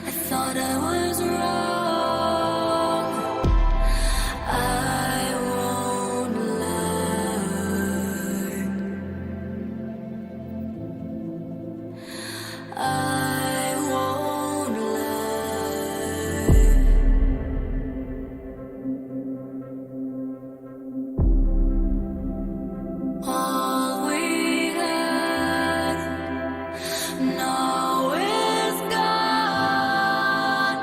I thought I was wrong. I won't lie. I won't lie. All we had now is gone.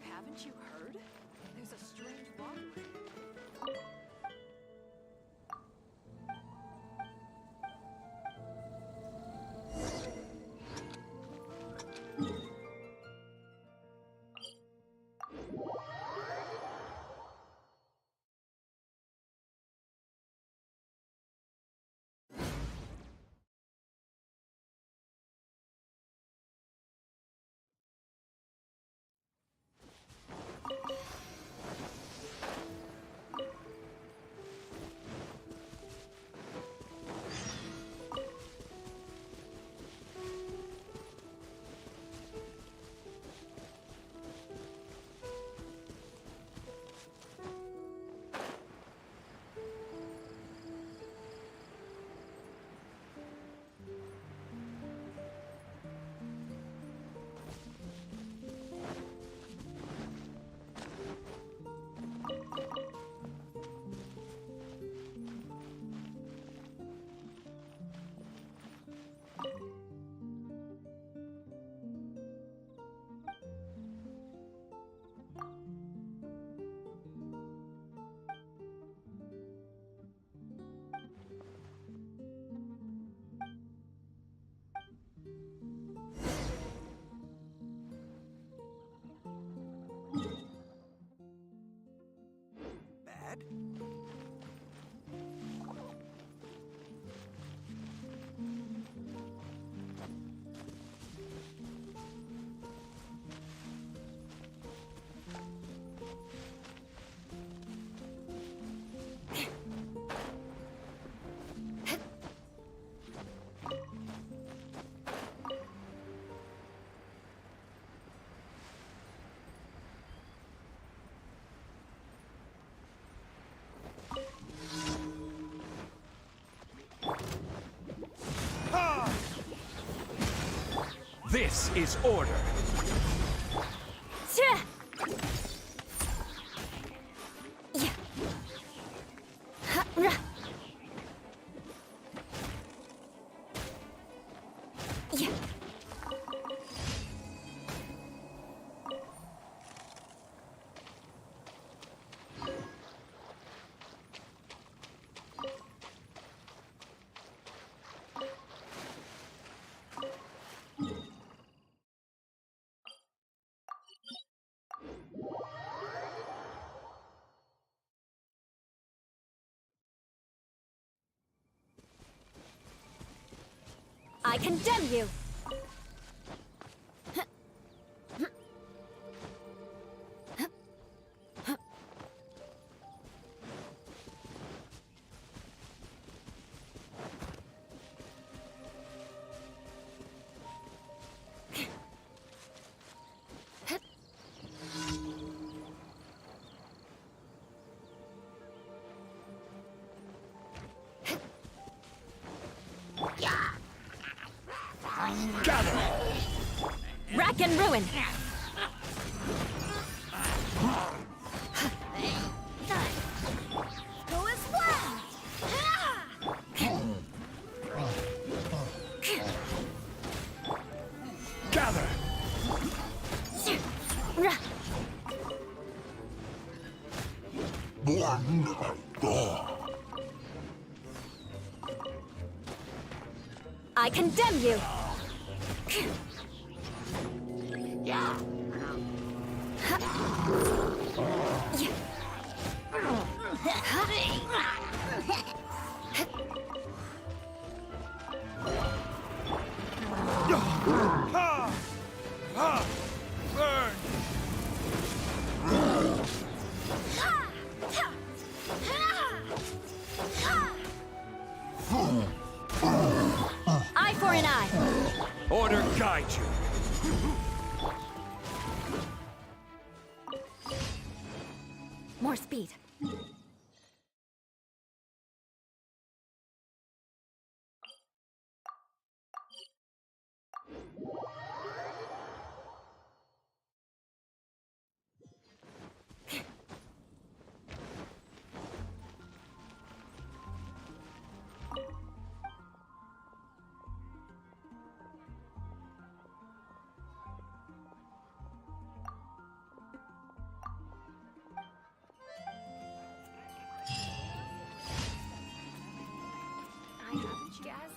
Haven't you heard? There's a strange lottery. Bad? This is order. I condemn you! Rack and ruin! I condemn you! Burn! Eye for an eye! Order guide you. More speed. I haven't guess.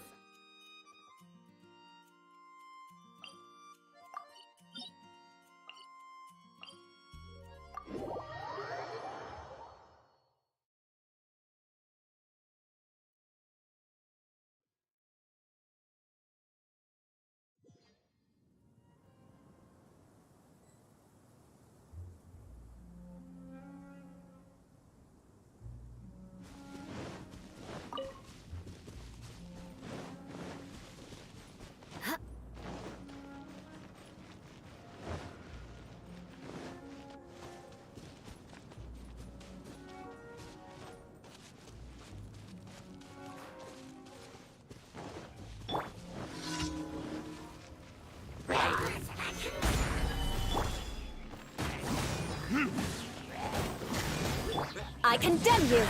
I condemn you!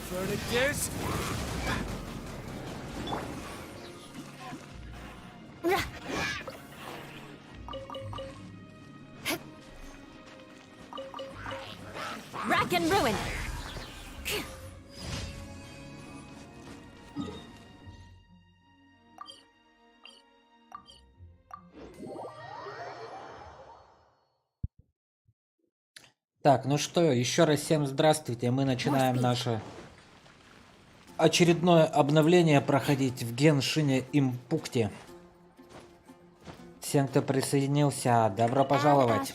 Verdict is... Rack and ruin! Так, ну что, еще раз всем здравствуйте. Мы начинаем наше очередное обновление проходить в Геншине Импукте. Всем, кто присоединился, добро пожаловать.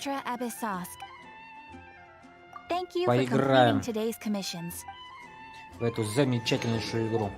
Поиграем в эту замечательнейшую игру.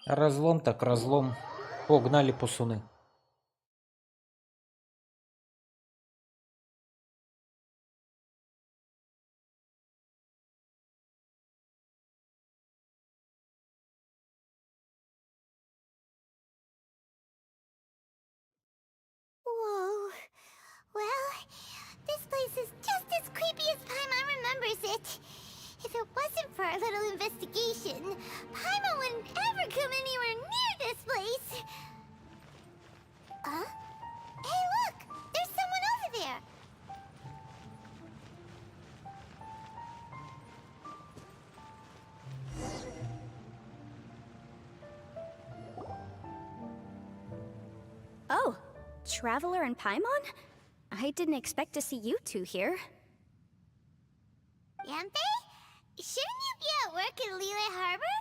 Разлом так разлом. Погнали пусуны. Whoa. Well, this place is just as creepy as Paimon remembers it. If it wasn't for our little investigation, Paimon wouldn't ever come anywhere near this place. Huh? Hey, look! There's someone over there! Traveler and Paimon? I didn't expect to see you two here. Yanfei? Shouldn't you be at work in Liyue Harbor?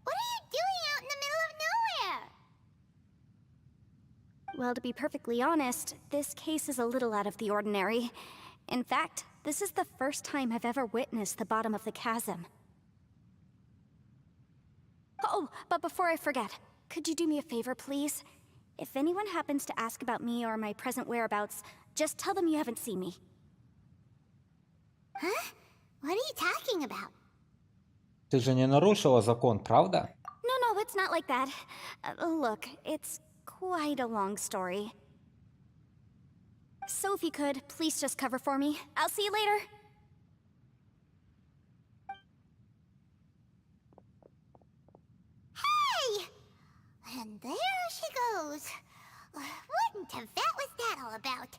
What are you doing out in the middle of nowhere? Well, to be perfectly honest, this case is a little out of the ordinary. In fact, this is the first time I've ever witnessed the bottom of the chasm. Oh, but before I forget, could you do me a favor, please? If anyone happens to ask about me or my present whereabouts, just tell them you haven't seen me. Huh? What are you talking about? Ты же не нарушила закон, правда? No, it's not like that. Look, it's quite a long story. So if you could, please just cover for me. I'll see you later. Hey! And there she goes. What in Tibet was that all about?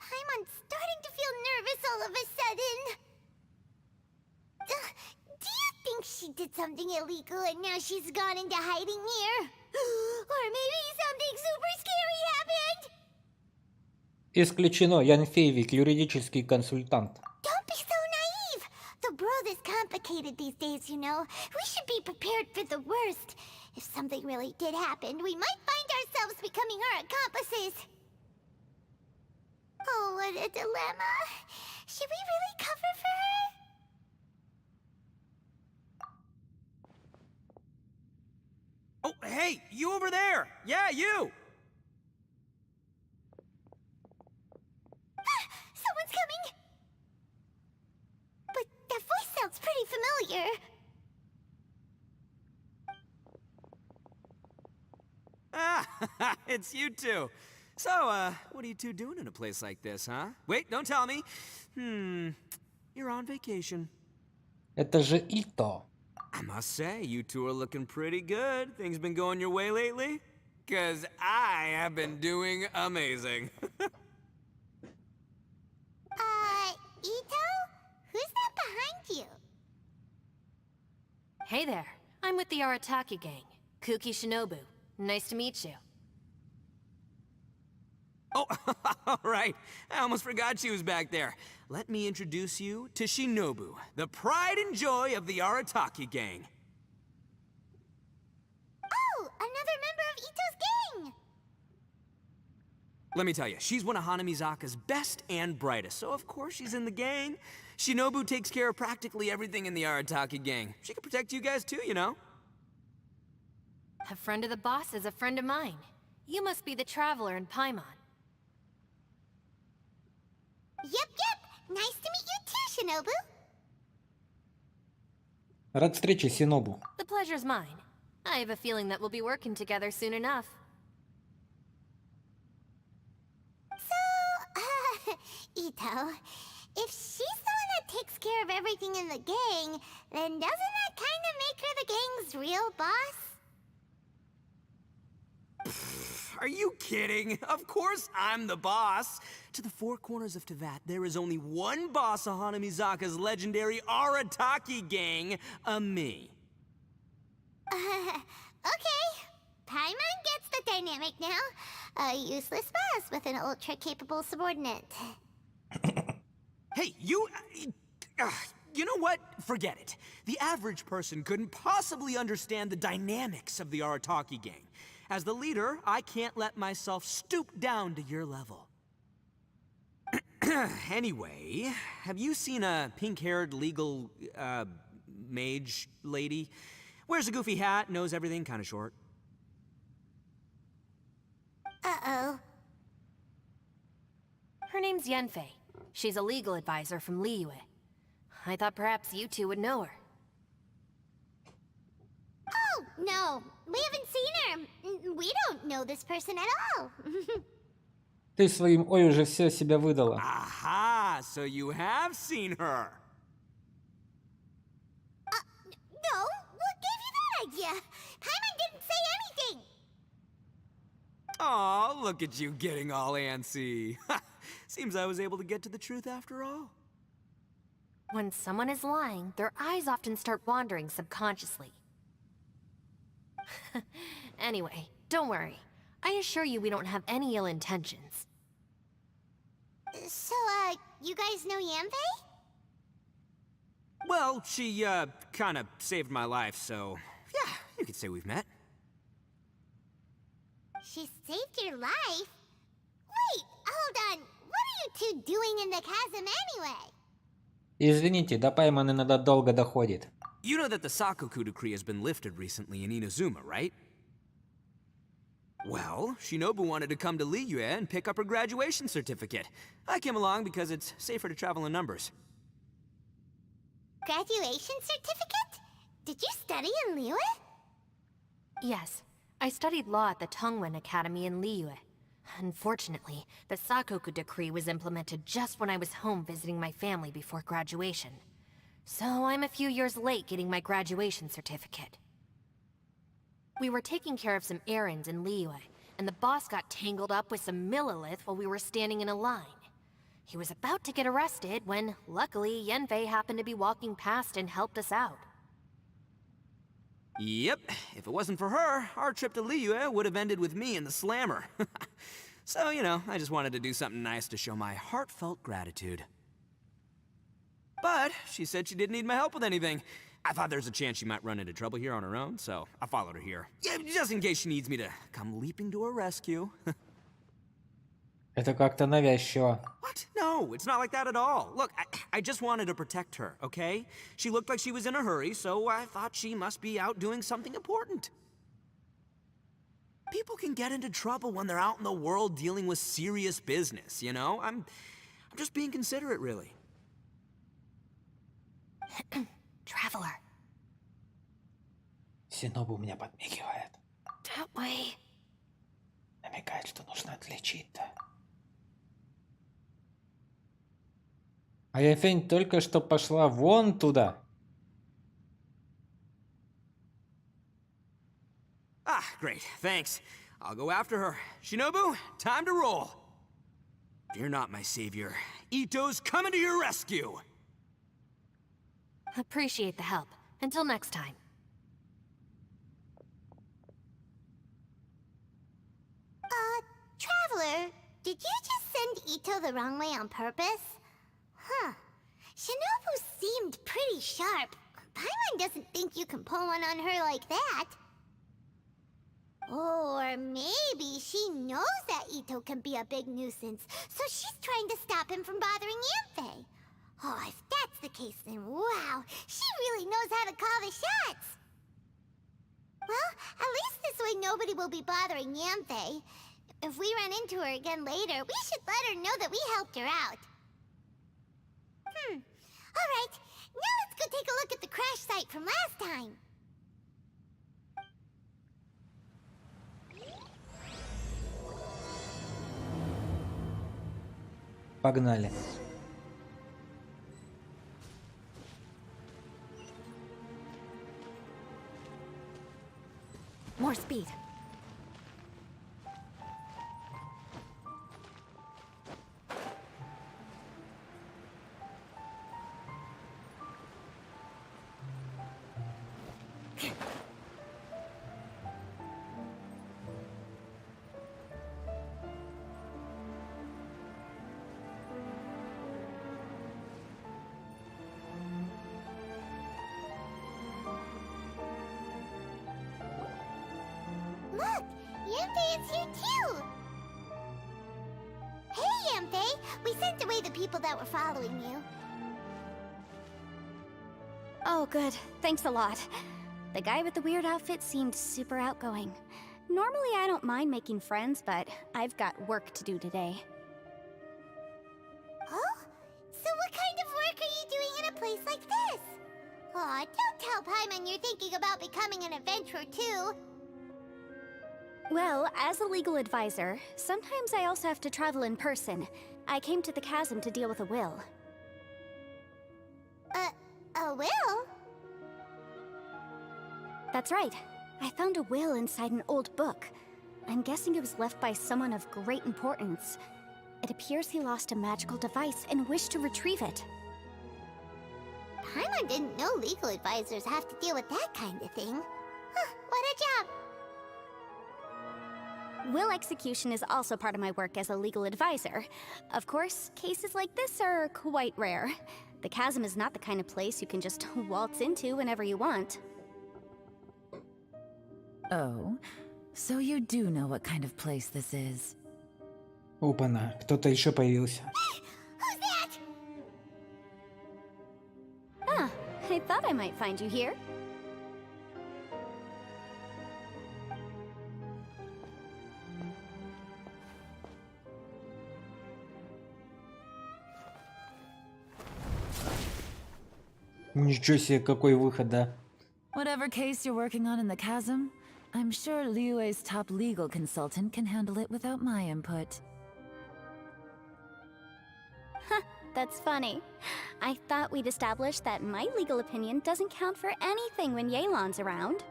Paimon's starting to feel nervous all of a sudden. Do you think she did something illegal and now she's gone into hiding here? Or maybe something super scary happened? Исключено, Ян Фейвик, юридический консультант. Don't be so naive. The world is complicated these days, you know. We should be prepared for the worst. If something really did happen, we might find ourselves becoming her accomplices. Oh, what a dilemma. Should we really cover for her? Oh, hey, you over there! Yeah, you! Someone's coming! But that voice sounds pretty familiar. Ah, it's you two. So, what are you two doing in a place like this, huh? Wait, don't tell me. You're on vacation. Это же Ито. I must say, you two are looking pretty good. Things been going your way lately? 'Cause I have been doing amazing. Ito? Who's that behind you? Hey there. I'm with the Arataki gang. Kuki Shinobu. Nice to meet you. Oh, all right. I almost forgot she was back there. Let me introduce you to Shinobu, the pride and joy of the Arataki gang. Oh, another member of Ito's gang! Let me tell you, she's one of Hanamizaka's best and brightest, so of course she's in the gang. Shinobu takes care of practically everything in the Arataki gang. She can protect you guys too, you know? A friend of the boss is a friend of mine. You must be the Traveler in Paimon. Yep. Nice to meet you too, Shinobu. Рад встрече, Синобу. The pleasure's mine. I have a feeling that we'll be working together soon enough. So, Ito, if she's the one that takes care of everything in the gang, then doesn't that kind of make her the gang's real boss? Are you kidding? Of course I'm the boss. To the four corners of Teyvat, there is only one boss of Hanamizaka's legendary Arataki gang, me. Okay. Paimon gets the dynamic now. A useless boss with an ultra-capable subordinate. Hey, you know what? Forget it. The average person couldn't possibly understand the dynamics of the Arataki gang. As the leader, I can't let myself stoop down to your level. Anyway, have you seen a pink-haired legal, mage lady? Wears a goofy hat, knows everything, kinda short. Uh-oh. Her name's Yanfei. She's a legal advisor from Liyue. I thought perhaps you two would know her. Oh, no. We haven't seen her. We don't know this person at all. Ты своим «ой» уже все себя выдала. Aha! So you have seen her. No, what gave you that idea? Paimon didn't say anything. Aw, look at you getting all antsy. Seems I was able to get to the truth after all. When someone is lying, their eyes often start wandering subconsciously. Anyway, don't worry. I assure you we don't have any ill intentions. So, you guys know Yanfei? Well, she, kind of saved my life, so yeah, you could say we've met. She saved your life? Wait, hold on. What are you two doing in the chasm anyway? Извините, до Пайман иногда долго доходит. You know that the Sakoku decree has been lifted recently in Inazuma, right? Well, Shinobu wanted to come to Liyue and pick up her graduation certificate. I came along because it's safer to travel in numbers. Graduation certificate? Did you study in Liyue? Yes, I studied law at the Tongwen Academy in Liyue. Unfortunately, the Sakoku decree was implemented just when I was home visiting my family before graduation. So I'm a few years late getting my graduation certificate. We were taking care of some errands in Liyue, and the boss got tangled up with some Millilith while we were standing in a line. He was about to get arrested when, luckily, Yanfei happened to be walking past and helped us out. Yep, if it wasn't for her, our trip to Liyue would have ended with me in the slammer. So, you know, I just wanted to do something nice to show my heartfelt gratitude. But she said she didn't need my help with anything. I thought there's a chance she might run into trouble here on her own, so I followed her here. Yeah, just in case she needs me to come leaping to her rescue. Это как-то навязчиво. What? No, it's not like that at all. Look, I just wanted to protect her, okay? She looked like she was in a hurry, so I thought she must be out doing something important. People can get into trouble when they're out in the world dealing with serious business, you know? I'm just being considerate, really. Traveler. Синобу меня подмигивает. That way. Намекает, что нужно отличить-то. А Янфень только что пошла вон туда. Ah, great, thanks. I'll go after her. Shinobu, time to roll. Fear not, my savior. Ito's coming to your rescue! Appreciate the help. Until next time. Traveler, did you just send Ito the wrong way on purpose? Huh. Shinobu seemed pretty sharp. Paimon doesn't think you can pull one on her like that. Or maybe she knows that Ito can be a big nuisance, so she's trying to stop him from bothering Yanfei. Oh, if that's the case, then wow, she really knows how to call the shots. Well, at least this way nobody will be bothering Yanfei. If we run into her again later, we should let her know that we helped her out. Alright, now let's go take a look at the crash site from last time. Погнали. More speed. Look, Yanfei is here too! Hey, Yanfei! We sent away the people that were following you. Oh, good. Thanks a lot. The guy with the weird outfit seemed super outgoing. Normally I don't mind making friends, but I've got work to do today. Oh? So what kind of work are you doing in a place like this? Aw, don't tell Paimon you're thinking about becoming an adventurer too. Well, as a legal advisor, sometimes I also have to travel in person. I came to the chasm to deal with a will. A will? That's right. I found a will inside an old book. I'm guessing it was left by someone of great importance. It appears he lost a magical device and wished to retrieve it. Paimon didn't know legal advisors have to deal with that kind of thing. Huh, what a job. Will execution is also part of my work as a legal advisor. Of course, cases like this are quite rare. The chasm is not the kind of place you can just waltz into whenever you want. Oh, so you do know what kind of place this is. Опа-на, кто-то еще появился. Who's that? Ah, I thought I might find you here. Ничего себе, какой выход, да? Whatever case you're working on in the chasm, I'm sure Liyue's top legal consultant can handle it without my input. That's funny. I thought we'd established that my legal opinion doesn't count for anything when Yelan's around.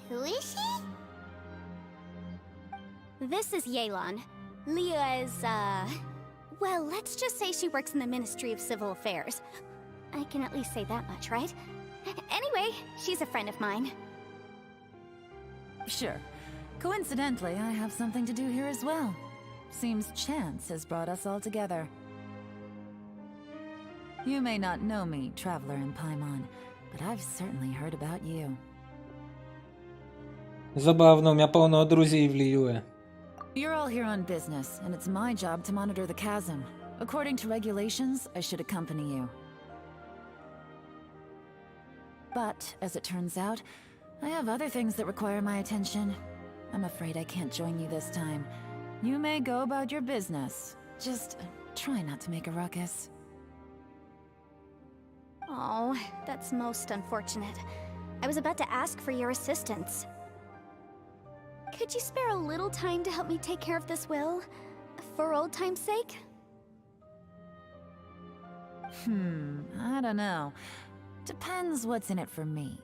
Who is she? This is Yelan. Liyue's, well, let's just say she works in the Ministry of Civil Affairs. I can at least say that much, right? Anyway, she's a friend of mine. Sure. Coincidentally, I have something to do here as well. Seems chance has brought us all together. You may not know me, traveler in Paimon, but I've certainly heard about you. Забавно, у меня полно друзей в Лиюэ. You're all here on business, and it's my job to monitor the chasm. According to regulations, I should accompany you. But, as it turns out, I have other things that require my attention. I'm afraid I can't join you this time. You may go about your business. Just try not to make a ruckus. Oh, that's most unfortunate. I was about to ask for your assistance. Could you spare a little time to help me take care of this will? For old time's sake? I don't know. Depends what's in it for me.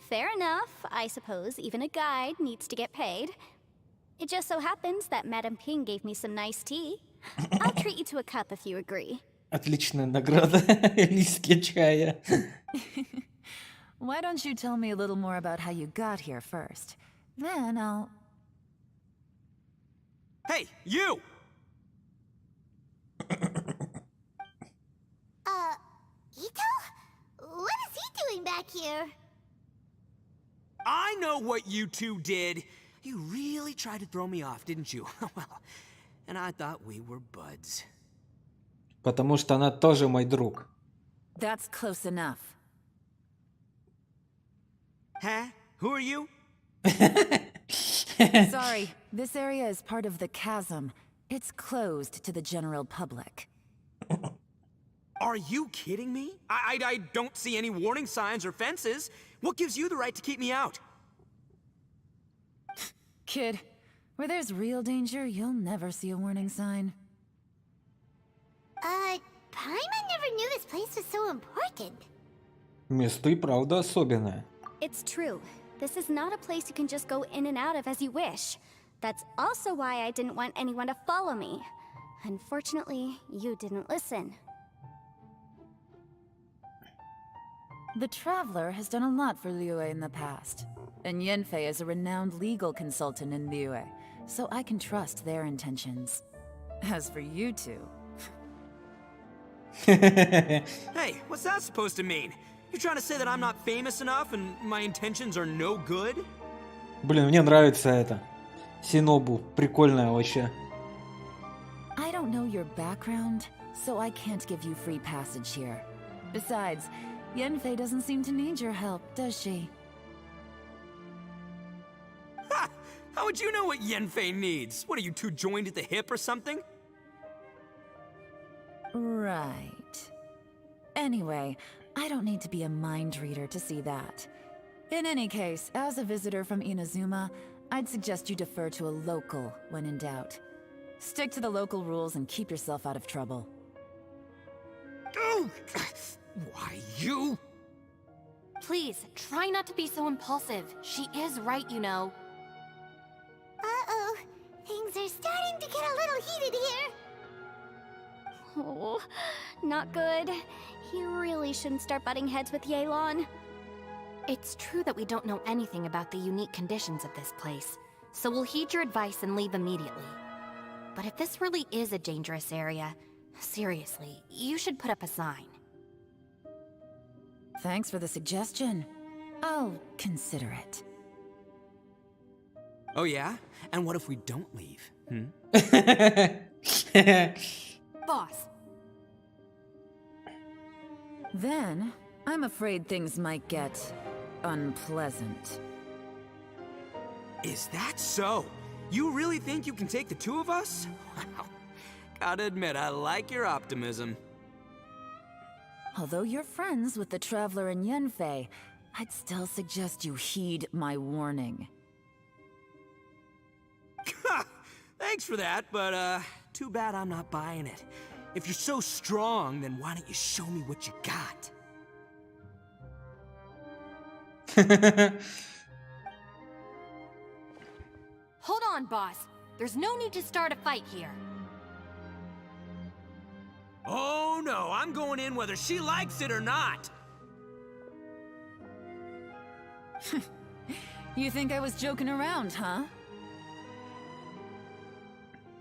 Fair enough. I suppose even a guide needs to get paid. It just so happens that Madame Ping gave me some nice tea. I'll treat you to a cup if you agree. Отличная награда. Листья чая. Why don't you tell me a little more about how you got here first? Then I'll... Hey, you! Ito? What is he doing back here? I know what you two did. You really tried to throw me off, didn't you? Well, and I thought we were buds. Потому что она тоже мой друг. That's close enough. Huh? Who are you? Sorry, this area is part of the chasm. It's closed to the general public. Are you kidding me? I don't see any warning signs or fences. What gives you the right to keep me out? Kid, where there's real danger, you'll never see a warning sign. Paimon never knew this place was so important. Место и правда особенное. It's true. This is not a place you can just go in and out of as you wish. That's also why I didn't want anyone to follow me. Unfortunately, you didn't listen. The Traveler has done a lot for Liyue in the past. And Yanfei is a renowned legal consultant in Liyue, so I can trust their intentions. As for you two... Hey, what's that supposed to mean? You trying to say that I'm not famous enough and my intentions are no good? Блин, мне нравится это. Синобу. Прикольная вообще. I don't know your background, so I can't give you free passage here. Besides, Yanfei doesn't seem to need your help, does she? Ha! How would you know what Yanfei needs? What are you two joined at the hip or something? Right. Anyway, I don't need to be a mind reader to see that. In any case, as a visitor from Inazuma, I'd suggest you defer to a local when in doubt. Stick to the local rules and keep yourself out of trouble. Oh! Why, you? Please, try not to be so impulsive. She is right, you know. Uh-oh. Things are starting to get a little heated here. Oh, not good. You really shouldn't start butting heads with Yelan. It's true that we don't know anything about the unique conditions of this place, so we'll heed your advice and leave immediately. But if this really is a dangerous area, seriously, you should put up a sign. Thanks for the suggestion. I'll consider it. Oh yeah? And what if we don't leave? Boss, Then, I'm afraid things might get unpleasant. Is that so? You really think you can take the two of us? Wow. Gotta admit, I like your optimism. Although you're friends with the Traveler and Yenfei, I'd still suggest you heed my warning. Thanks for that, but too bad I'm not buying it. If you're so strong, then why don't you show me what you got? hold on, boss. There's no need to start a fight here. Oh no, I'm going in whether she likes it or not. You think I was joking around, huh?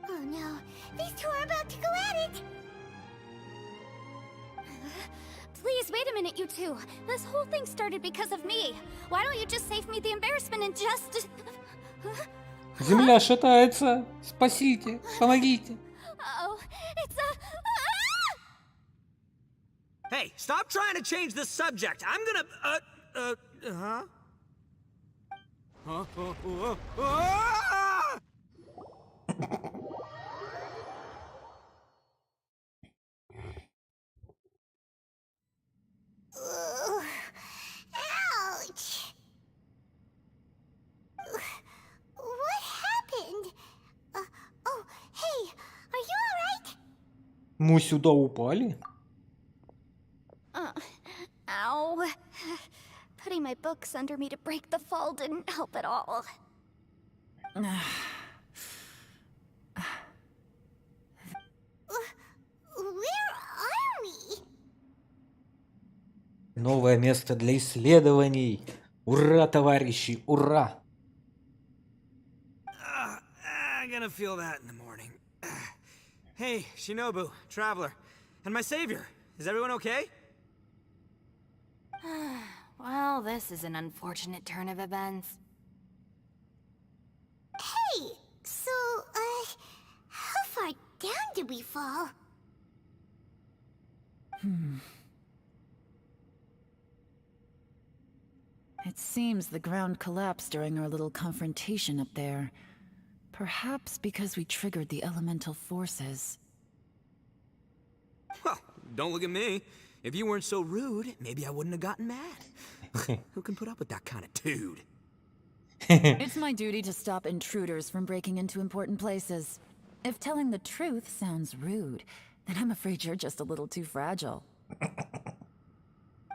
Oh no, these two are about to go at it! Please, wait a minute, you two. This whole thing started because of me. Why don't you just save me the embarrassment and just... Земля шатается. Спасите. Помогите. Uh-oh, it's Hey, stop trying to change the subject. I'm gonna, huh? Ah! Ugh. Ouch! What happened? Oh, hey, are you alright? Мы сюда упали? Ow. Putting my books under me to break the fall didn't help at all. Where are we? Новое место для исследований. Ура, товарищи, ура! I'm gonna feel that in the morning. Hey, Shinobu, Traveler, and my savior. Is everyone okay? Well, this is an unfortunate turn of events. Hey, so, how far down did we fall? It seems the ground collapsed during our little confrontation up there. Perhaps because we triggered the elemental forces. Well, don't look at me. If you weren't so rude, maybe I wouldn't have gotten mad. Who can put up with that kind of dude? It's my duty to stop intruders from breaking into important places. If telling the truth sounds rude, then I'm afraid you're just a little too fragile.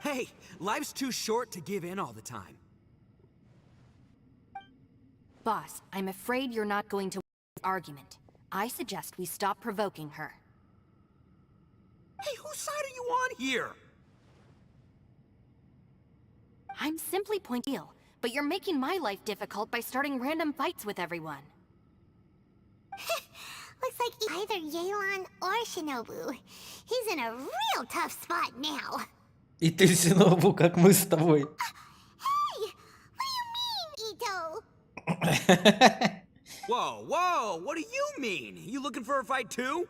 Hey, life's too short to give in all the time. Boss, I'm afraid you're not going to win this argument. I suggest we stop provoking her. Hey, whose side are you on here? I'm simply pointing out, but you're making my life difficult by starting random fights with everyone. Looks like either Yelan or Shinobu. He's in a real tough spot now. И ты, Синобу, как мы с тобой. Hey, what do you mean, Ito? Whoa, whoa, what do you mean? You looking for a fight too?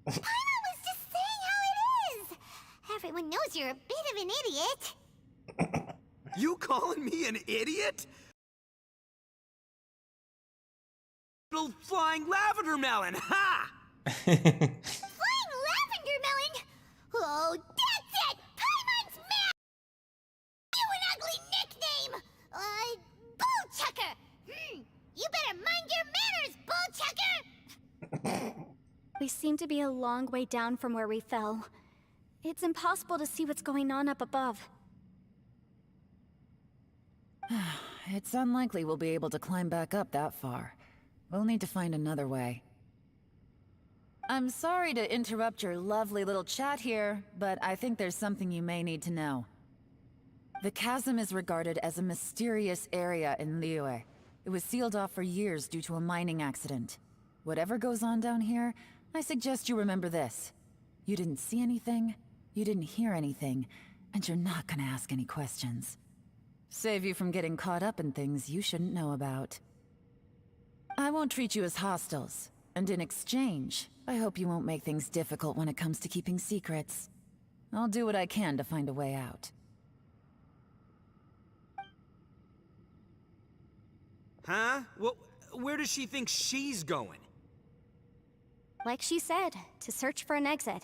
Paimon was just saying how it is. Everyone knows you're a bit of an idiot. You calling me an idiot? Little flying lavender melon, ha! Flying lavender melon? Oh, that's it! Paimon's mad! You an ugly nickname! Bull Chucker! You better mind your manners, Bull Chucker! We seem to be a long way down from where we fell. It's impossible to see what's going on up above. It's unlikely we'll be able to climb back up that far. We'll need to find another way. I'm sorry to interrupt your lovely little chat here, but I think there's something you may need to know. The chasm is regarded as a mysterious area in Liyue. It was sealed off for years due to a mining accident. Whatever goes on down here, I suggest you remember this. You didn't see anything, you didn't hear anything, and you're not gonna ask any questions. Save you from getting caught up in things you shouldn't know about. I won't treat you as hostiles, and in exchange, I hope you won't make things difficult when it comes to keeping secrets. I'll do what I can to find a way out. Huh? Well, where does she think she's going? Like she said, to search for an exit.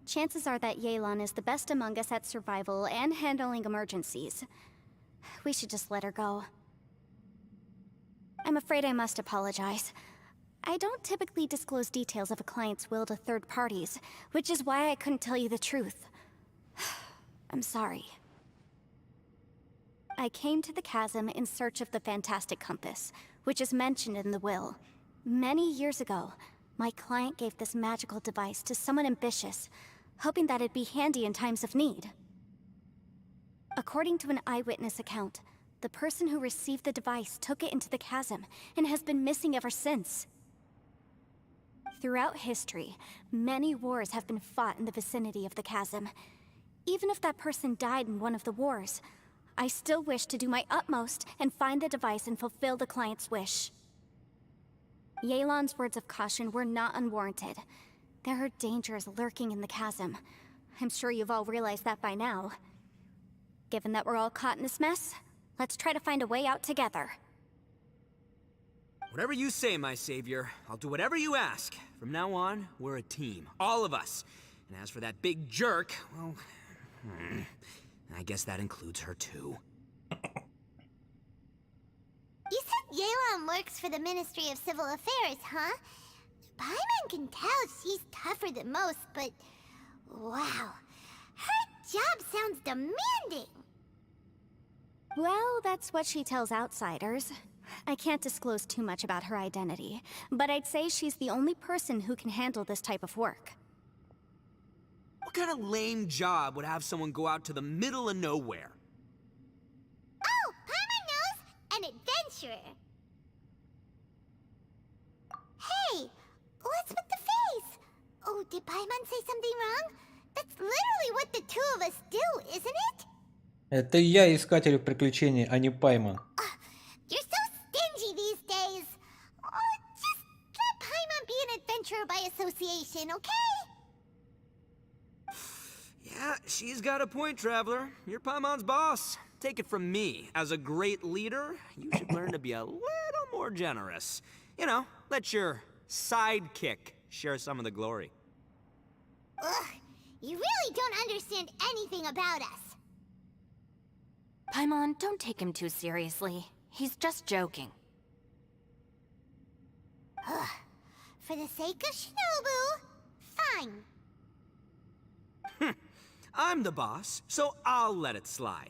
Chances are that Yelan is the best among us at survival and handling emergencies. We should just let her go. I'm afraid I must apologize. I don't typically disclose details of a client's will to third parties, which is why I couldn't tell you the truth. I'm sorry. I came to the chasm in search of the Fantastic Compass, which is mentioned in the will. Many years ago, my client gave this magical device to someone ambitious, hoping that it'd be handy in times of need. According to an eyewitness account, the person who received the device took it into the chasm and has been missing ever since. Throughout history, many wars have been fought in the vicinity of the chasm. Even if that person died in one of the wars, I still wish to do my utmost and find the device and fulfill the client's wish. Yelan's words of caution were not unwarranted. There are dangers lurking in the chasm. I'm sure you've all realized that by now. Given that we're all caught in this mess, let's try to find a way out together. Whatever you say, my savior. I'll do whatever you ask. From now on, we're a team. All of us. And as for that big jerk, well... I guess that includes her too. You said Yelan works for the Ministry of Civil Affairs, huh? Paimon can tell she's tougher than most, but... wow. Her job sounds demanding! Well, that's what she tells outsiders. I can't disclose too much about her identity, but I'd say she's the only person who can handle this type of work. What kind of lame job would have someone go out to the middle of nowhere? Oh, Paimon knows! An adventurer! Hey! What's with the face? Oh, did Paimon say something wrong? That's literally what the two of us do, isn't it? Это я искатель приключений, а не Пайман. You're so stingy these days. Oh, just let Paimon be an adventurer by association, okay? Yeah, she's got a point, Traveler. You're Paimon's boss. Take it from me. As a great leader, you should learn to be a little more generous. You know, let your sidekick share some of the glory. Ugh, you really don't understand anything about us. Paimon, don't take him too seriously. He's just joking. Ugh, for the sake of Shinobu, fine. I'm the boss, so I'll let it slide.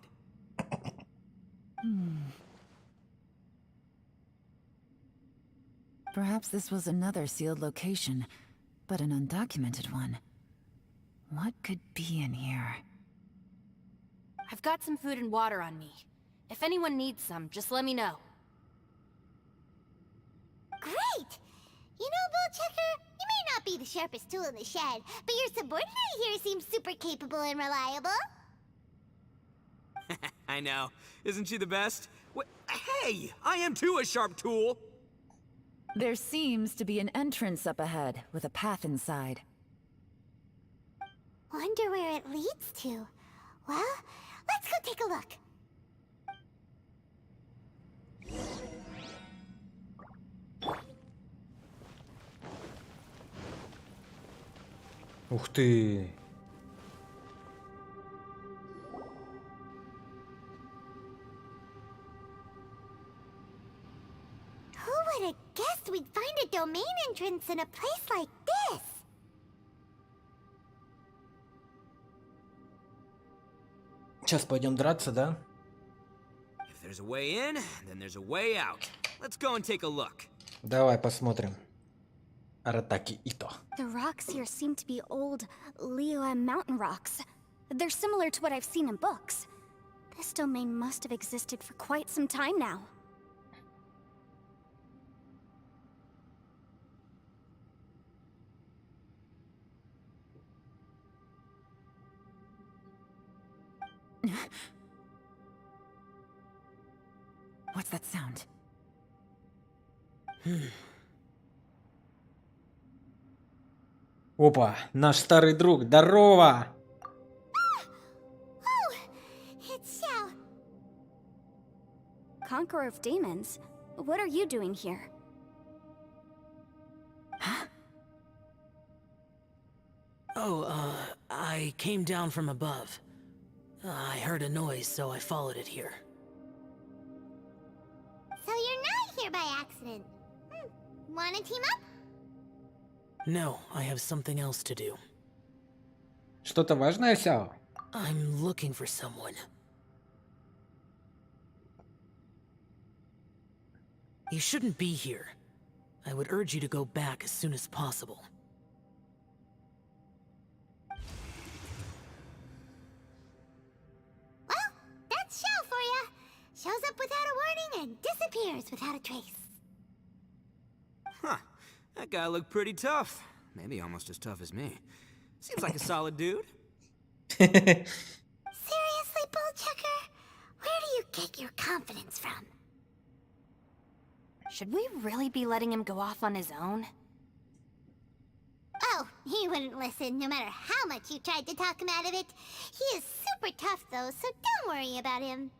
Perhaps this was another sealed location, but an undocumented one. What could be in here? I've got some food and water on me. If anyone needs some, just let me know. Great! You know, Bullchecker, you may not be the sharpest tool in the shed, but your subordinate here seems super capable and reliable. I know. Isn't she the best? Hey, I am too a sharp tool. There seems to be an entrance up ahead, with a path inside. Wonder where it leads to. Well, let's go take a look. Ух ты! Who would have guessed we'd find a domain entrance in a place like this? Сейчас пойдем драться, да? If there's a way in, then there's a way out. Let's go and take a look. Давай посмотрим. Аратаки Ито. The rocks here seem to be old Liyue mountain rocks. They're similar to what I've seen in books. This domain must have existed for quite some time now. What's that sound? Опа, наш старый друг, здорово! Oh, it's Xiao. Conqueror of Demons? What are you doing here? Oh, I came down from above. I heard a noise, so I followed it here. So you're not here by accident. Wanna team up? No, I have something else to do. Что-то важное, Сяо? I'm looking for someone. You shouldn't be here. I would urge you to go back as soon as possible. Well, that's Xiao for ya. Shows up without a warning and disappears without a trace. Huh. That guy looked pretty tough. Maybe almost as tough as me. Seems like a solid dude. Seriously, Bullchucker? Where do you get your confidence from? Should we really be letting him go off on his own? Oh, he wouldn't listen no matter how much you tried to talk him out of it. He is super tough though, so don't worry about him.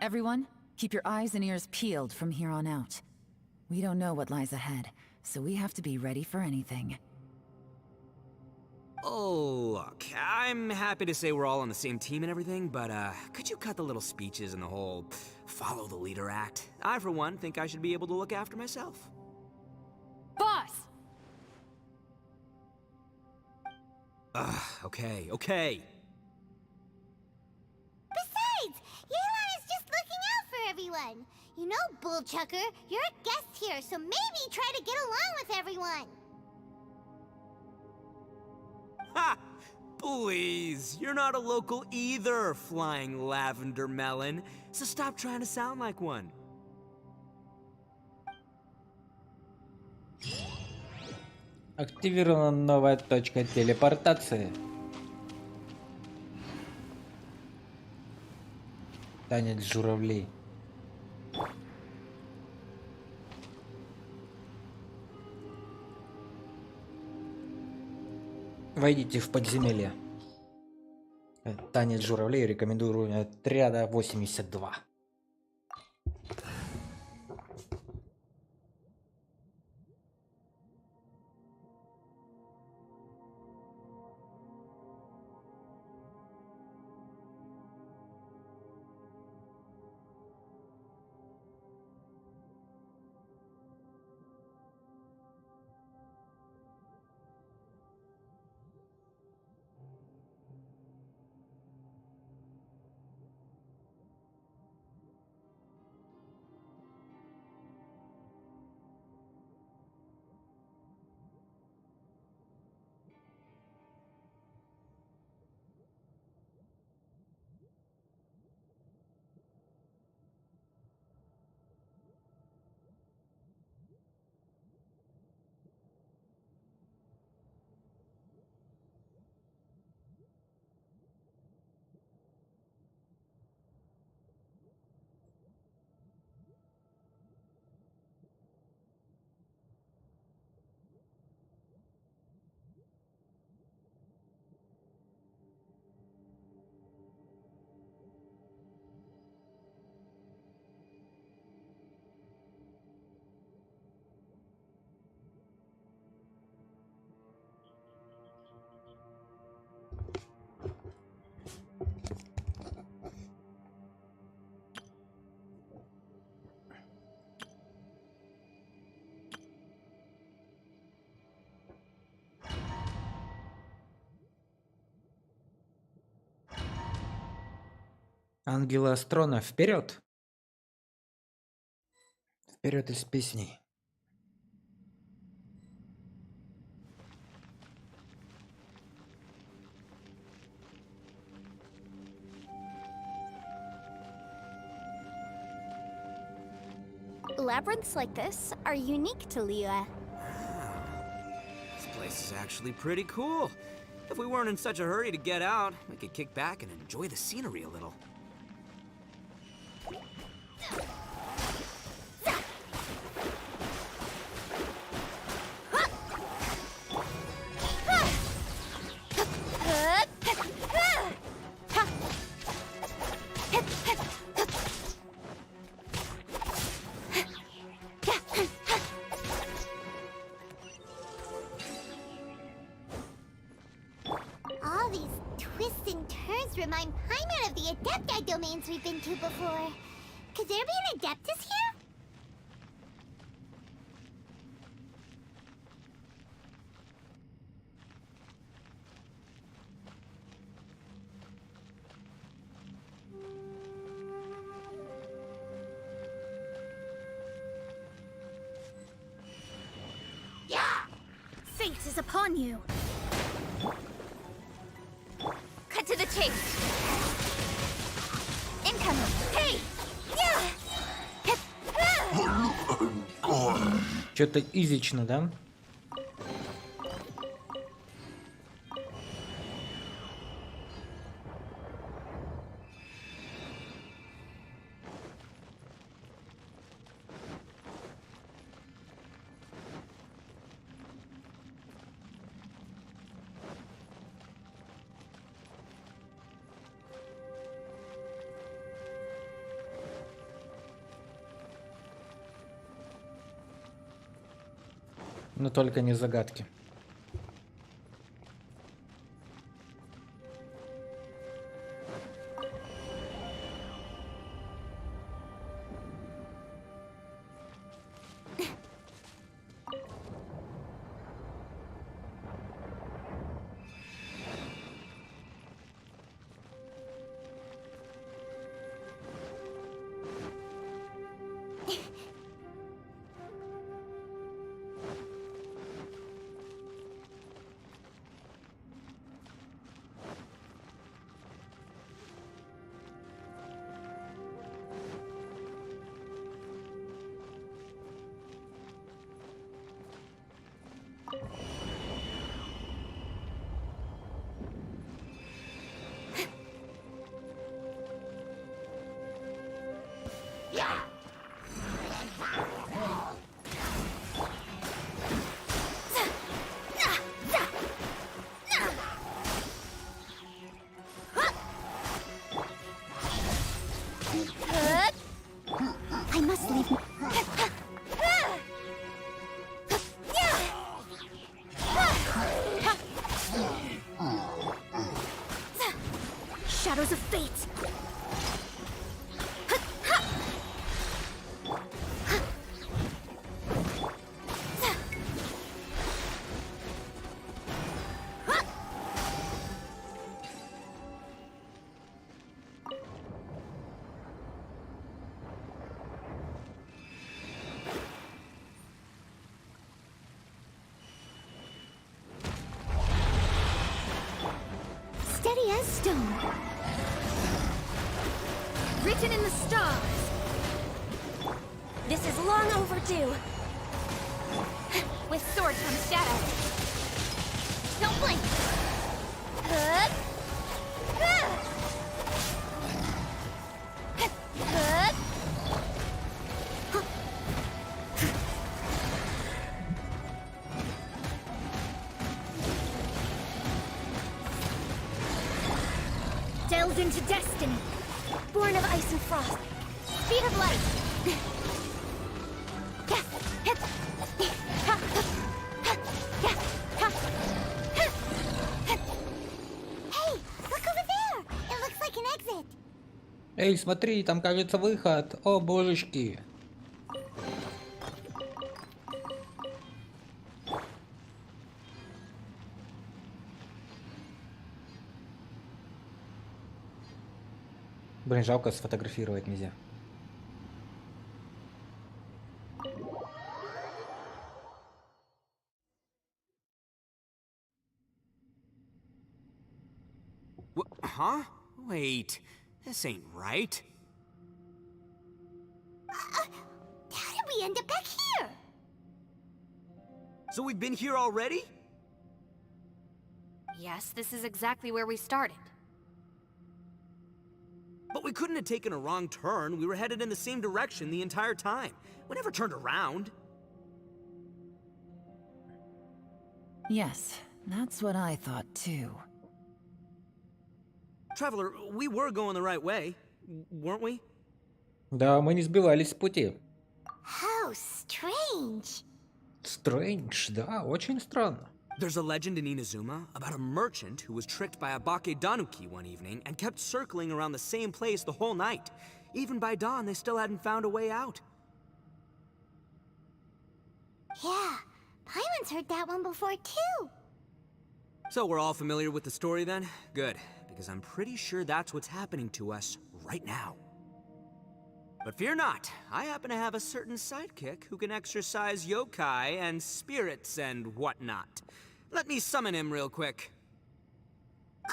Everyone, keep your eyes and ears peeled from here on out. We don't know what lies ahead, so we have to be ready for anything. Oh, look, I'm happy to say we're all on the same team and everything, but could you cut the little speeches and the whole follow the leader act? I, for one, think I should be able to look after myself. Boss! Okay. Besides, Yelan is just looking out for everyone. You know, Bullchucker, you're a guest here, so maybe try to get along with everyone. Ha! Please, you're not a local either, flying lavender melon. So stop trying to sound like one. Активирована новая точка телепортации. Танец журавлей. Войдите в подземелье. Танец журавлей рекомендую уровень отряда 82. Ангелы Астрона, вперед! Вперед из песней. Labyrinths like this are unique to Liyue. This place is actually pretty cool. If we weren't in such a hurry to get out, we could kick back and enjoy the scenery a little. All these twists and turns remind Paimon of the Adepti domains we've been to before. Could there be an Adeptus here? Fate is upon you. Cut to the chase. Incoming. Hey! Yeah! Что-то изично, да? Но только не загадки. I must leave. Shadows of fate. Steady as stone. Written in the stars. This is long overdue. With sword comes shadow. Don't blink. Delved into destiny. Born of ice and frost. Speed of light. Hey, look over there! It looks like an exit. Эй, смотри, там, кажется, выход. О, божечки. Блин, жалко, сфотографировать нельзя. Huh? Wait, this ain't right. How did we end up back here? So we've been here already? Yes, this is exactly where we started. But we couldn't have taken a wrong turn. We were headed in the same direction the entire time. We never turned around. Yes, that's what I thought too. Traveler, we were going the right way, weren't we? Да, мы не сбивались с пути. How strange. Strange, да, очень странно. There's a legend in Inazuma about a merchant who was tricked by a Bakedanuki one evening and kept circling around the same place the whole night. Even by dawn, they still hadn't found a way out. Yeah, Paimon's heard that one before too. So we're all familiar with the story then? Good, because I'm pretty sure that's what's happening to us right now. But fear not, I happen to have a certain sidekick who can exercise yokai and spirits and whatnot. Let me summon him real quick.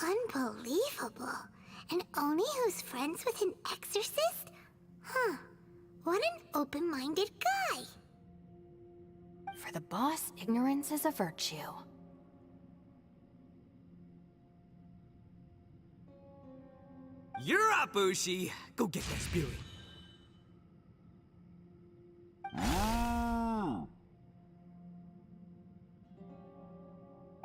Unbelievable. An Oni who's friends with an exorcist? Huh. What an open-minded guy. For the boss, ignorance is a virtue. You're up, Ushi! Go get that spirit.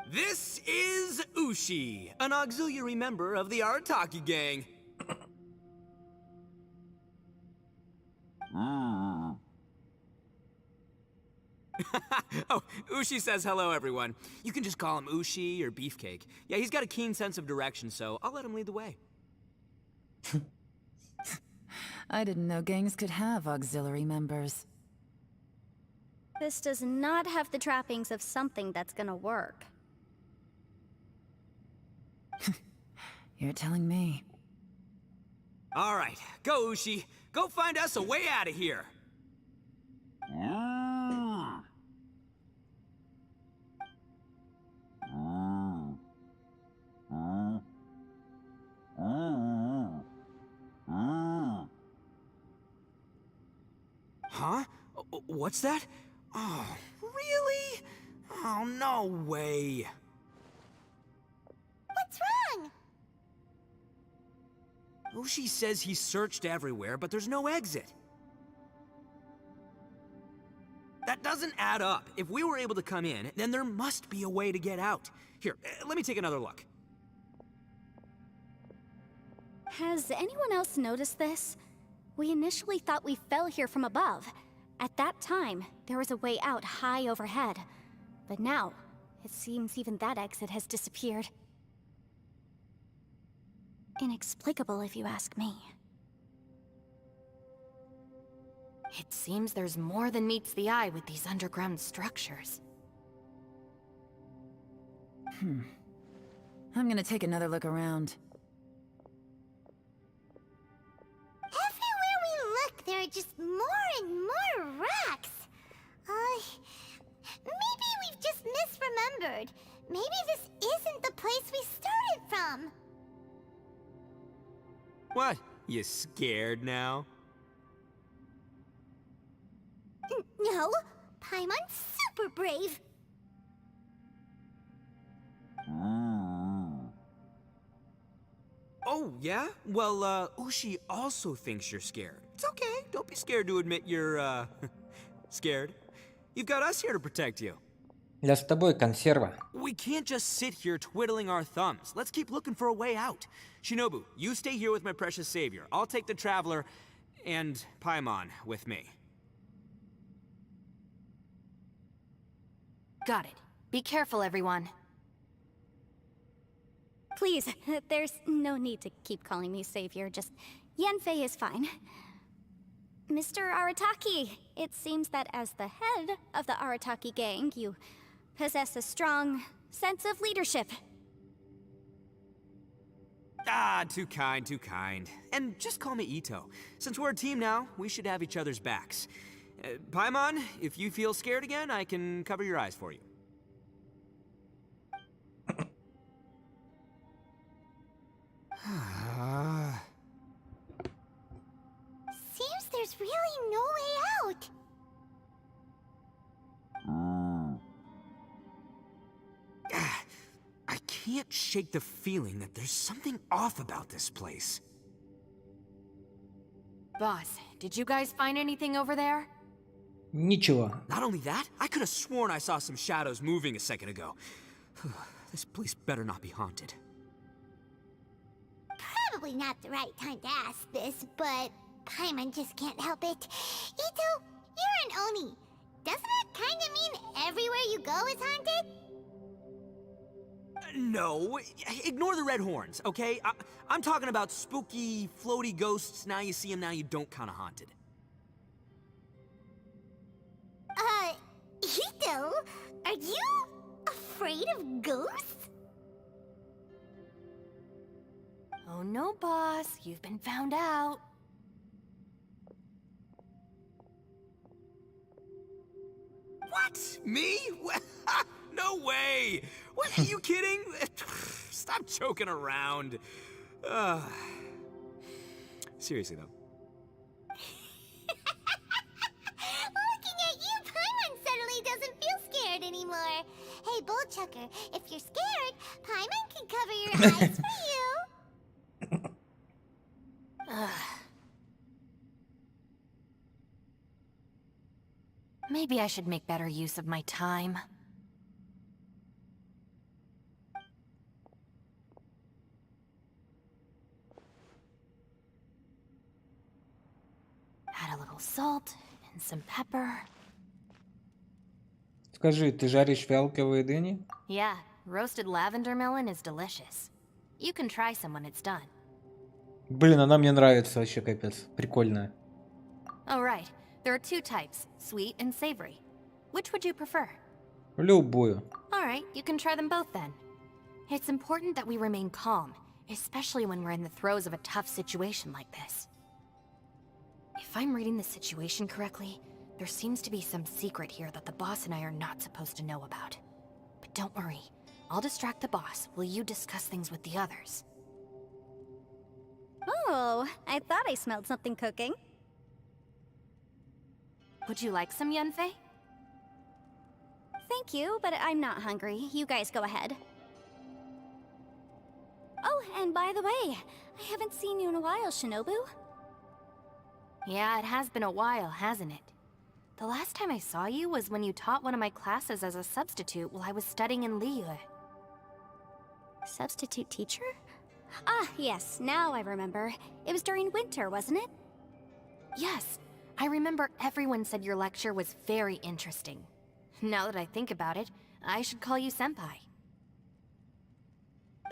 This is Ushi, an auxiliary member of the Arataki gang. Oh, Ushi says hello, everyone. You can just call him Ushi or Beefcake. Yeah, he's got a keen sense of direction, so I'll let him lead the way. I didn't know gangs could have auxiliary members. This does not have the trappings of something that's gonna work. You're telling me. All right, go, Ushi. Go find us a way out of here. Huh? What's that? Oh, really? Oh, no way. What's wrong? Ushi says he searched everywhere, but there's no exit. That doesn't add up. If we were able to come in, then there must be a way to get out. Here, let me take another look. Has anyone else noticed this? We initially thought we fell here from above. At that time, there was a way out high overhead. But now, it seems even that exit has disappeared. Inexplicable, if you ask me. It seems there's more than meets the eye with these underground structures. I'm gonna take another look around. Everywhere we look, there are just more and more rocks. Maybe we've just misremembered. Maybe this isn't the place we started from. What? You scared now? No, Paimon's super brave. Oh, yeah? Well, Ushi also thinks you're scared. It's okay. Don't be scared to admit you're, scared. You've got us here to protect you. Я с тобой, консерва. We can't just sit here twiddling our thumbs. Let's keep looking for a way out. Shinobu, you stay here with my precious savior. I'll take the Traveler and Paimon with me. Got it. Be careful, everyone. Please, there's no need to keep calling me Savior, just Yanfei is fine. Mr. Arataki, it seems that as the head of the Arataki gang, you possess a strong sense of leadership. Ah, too kind, too kind. And just call me Ito. Since we're a team now, we should have each other's backs. Paimon, if you feel scared again, I can cover your eyes for you. Seems there's really no way out. can't shake the feeling that there's something off about this place. Boss, did you guys find anything over there? Ничего. Not only that, I could have sworn I saw some shadows moving a second ago. This place better not be haunted. Probably not the right time to ask this, but Paimon just can't help it. Ito, you're an Oni. Doesn't that kind of mean everywhere you go is haunted? No, ignore the red horns, okay? I'm talking about spooky, floaty ghosts. Now you see them, now you don't kind of haunted. Ito, are you afraid of ghosts? Oh no, boss. You've been found out. What? Me? No way! What, are you kidding? Stop joking around. Seriously, though. Looking at you, Paimon suddenly doesn't feel scared anymore. Hey, Bullchucker, if you're scared, Paimon can cover your eyes for you. Maybe I should make better use of my time. Add a little salt and some pepper. Скажи, ты жаришь фиалковые дыни? Yeah, roasted lavender melon is delicious. You can try some when it's done. Блин, она мне нравится вообще, капец. Прикольная. Oh, right. There are two types, sweet and savory. Which would you prefer? Любую. Alright, you can try them both then. It's important that we remain calm, especially when we're in the throes of a tough situation like this. If I'm reading the situation correctly, there seems to be some secret here that the boss and I are not supposed to know about. But don't worry, I'll distract the boss while you discuss things with the others. Oh, I thought I smelled something cooking. Would you like some Yunfei? Thank you, but I'm not hungry. You guys go ahead. Oh, and by the way, I haven't seen you in a while, Shinobu. Yeah, it has been a while, hasn't it? The last time I saw you was when you taught one of my classes as a substitute while I was studying in Liyue. Substitute teacher? Ah, yes, now I remember. It was during winter, wasn't it? Yes, I remember everyone said your lecture was very interesting. Now that I think about it, I should call you Senpai.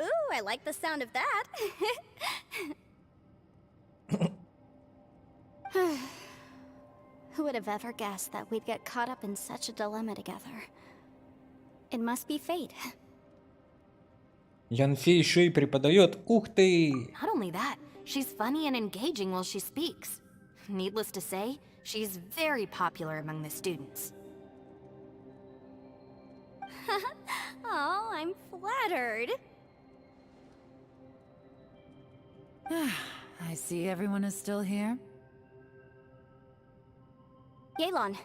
Ooh, I like the sound of that. Who would have ever guessed that we'd get caught up in such a dilemma together? It must be fate. Янфей еще и преподает. Ух ты! Not only that, she's funny and engaging while she speaks. Needless to say, she's very popular among the students. Oh, I'm flattered. I see everyone is still here. Yelan,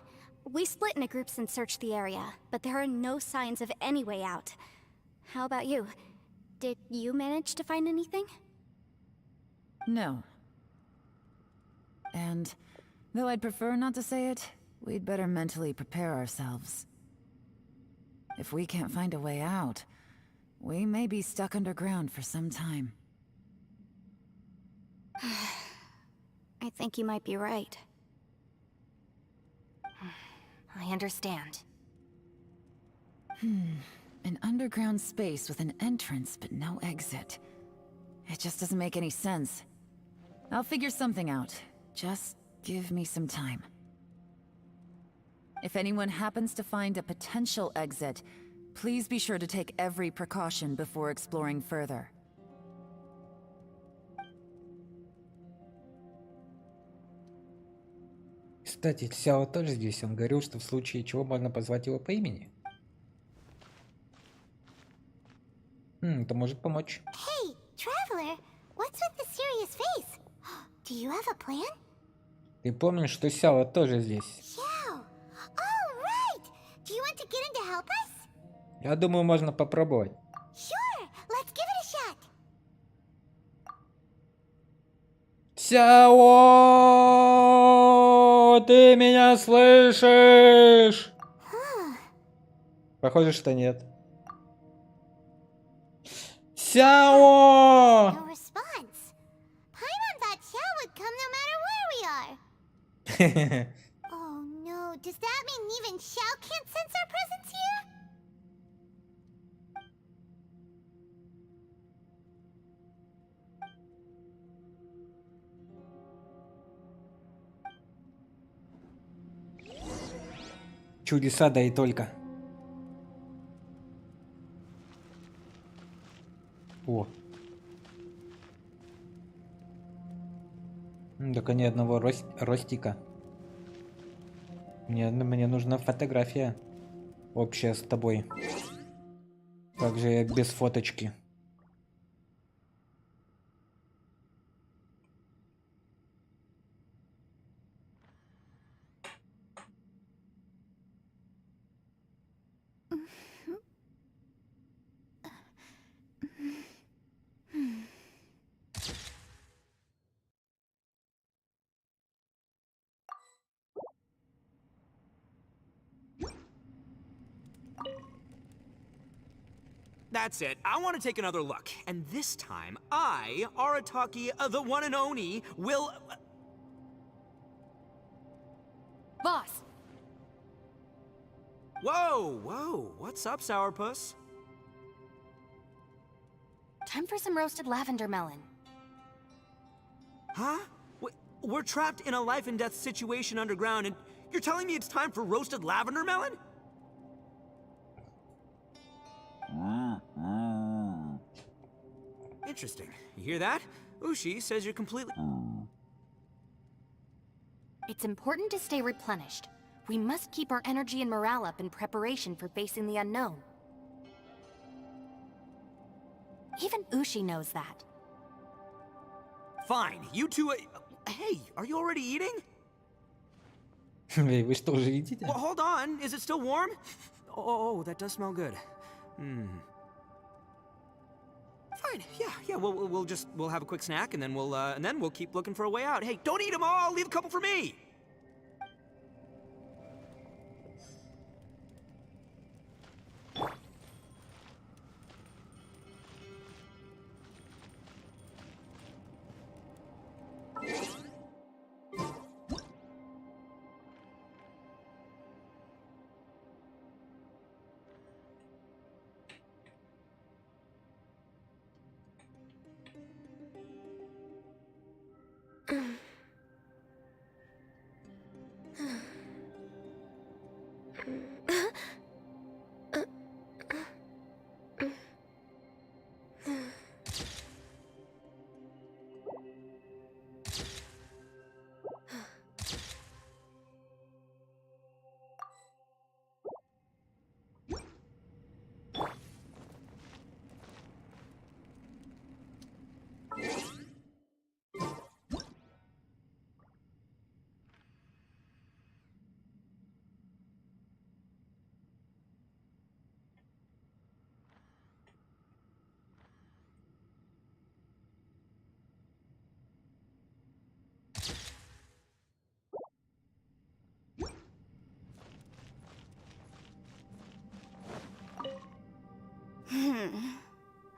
we split into groups and searched the area, but there are no signs of any way out. How about you? Did you manage to find anything? No. And, though I'd prefer not to say it, we'd better mentally prepare ourselves. If we can't find a way out, we may be stuck underground for some time. I think you might be right. I understand. An underground space with an entrance but no exit. It just doesn't make any sense. I'll figure something out. Just give me some time. If anyone happens to find a potential exit, please be sure to take every precaution before exploring further. Кстати, Сяо тоже здесь. Он говорил, что в случае чего можно позвать его по имени. Это может помочь. Hey, traveler, what's with the serious face? Do you have a plan? Ты помнишь, что Сяо тоже здесь? Xiao. Oh, right. Do you want to get him to help us? Я думаю, можно попробовать. Sure. Сяо! Ты меня слышишь? Похоже, что нет. Сяо! No response. Paimon thought Xiao would come no matter where we are. Oh no, does that mean even Xiao can't sense our presence here? Чудеса, да и только. О. Только ни одного ростика. Мне нужна фотография общая с тобой. Как же я без фоточки? That's it. I want to take another look. And this time, I, Arataki, the one and only, will... Boss! Whoa, whoa. What's up, Sourpuss? Time for some roasted lavender melon. Huh? We're trapped in a life and death situation underground, and you're telling me it's time for roasted lavender melon? Interesting. You hear that? Ushi says you're completely... It's important to stay replenished. We must keep our energy and morale up in preparation for facing the unknown. Even Ushi knows that. Fine, you two... Hey, are you already eating? Вы что же едите? Well, hold on. Is it still warm? Oh, that does smell good. Fine. Yeah. We'll have a quick snack, and then we'll keep looking for a way out. Hey, don't eat them all. Leave a couple for me.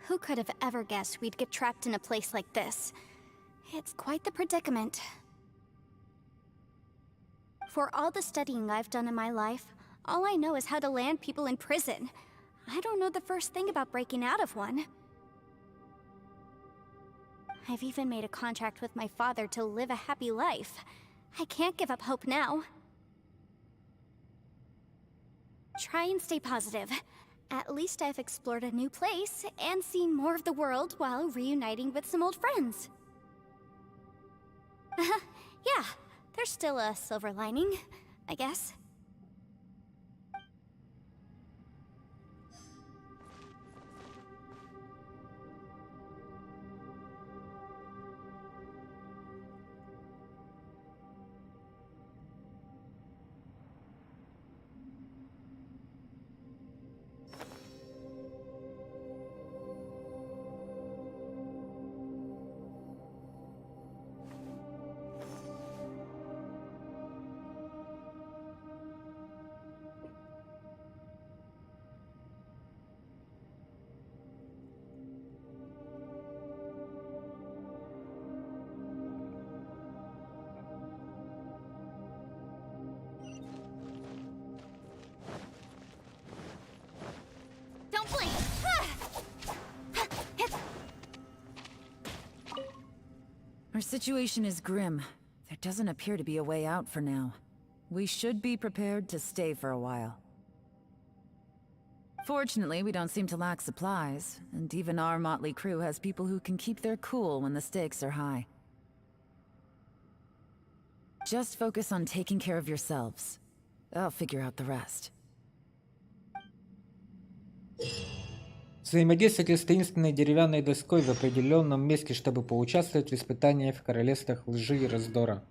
Who could have ever guessed we'd get trapped in a place like this? It's quite the predicament. For all the studying I've done in my life, all I know is how to land people in prison. I don't know the first thing about breaking out of one. I've even made a contract with my father to live a happy life. I can't give up hope now. Try and stay positive. At least I've explored a new place and seen more of the world while reuniting with some old friends. Yeah, there's still a silver lining, I guess. Our situation is grim. There doesn't appear to be a way out for now. We should be prepared to stay for a while. Fortunately, we don't seem to lack supplies, and even our motley crew has people who can keep their cool when the stakes are high. Just focus on taking care of yourselves. I'll figure out the rest. Взаимодействуйте с таинственной деревянной доской в определенном месте, чтобы поучаствовать в испытаниях в королевствах лжи и раздора.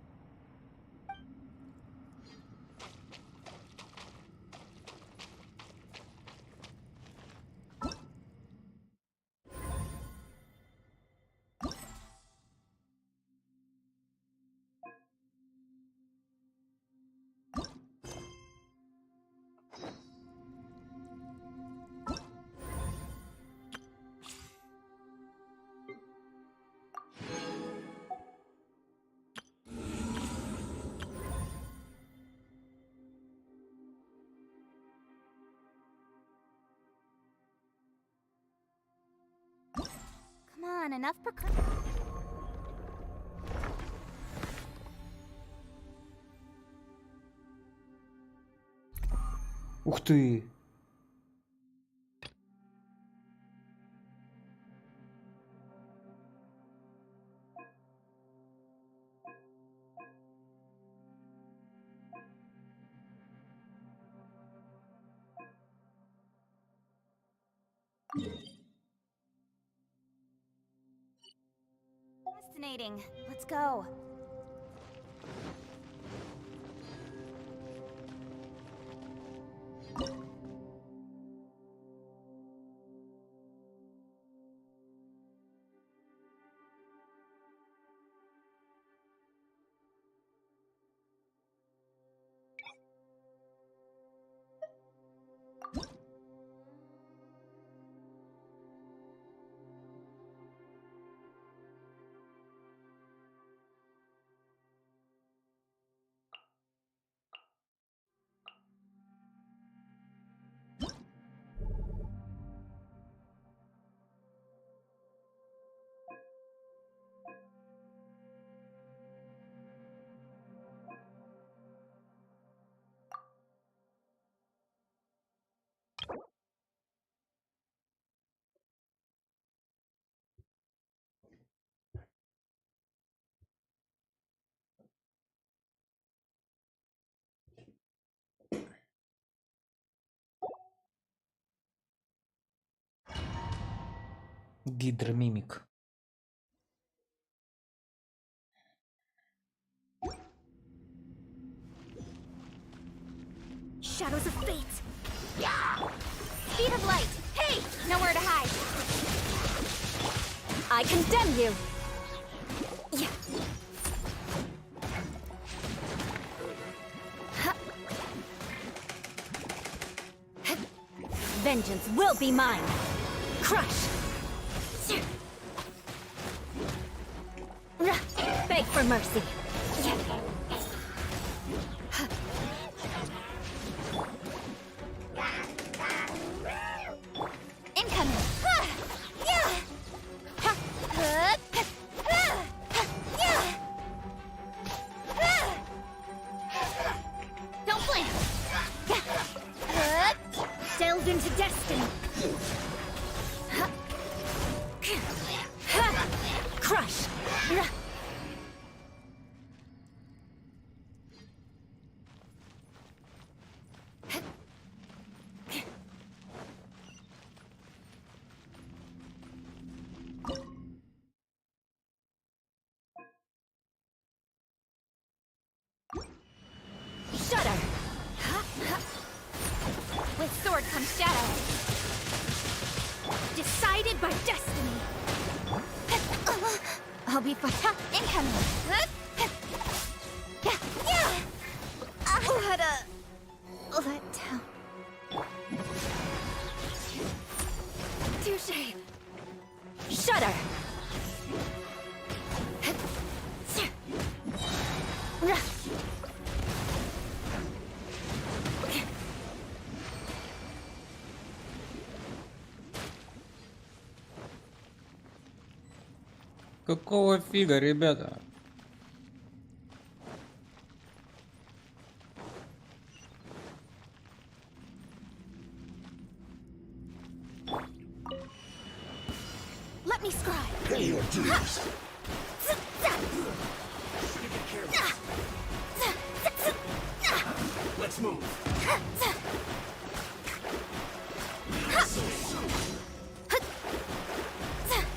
Come on, enough precaution. Ух ты! Fascinating. Let's go. Гидромимик. Shadows of fate. Speed of light. Hey, nowhere to hide. I condemn you. Yeah. Vengeance will be mine. Crush. Beg for mercy. Incoming. Don't blink. Delve into destiny. Crush. Shudder. With sword comes shadow. Decided by destiny. I'll be fine. Incoming. What a letdown. Touche. Shudder. Какого фига, ребята? Let me scribe. Pay your dues. Let's move.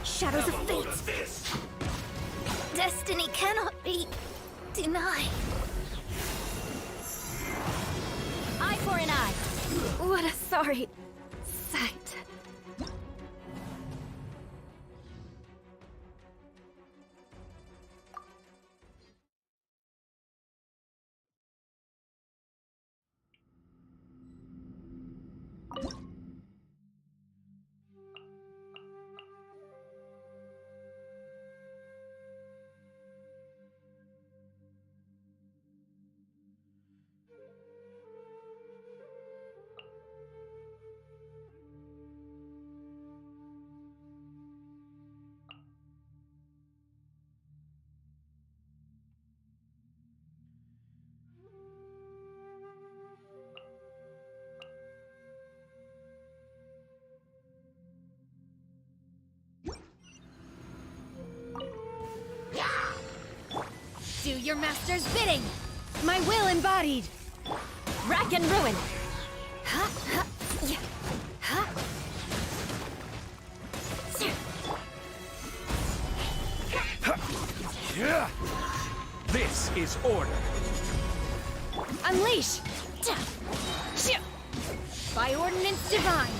Shadows of fate. Destiny cannot be denied. Eye for an eye. What a sorry sight. Do your master's bidding! My will embodied! Rack and ruin! Ha, ha, yeah, ha. Yeah. This is order. Unleash! By ordinance divine!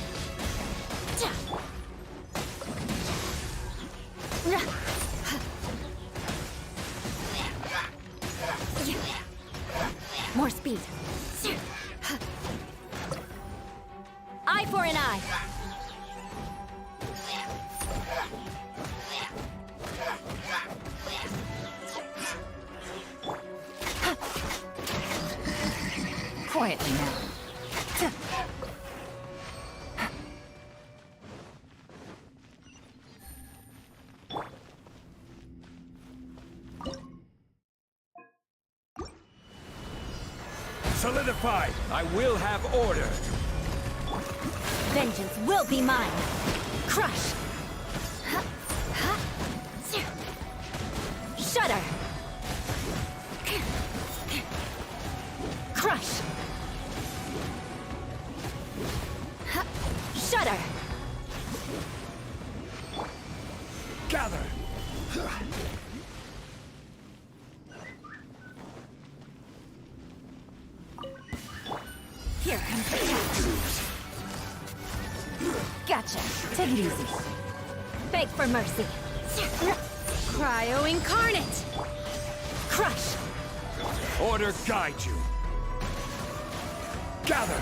More speed. Eye for an eye. Quietly now. Solidified. I will have order. Vengeance will be mine. Crush. Shudder. Crush. Shudder. Gather. Here comes the catch. Gotcha. Take it easy. Beg for mercy. Cryo incarnate. Crush. Order guide you. Gather.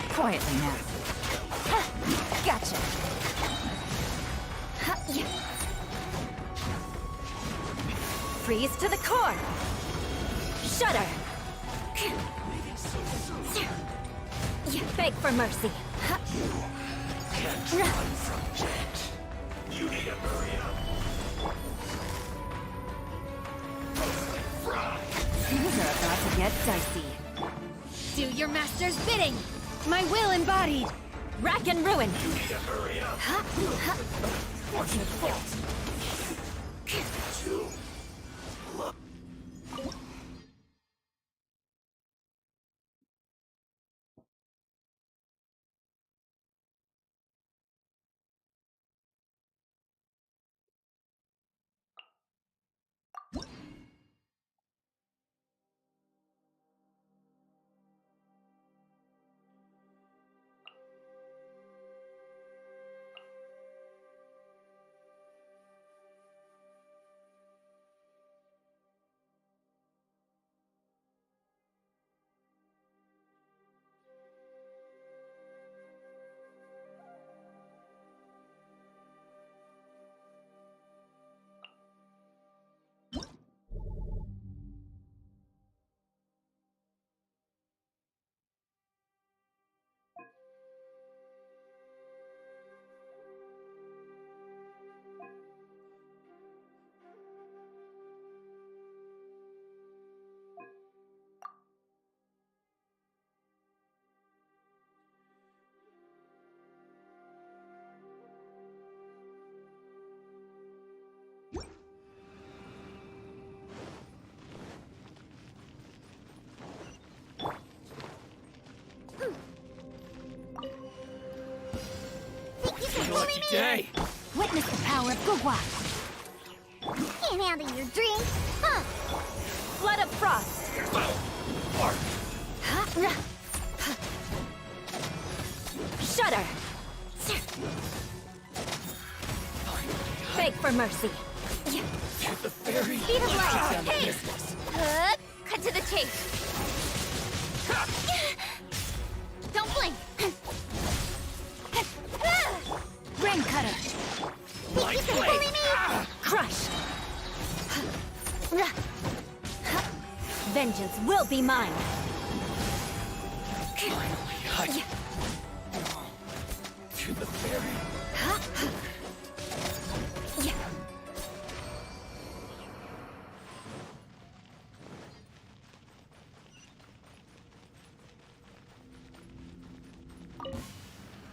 Quietly now. Gotcha. Freeze to the core. Shudder. Beg for mercy. Can't run from death. You need to hurry up. Things are about to get dicey. Do your master's bidding! My will embodied! Rack and ruin! You need to hurry up. What's your fault? day! Witness the power of Gugwa. Can't handle your drink. Huh. Flood of frost. Shudder. Beg for mercy. The fairy! Speed of light. Hey! Cut to the chase. Don't blink. Rain cutter. My You can blade! bully me. Crush. Vengeance will be mine. Finally, to the fairy.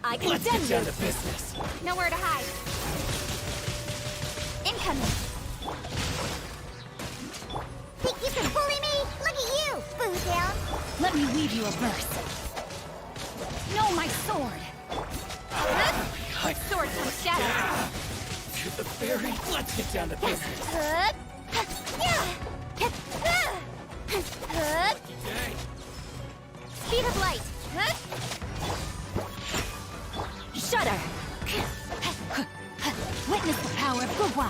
I Let's condemn get down you. to business. Nowhere to hide. Incoming. Think you can bully me? Look at you, boo down. Let me weave you a verse. No, my sword. My sword from shadow. To the fairy. Let's get down to business. Day. Speed of light. Shudder. Witness the power of Gugwa.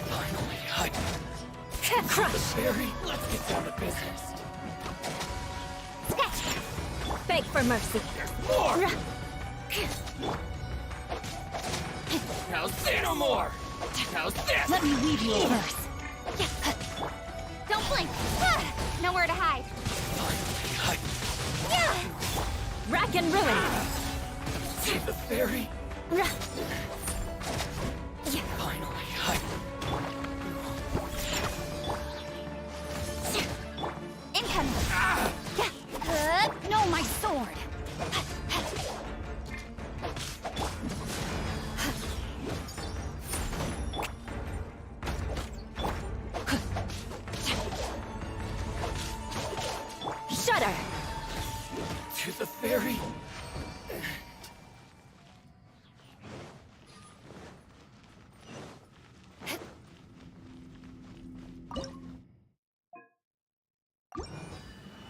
Finally, Crush. fairy. Let's get down to business. Beg for mercy. More! Now say no more! How's this? Let me weave you a verse. Don't blink. Nowhere to hide. Rack and ruin. See the fairy? Finally, Incoming. No, my sword. Shudder. to the fairy.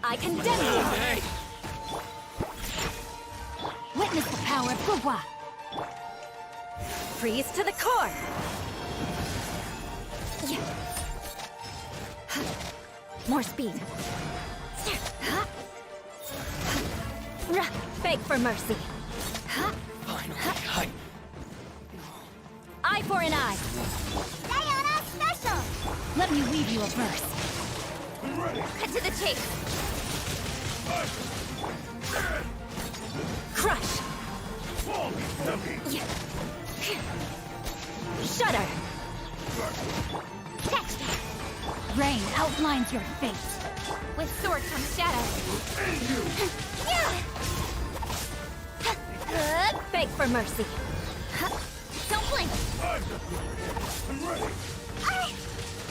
I condemn you. Hey! Witness the power of Gugwa. Freeze to the core. More speed. Beg for mercy. Finally, Eye for an eye. Diana special! Let me weave you a verse. Cut to the chase. Crush. Shudder. Catch. Rain outlines your fate. With sword comes shadow. Beg for mercy. Don't blink.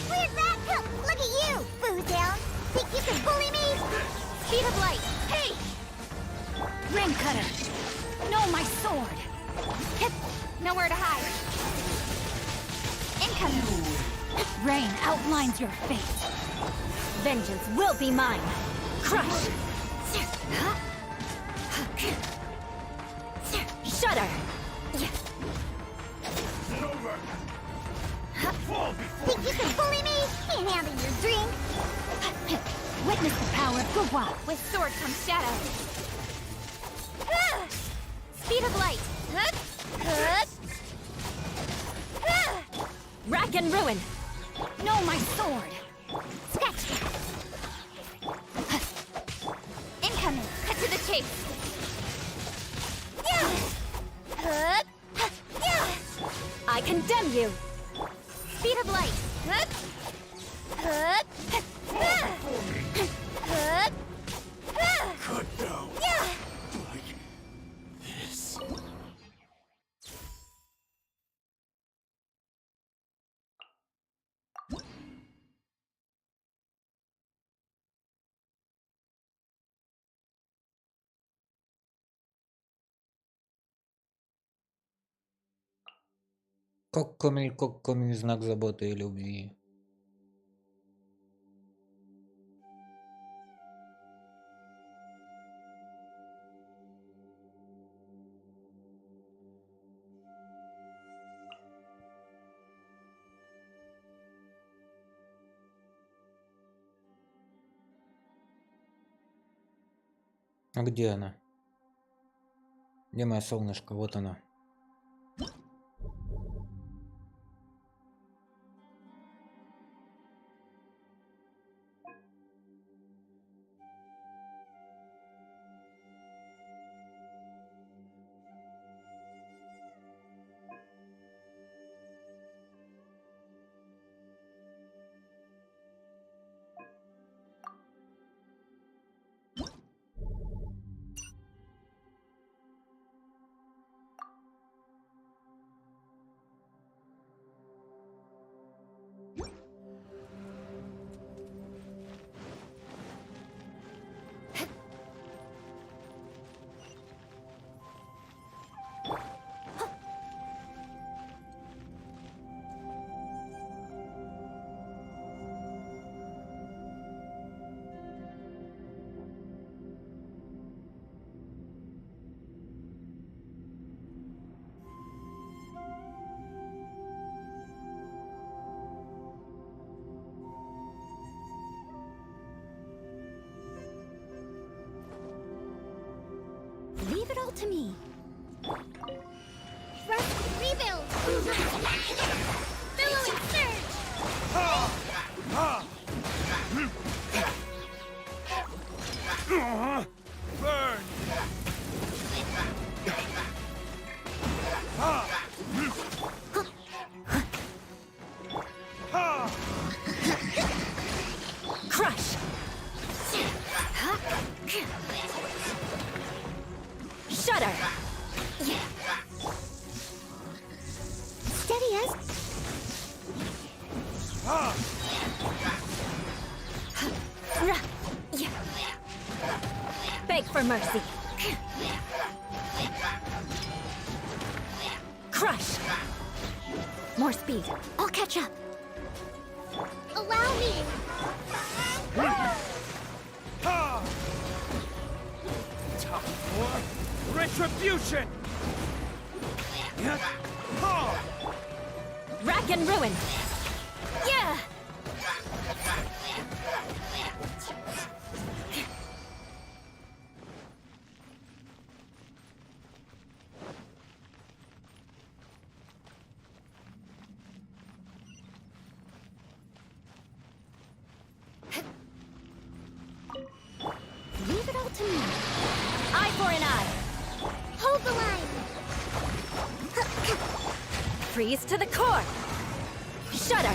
Weird rat cook! Look at you, boo down! Think you can bully me? Speed of light. Hey! Ring cutter. No, my sword. Nowhere to hide. Incoming. Rain outlines your fate. Vengeance will be mine. Crush. Shudder. Think you can bully me? Can't handle your drink. Witness the power of Gugwa. With sword comes shadow. Speed of light. Rack and ruin. No, my sword. Sketch. Incoming. Cut to the chase. I condemn you. Speed of light. Cut down. Коккомель, знак заботы и любви. А где она? Где моя солнышко? Вот она. Leave it all to me. Thrust, rebuild! Billowing surge! Burn! Crush! Shudder! Steady as... Beg for mercy. Crush! More speed. I'll catch up. Allow me! Tough war! Retribution! Rack and ruin. Yeah! Leave it all to me. Eye for an eye. Hold the line! Freeze to the core. Shudder.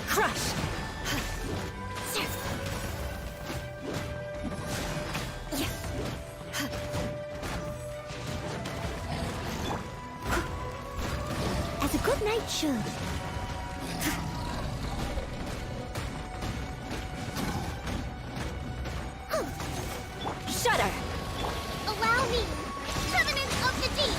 Crush. As a good knight should. Shudder. Allow me! Covenant of the Deep!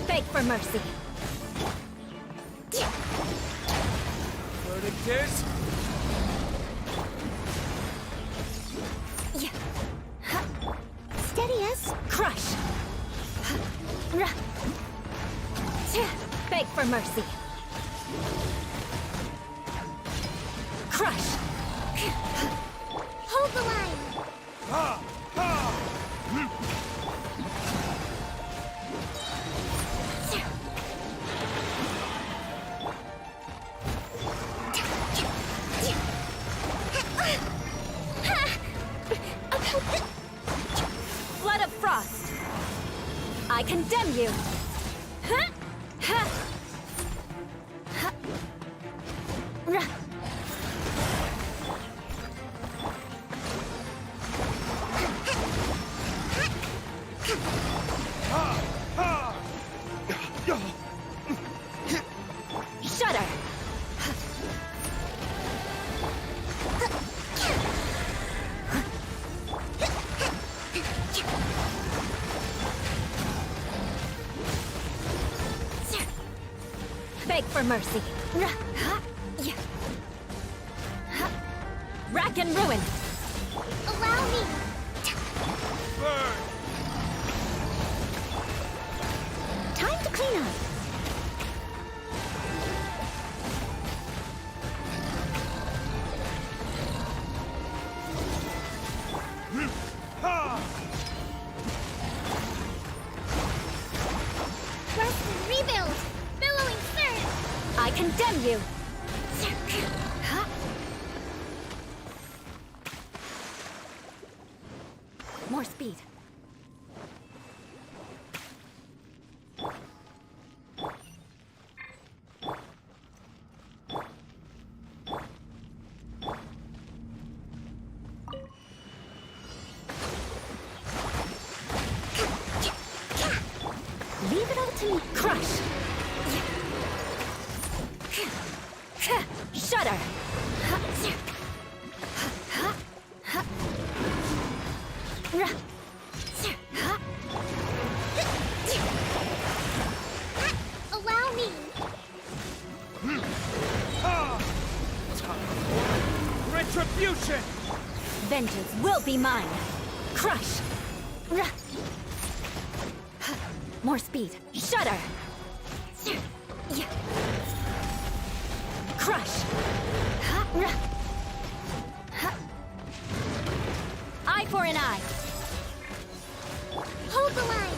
Beg for mercy. Verdict is... Steady as... Crush. Beg for mercy. Crush. Hold the line! Flood of frost. I condemn you. for mercy. Rack and ruin. Allow me. Time to clean up. Rest and rebuild. Billowing surge. I condemn you. More speed. Leave it all to me. Crush. Shudder. Allow me. Retribution! Vengeance will be mine. Crush. More speed. Shudder. Crush. Eye for an eye. Hold the line.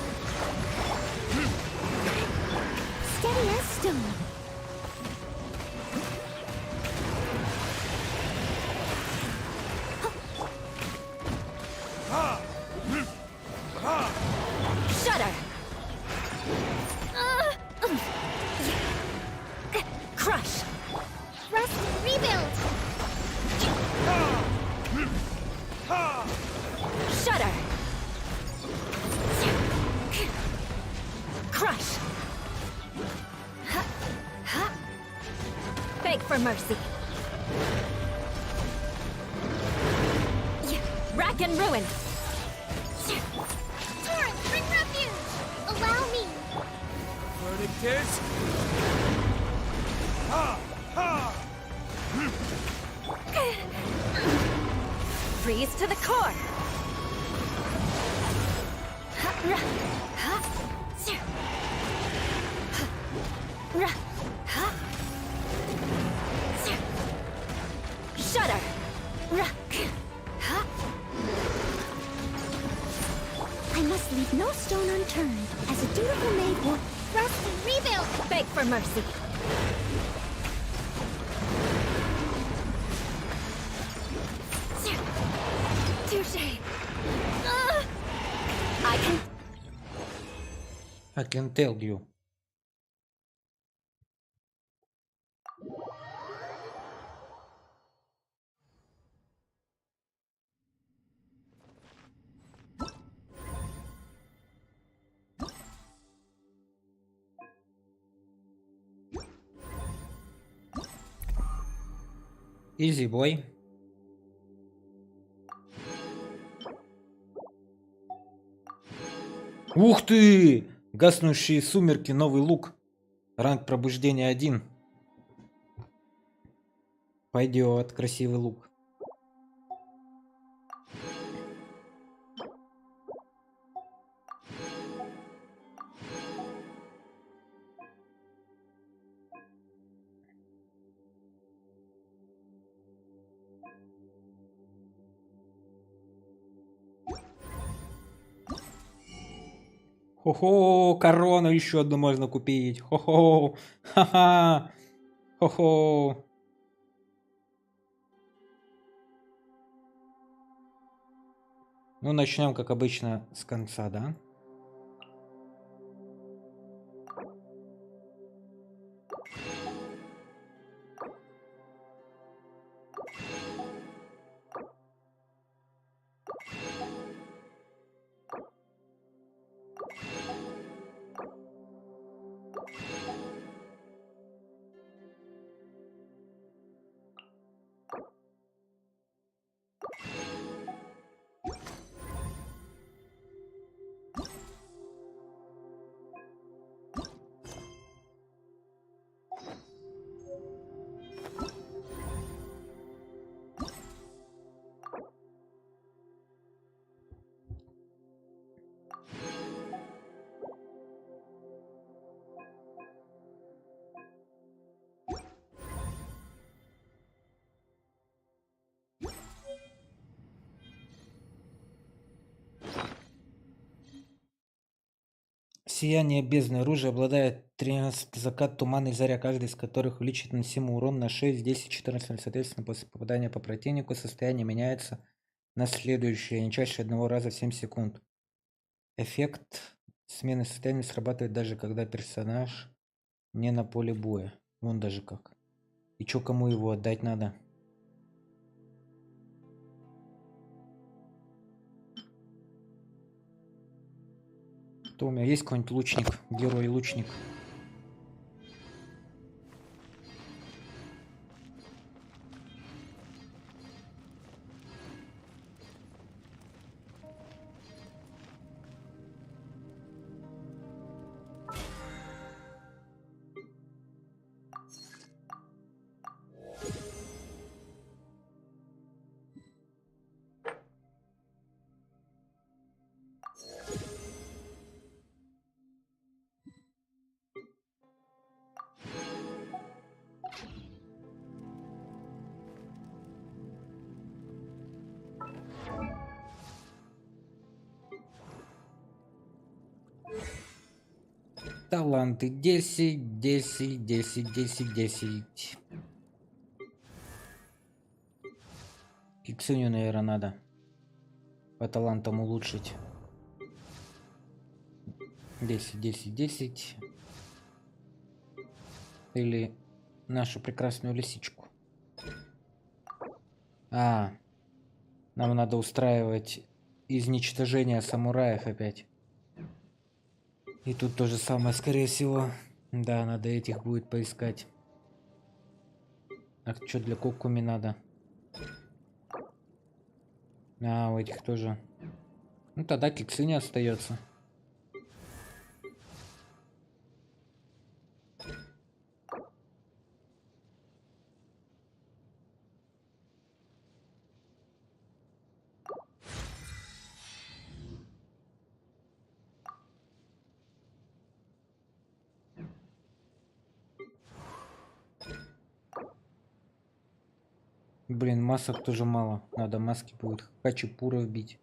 Steady as stone. Shudder. Crush. Rest and rebuild. Shudder. Crush. Beg for mercy. Rack and ruin. Torrent, bring refuge. Allow me. Verdict is... Freeze to the core. Shudder. I must leave no stone unturned. As a dutiful maid will rest and rebuild. Beg for mercy. Touche. I can tell you. Easy boy. Ух ты! Гаснущие сумерки, новый лук. Ранг пробуждения 1. Пойдет, красивый лук. Хо-хо, корону еще одну можно купить. Хо-хо, ха-ха, хо-хо. Ну, начнем, как обычно, с конца, да? Сияние бездны. Оружие обладает 13 закат, туман и заря, каждый из которых увеличит наносимый урон на 6, 10, 14, соответственно, после попадания по противнику состояние меняется на следующее, не чаще одного раза в 7 секунд. Эффект смены состояния срабатывает даже когда персонаж не на поле боя. Вон даже как. И чё, кому его отдать надо? Кто у меня есть какой-нибудь лучник? Герой-лучник. Таланты 10, 10, 10, 10, 10. Киксуню, наверное, надо по талантам улучшить. 10, 10, 10. Или нашу прекрасную лисичку. Нам надо устраивать изничтожение самураев опять. И тут то же самое, скорее всего. Да, надо этих будет поискать. А что для Кокуми надо? У этих тоже. Ну тогда киксы не остается. Блин, масок тоже мало. Надо маски будет. Хачапуров бить.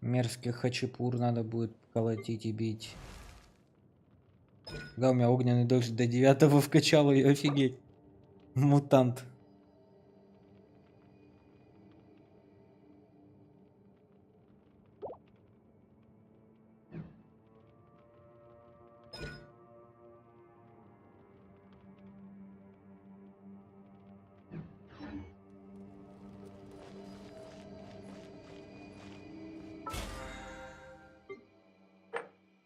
Мерзких хачапур надо будет колотить и бить. Да, у меня огненный дождь до 9 вкачал, и офигеть. Мутант.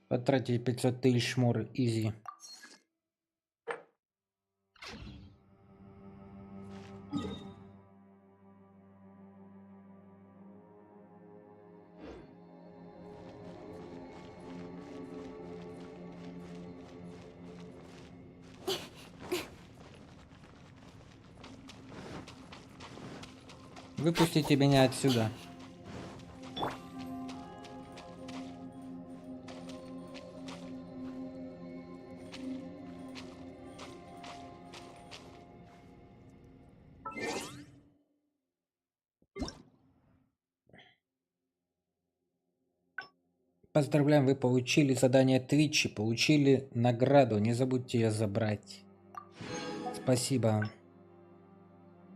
Потратить 500 тысяч шмор, изи. Выпустите меня отсюда. Поздравляем, вы получили задание Твичи, получили награду. Не забудьте ее забрать. Спасибо.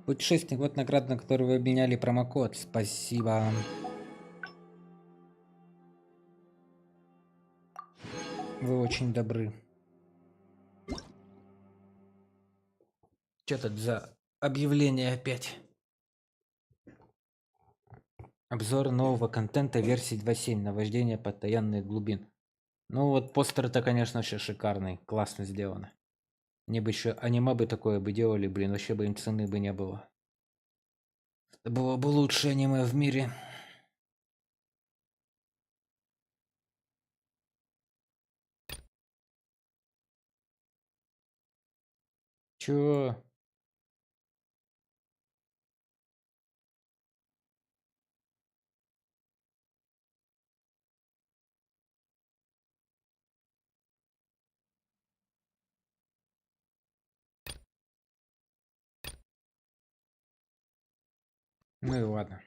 Путешественник, вот награда, на которую вы обменяли промокод. Спасибо. Вы очень добры. Что тут за объявление опять? Обзор нового контента версии 2.7. Наваждение постоянных глубин. Ну вот постер-то, конечно, вообще шикарный. Классно сделано. Мне бы еще аниме бы такое бы делали, блин, вообще бы им цены бы не было. Это было бы лучшее аниме в мире. Чё? Ну и ладно.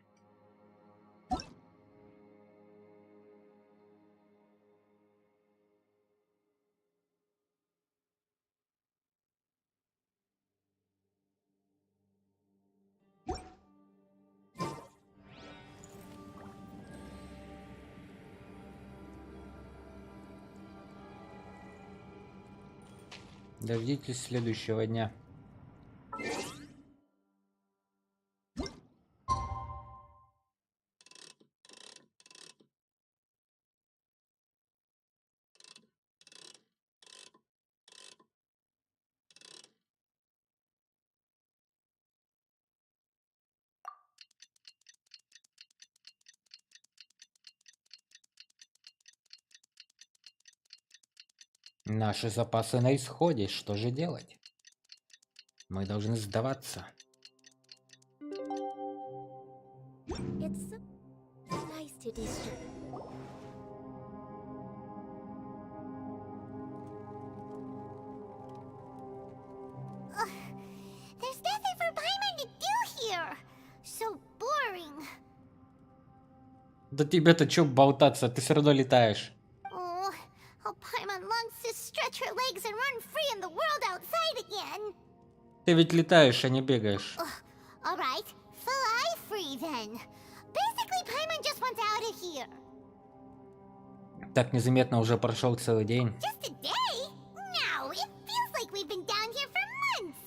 Дождитесь следующего дня. Наши запасы на исходе. Что же делать? Мы должны сдаваться. It's so nice to destroy. There's nothing for Paimon to do here. So boring. Да тебе-то чё болтаться? Ты все равно летаешь. Oh, how Paimon longs to stretch her legs and run free in the world outside again. Ты ведь летаешь, а не бегаешь. Alright, fly free then. Basically, Paimon just wants out of here. Так незаметно уже прошел целый день. Just a day? No, it feels like we've been down here for months.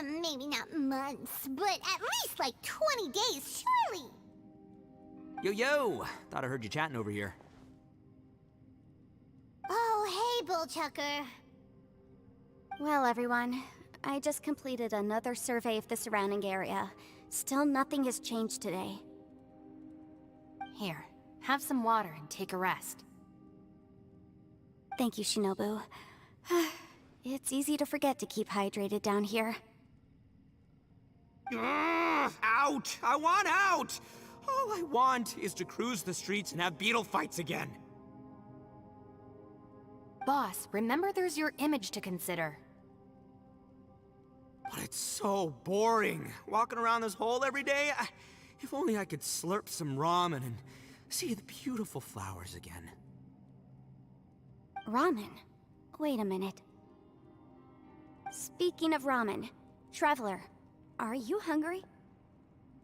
Maybe not months, but at least like 20 days, surely. Yo! Thought I heard you chatting over here. Oh, hey, Bullchucker. Well, everyone, I just completed another survey of the surrounding area. Still nothing has changed today. Here, have some water and take a rest. Thank you, Shinobu. It's easy to forget to keep hydrated down here. Ugh, out! I want out! All I want is to cruise the streets and have beetle fights again. Boss, remember there's your image to consider. But it's so boring. Walking around this hole every day. If only I could slurp some ramen and see the beautiful flowers again. Ramen? Wait a minute. Speaking of ramen, Traveler, are you hungry?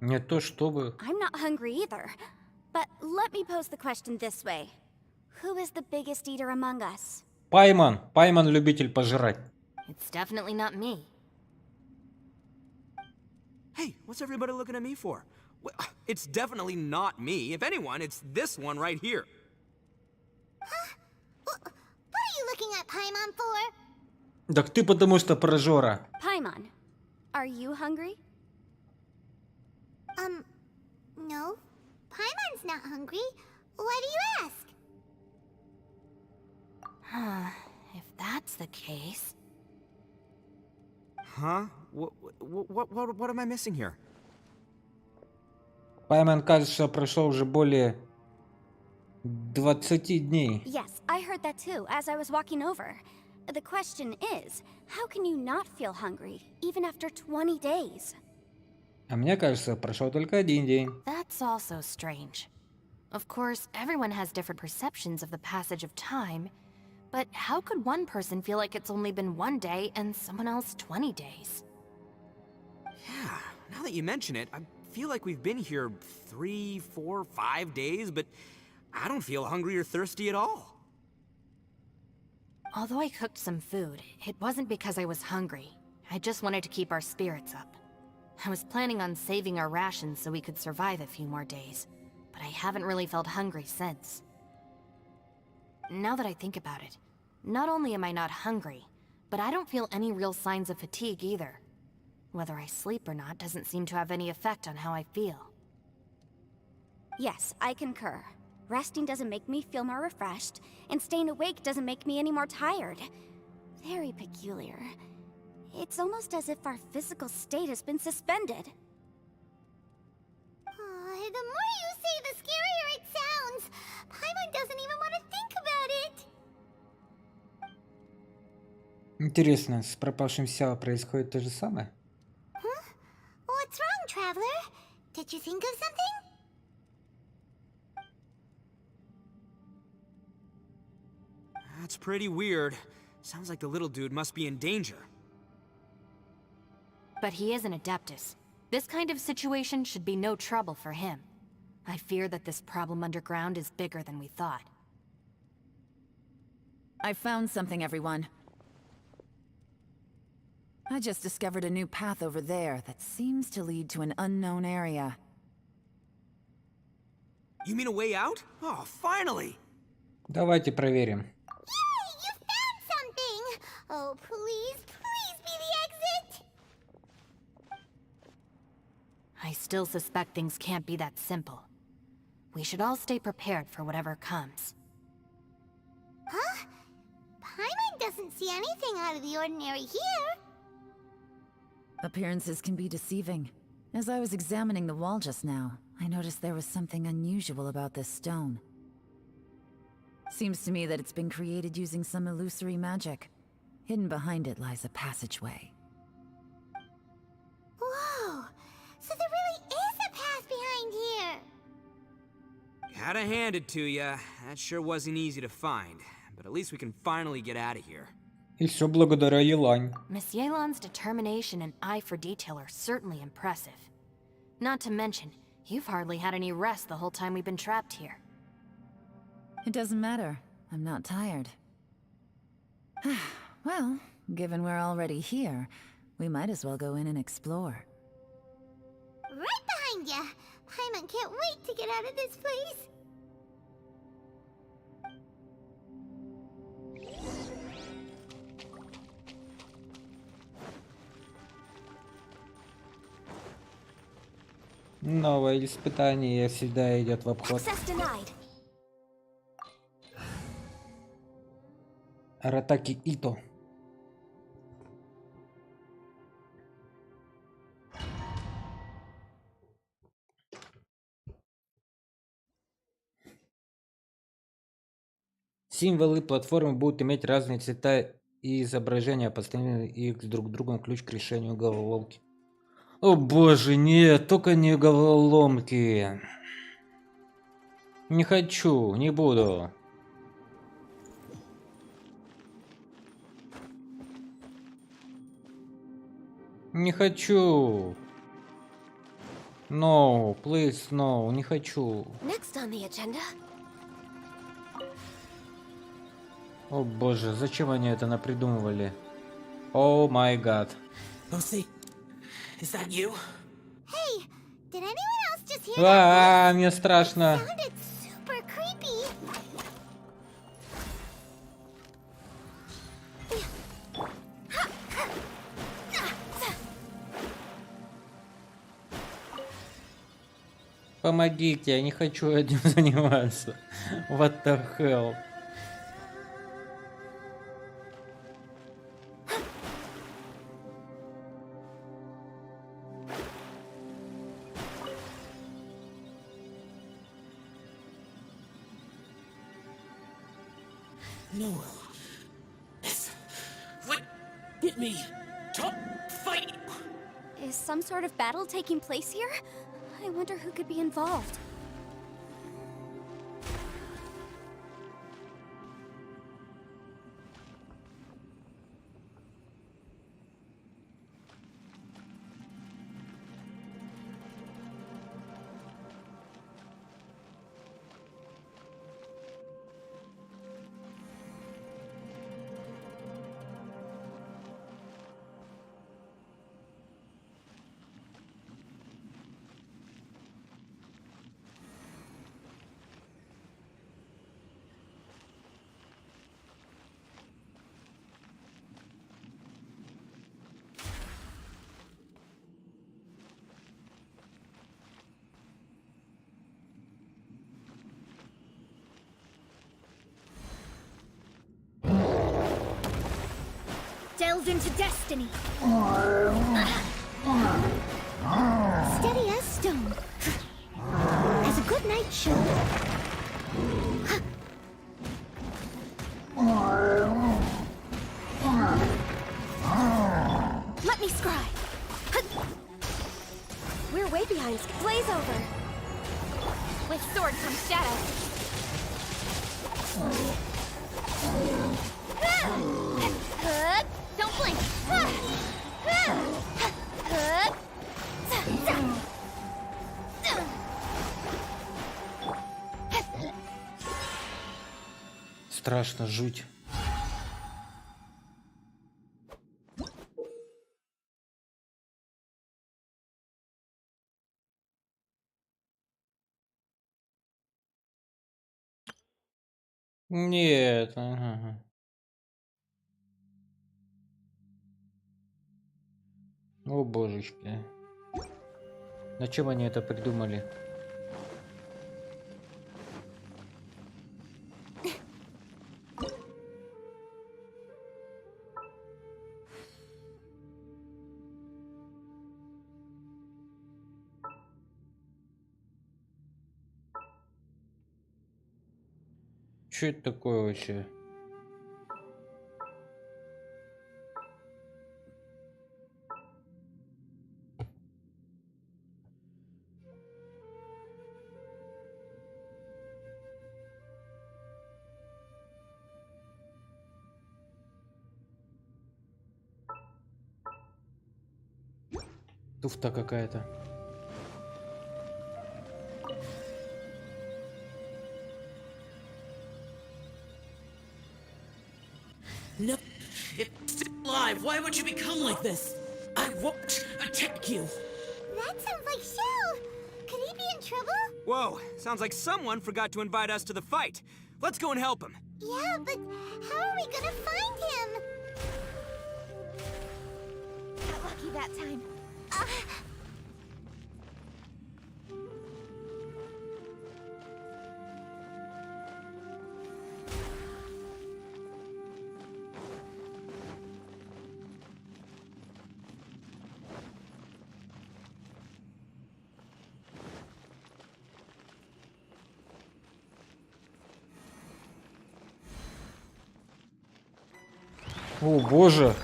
Не то чтобы... I'm not hungry either. But let me pose the question this way. Who is the biggest eater among us? Пайман! Пайман любитель пожрать. It's definitely not me. Hey, what's everybody looking at me for? Well, it's definitely not me. If anyone, it's this one right here. What are you looking at Paimon for? Так ты потому что прожора. Paimon, are you hungry? No. Paimon's not hungry. Why do you ask? If that's the case... Huh? What am I missing here? Пайман, кажется, прошел уже более 20 дней. Yes, I heard that too, as I was walking over. The question is, how can you not feel hungry, even after 20 days? А мне кажется, прошел только один день. That's also strange. Of course, everyone has different perceptions of the passage of time, but how could one person feel like it's only been 1 day and someone else 20 days? Yeah, now that you mention it, I feel like we've been here 3, 4, 5 days, but I don't feel hungry or thirsty at all. Although I cooked some food, it wasn't because I was hungry. I just wanted to keep our spirits up. I was planning on saving our rations so we could survive a few more days, but I haven't really felt hungry since. Now that I think about it, not only am I not hungry, but I don't feel any real signs of fatigue either. Whether I sleep or not doesn't seem to have any effect on how I feel. Yes, I concur. Resting doesn't make me feel more refreshed, and staying awake doesn't make me any more tired. Very peculiar. It's almost as if our physical state has been suspended. The more you say, the scarier it sounds. Paimon doesn't even want to think about it. Интересно, с пропавшим Сяо происходит то же самое? What's wrong, Traveler? Did you think of something? That's pretty weird. Sounds like the little dude must be in danger. But he is an Adeptus. This kind of situation should be no trouble for him. I fear that this problem underground is bigger than we thought. I found something, everyone. I just discovered a new path over there that seems to lead to an unknown area. You mean a way out? Oh, finally! Давайте проверим. Yay! You found something! Oh, please, please be the exit! I still suspect things can't be that simple. We should all stay prepared for whatever comes. Huh? Paimon doesn't see anything out of the ordinary here. Appearances can be deceiving. As I was examining the wall just now, I noticed there was something unusual about this stone. Seems to me that it's been created using some illusory magic. Hidden behind it lies a passageway. Whoa! So there really is a path behind here! Gotta hand it to ya. That sure wasn't easy to find. But at least we can finally get out of here. И все благодаря Елань. Miss Yelan's determination and eye for detail are certainly impressive. Not to mention, you've hardly had any rest the whole time we've been trapped here. It doesn't matter. I'm not tired. Well, given we're already here, we might as well go in and explore. Right behind ya! Paimon can't wait to get out of this place! Новое испытание всегда идет в обход. Access denied. Аратаки Ито. Символы платформы будут иметь разные цвета и изображения, поставленные их друг к другу ключ к решению головоломки. О боже, нет, только не головоломки. Не хочу, не буду. Не хочу. No, please, no, не хочу. Next on the agenda. О боже, зачем они это напридумывали? О май гад. Lucy, is that you? Hey, did anyone else just hear that? Мне страшно. Sounded super creepy. Помогите, я не хочу этим заниматься. What the hell? No. This would get me to fight. Is some sort of battle taking place here? I wonder who could be involved. Delve into destiny. Steady as stone. As a good knight should. Let me scry. We're way behind. Blaze over. With sword comes shadow. Don't blink. Страшно, жуть. Нет, ага. О божечки. На чем они это придумали? Что это такое вообще? Туфта какая-то. No, it's still alive. Why would you become like this? I won't attack you. That sounds like Shell. Could he be in trouble? Whoa, sounds like someone forgot to invite us to the fight. Let's go and help him. Yeah, but how are we gonna find him? Got lucky that time. О боже!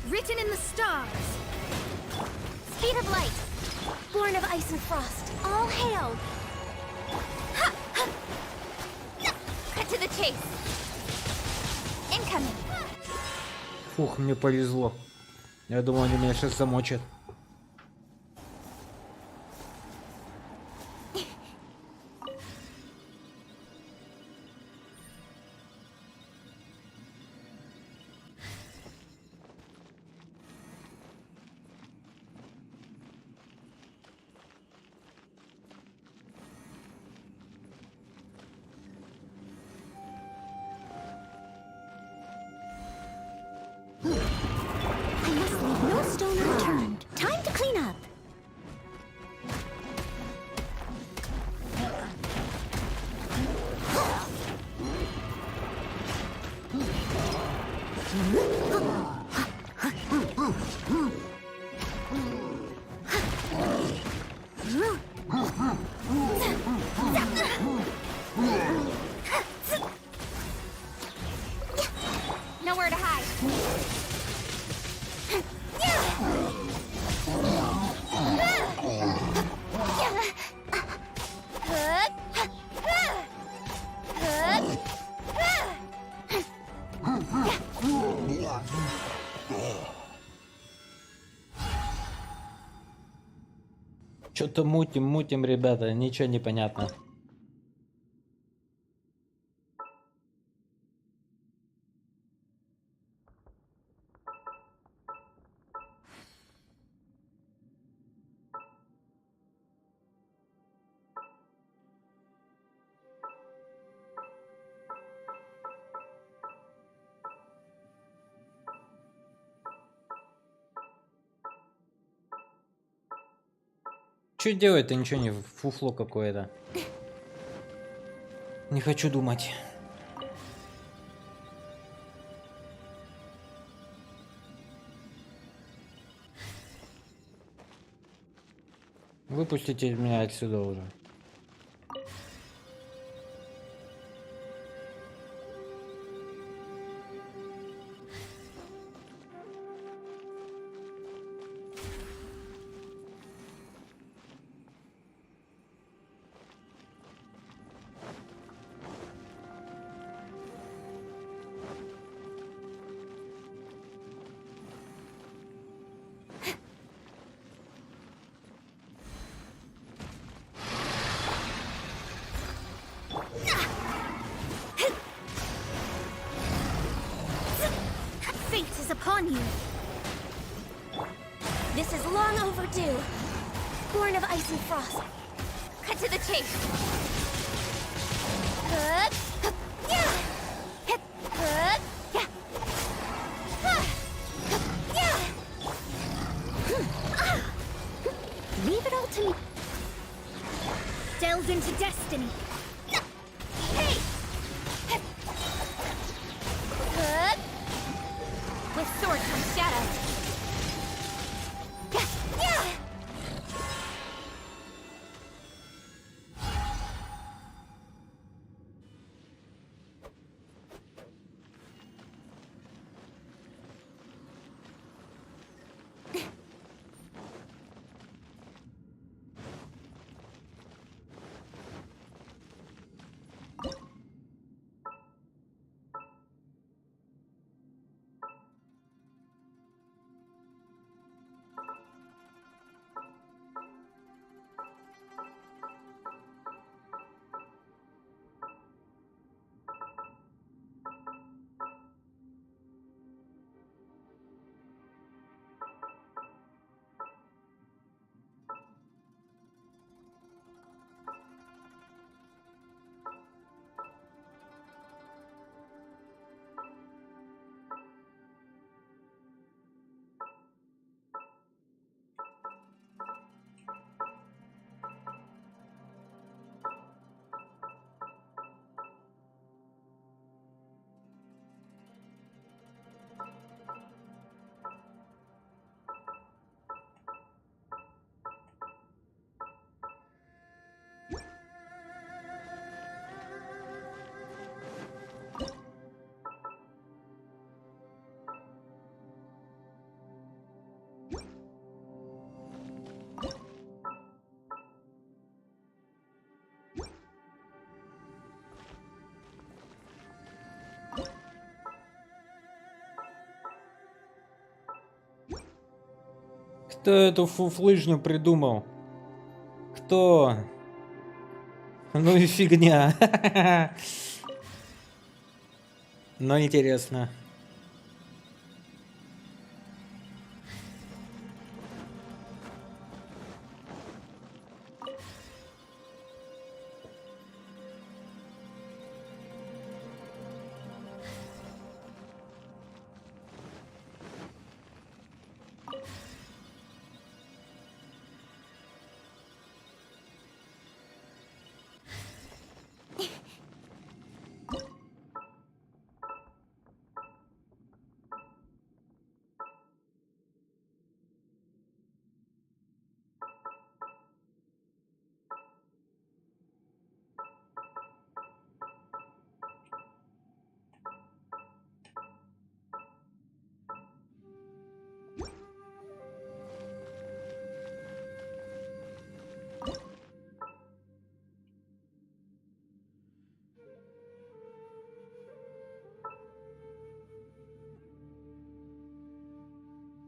Written in the stars. Speed of light. Born of ice and frost. All hail. Ha! Ha! Cut to the chase. Incoming. Фух, мне повезло. Я думал, они меня сейчас замочат. I must leave no stone unturned. Time to clean up. Nowhere to hide. Что-то мутим, ребята, ничего не понятно. Что делать-то, ничего не фуфло какое-то. Не хочу думать. Выпустите меня отсюда уже. This is long overdue. Born of ice and frost. Cut to the chase. Leave it all to me. Delve into destiny. Hey! With sword comes shadow. Кто эту фуфлыжню придумал? Кто? Ну и фигня. Но интересно.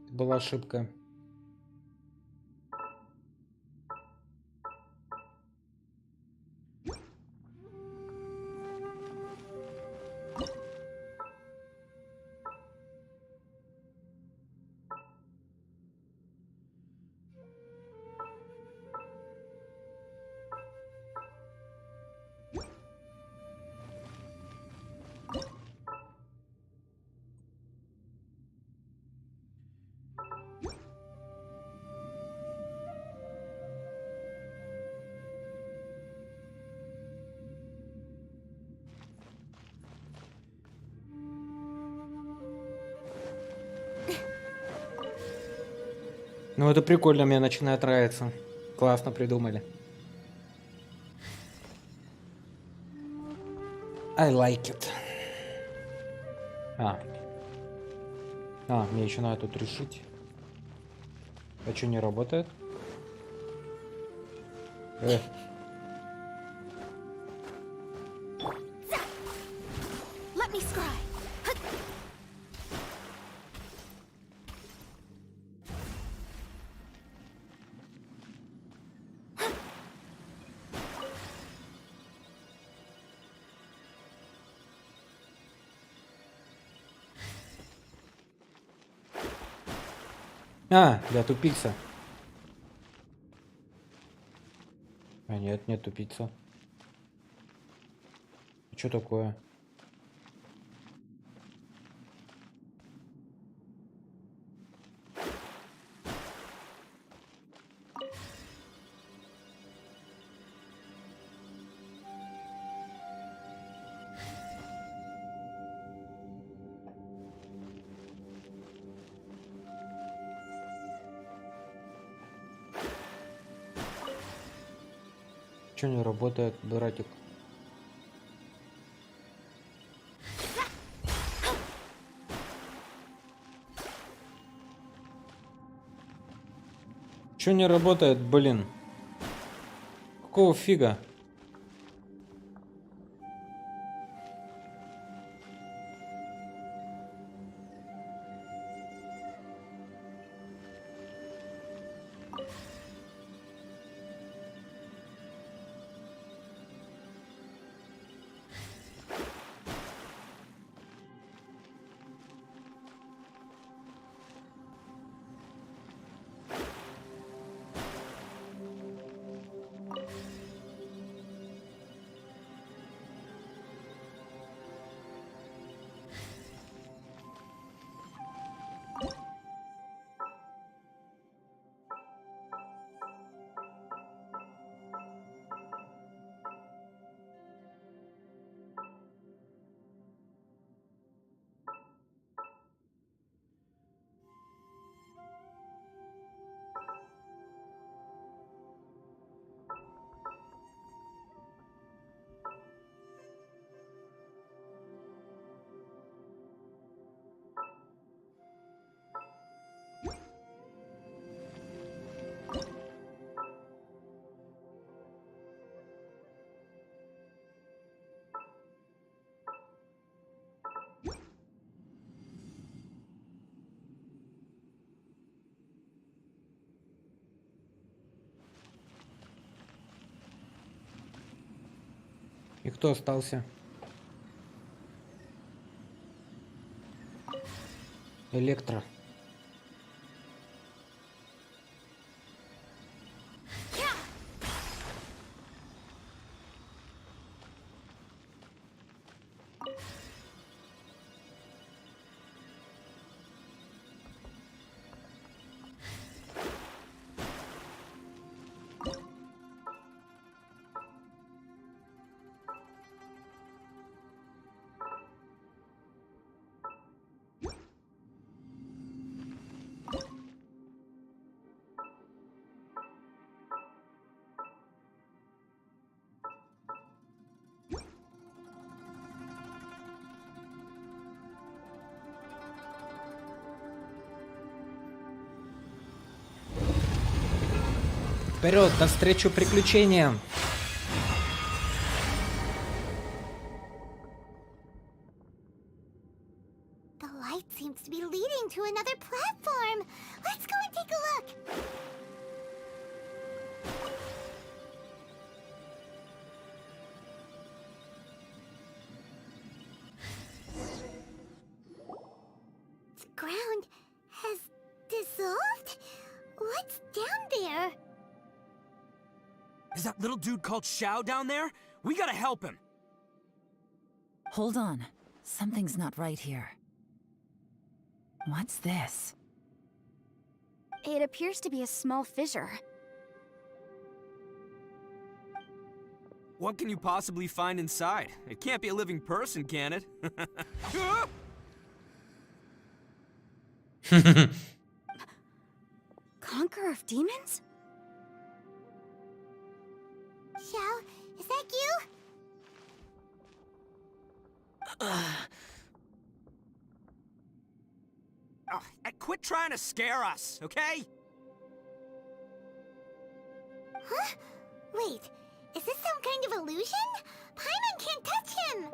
Была ошибка. Ну это прикольно, мне начинает нравиться. Классно придумали. I like it. Мне еще надо тут решить. А что, не работает? Let me scry. А, я тупица. А нет, не тупица. Что такое? Че не работает, братик? Че не работает, блин? Какого фига? И кто остался? Электро. Вперед, навстречу приключениям! The light seems to be leading to another platform. Let's go and take a look. The ground has dissolved? What's down there? Is that little dude called Xiao down there? We gotta help him. Hold on. Something's not right here. What's this? It appears to be a small fissure. What can you possibly find inside? It can't be a living person, can it? Conqueror of demons? Xiao, is that you? Quit trying to scare us, okay? Huh? Wait, is this some kind of illusion? Paimon can't touch him!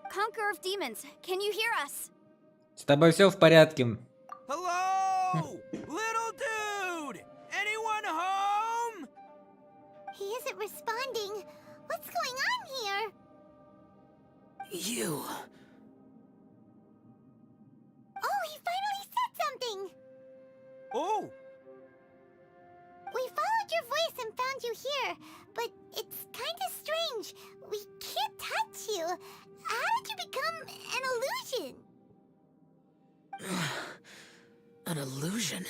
Conqueror of demons, can you hear us? С тобой все в порядке. Hello? Little dude! Anyone home? He isn't responding. What's going on here? You. Oh, he finally said something! here, but it's kind of strange. We can't touch you. How did you become an illusion? An illusion?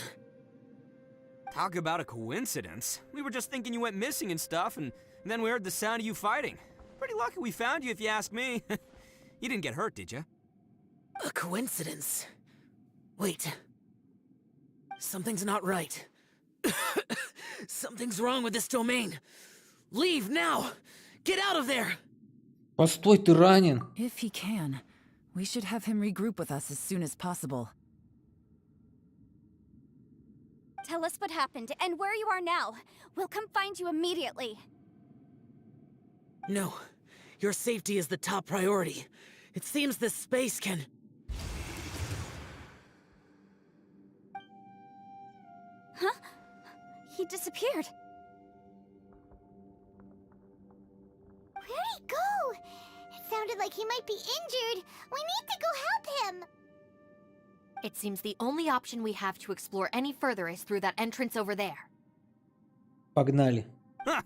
Talk about a coincidence. We were just thinking you went missing and stuff, and then we heard the sound of you fighting. Pretty lucky we found you, if you ask me. You didn't get hurt, did you? A coincidence? Wait. Something's not right. Something's wrong with this domain. Leave now! Get out of there! Постой, ты ранен. If he can, we should have him regroup with us as soon as possible. Tell us what happened and where you are now. We'll come find you immediately. No. Your safety is the top priority. It seems this space can... Huh? He disappeared. Where'd he go? It sounded like he might be injured. We need to go help him. It seems the only option we have to explore any further is through that entrance over there. Погнали. Huh,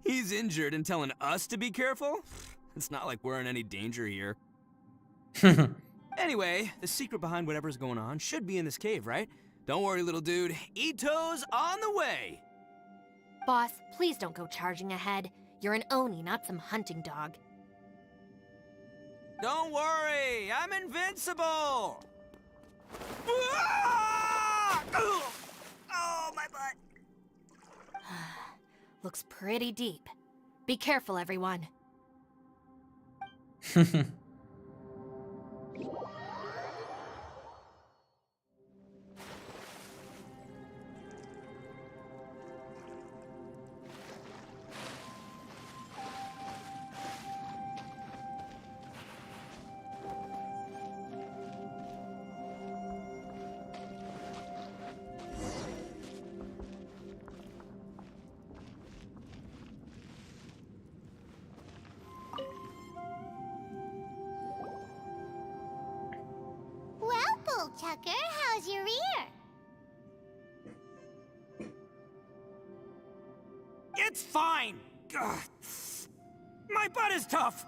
he's injured and telling us to be careful? It's not like we're in any danger here. Anyway, the secret behind whatever's going on should be in this cave, right? Don't worry, little dude. Ito's on the way! Boss, please don't go charging ahead. You're an Oni, not some hunting dog. Don't worry, I'm invincible! Ah! Oh, my butt! Looks pretty deep. Be careful, everyone. Well, Bullchucker, how's your ear? It's fine! Ugh. My butt is tough!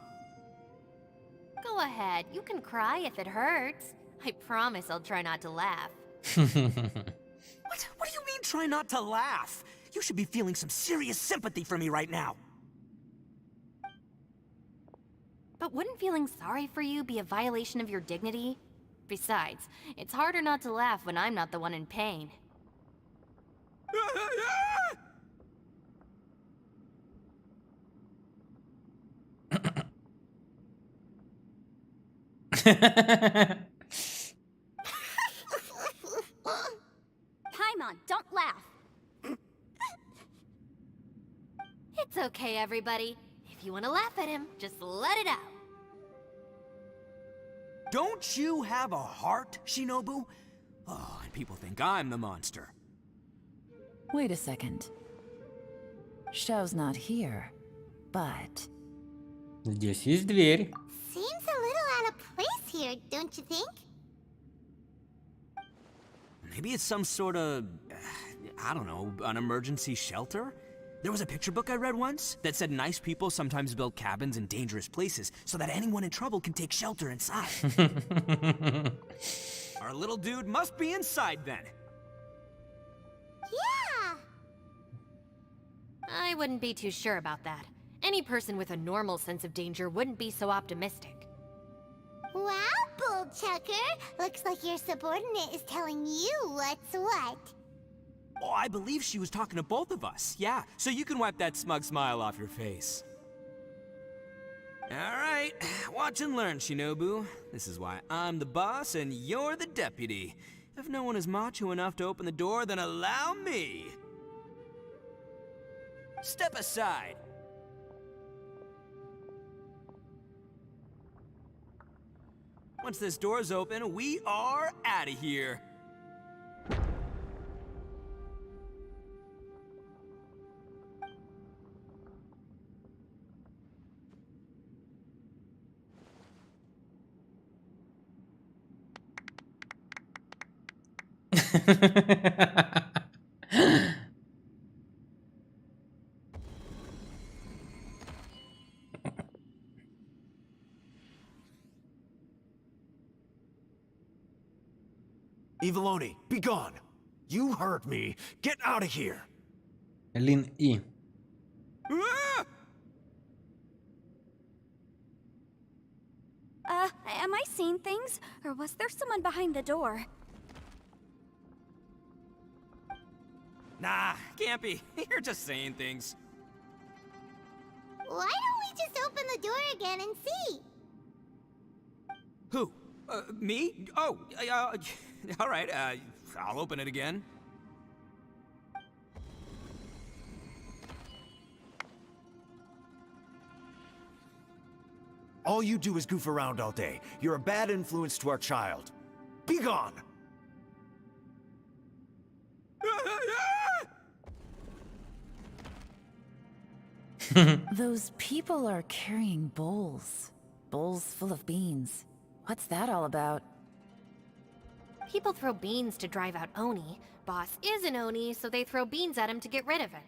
Go ahead, you can cry if it hurts. I promise I'll try not to laugh. What do you mean, try not to laugh? You should be feeling some serious sympathy for me right now. But wouldn't feeling sorry for you be a violation of your dignity? Besides, it's harder not to laugh when I'm not the one in pain. Paimon, don't laugh. It's okay, everybody. If you want to laugh at him, just let it out. Don't you have a heart, Shinobu? Oh, and people think I'm the monster. Wait a second. Xiao's not here, but... Здесь есть дверь. Seems a little out of place here, don't you think? Maybe it's some sort of, I don't know, an emergency shelter? There was a picture book I read once that said nice people sometimes build cabins in dangerous places so that anyone in trouble can take shelter inside. Our little dude must be inside then. Yeah! I wouldn't be too sure about that. Any person with a normal sense of danger wouldn't be so optimistic. Wow, Bullchucker! Looks like your subordinate is telling you what's what. Oh, I believe she was talking to both of us. Yeah, so you can wipe that smug smile off your face. All right, watch and learn, Shinobu. This is why I'm the boss and you're the deputy. If no one is macho enough to open the door, then allow me. Step aside. Once this door's open, we are out of here. Eviloni, be gone! You heard me! Get out of here! Лин И. Ah! Am I seeing things? Or was there someone behind the door? Nah, can't be. You're just saying things. Why don't we just open the door again and see? Who? Me? Oh, all right, I'll open it again. All you do is goof around all day. You're a bad influence to our child. Be gone! Those people are carrying bowls. Bowls full of beans. What's that all about? People throw beans to drive out Oni. Boss is an Oni, so they throw beans at him to get rid of him.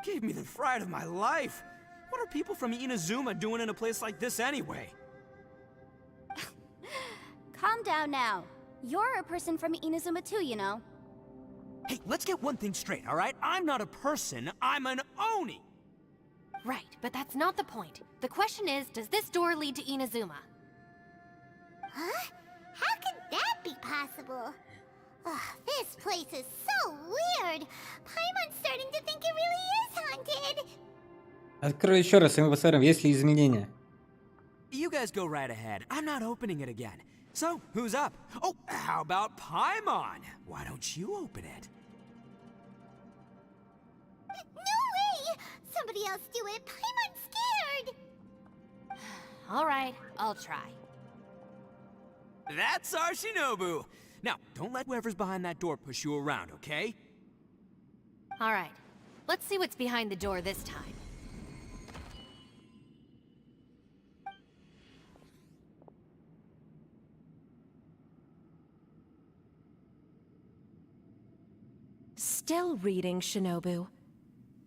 Gave me the fright of my life. What are people from Inazuma doing in a place like this anyway? Calm down now. You're a person from Inazuma too, you know. Hey, let's get one thing straight, all right? I'm not a person, I'm an Oni! Right, but that's not the point. The question is, does this door lead to Inazuma? Huh? How could that be possible? Ugh, this place is so weird. Paimon's starting to think it really is haunted. Открою еще раз, и мы посмотрим, есть ли изменения. You guys go right ahead. I'm not opening it again. So, who's up? Oh, how about Paimon? Why don't you open it? No way! Somebody else do it. Paimon's scared. All right, I'll try. That's our Shinobu! Now, don't let whoever's behind that door push you around, okay? All right, let's see what's behind the door this time. Still reading, Shinobu?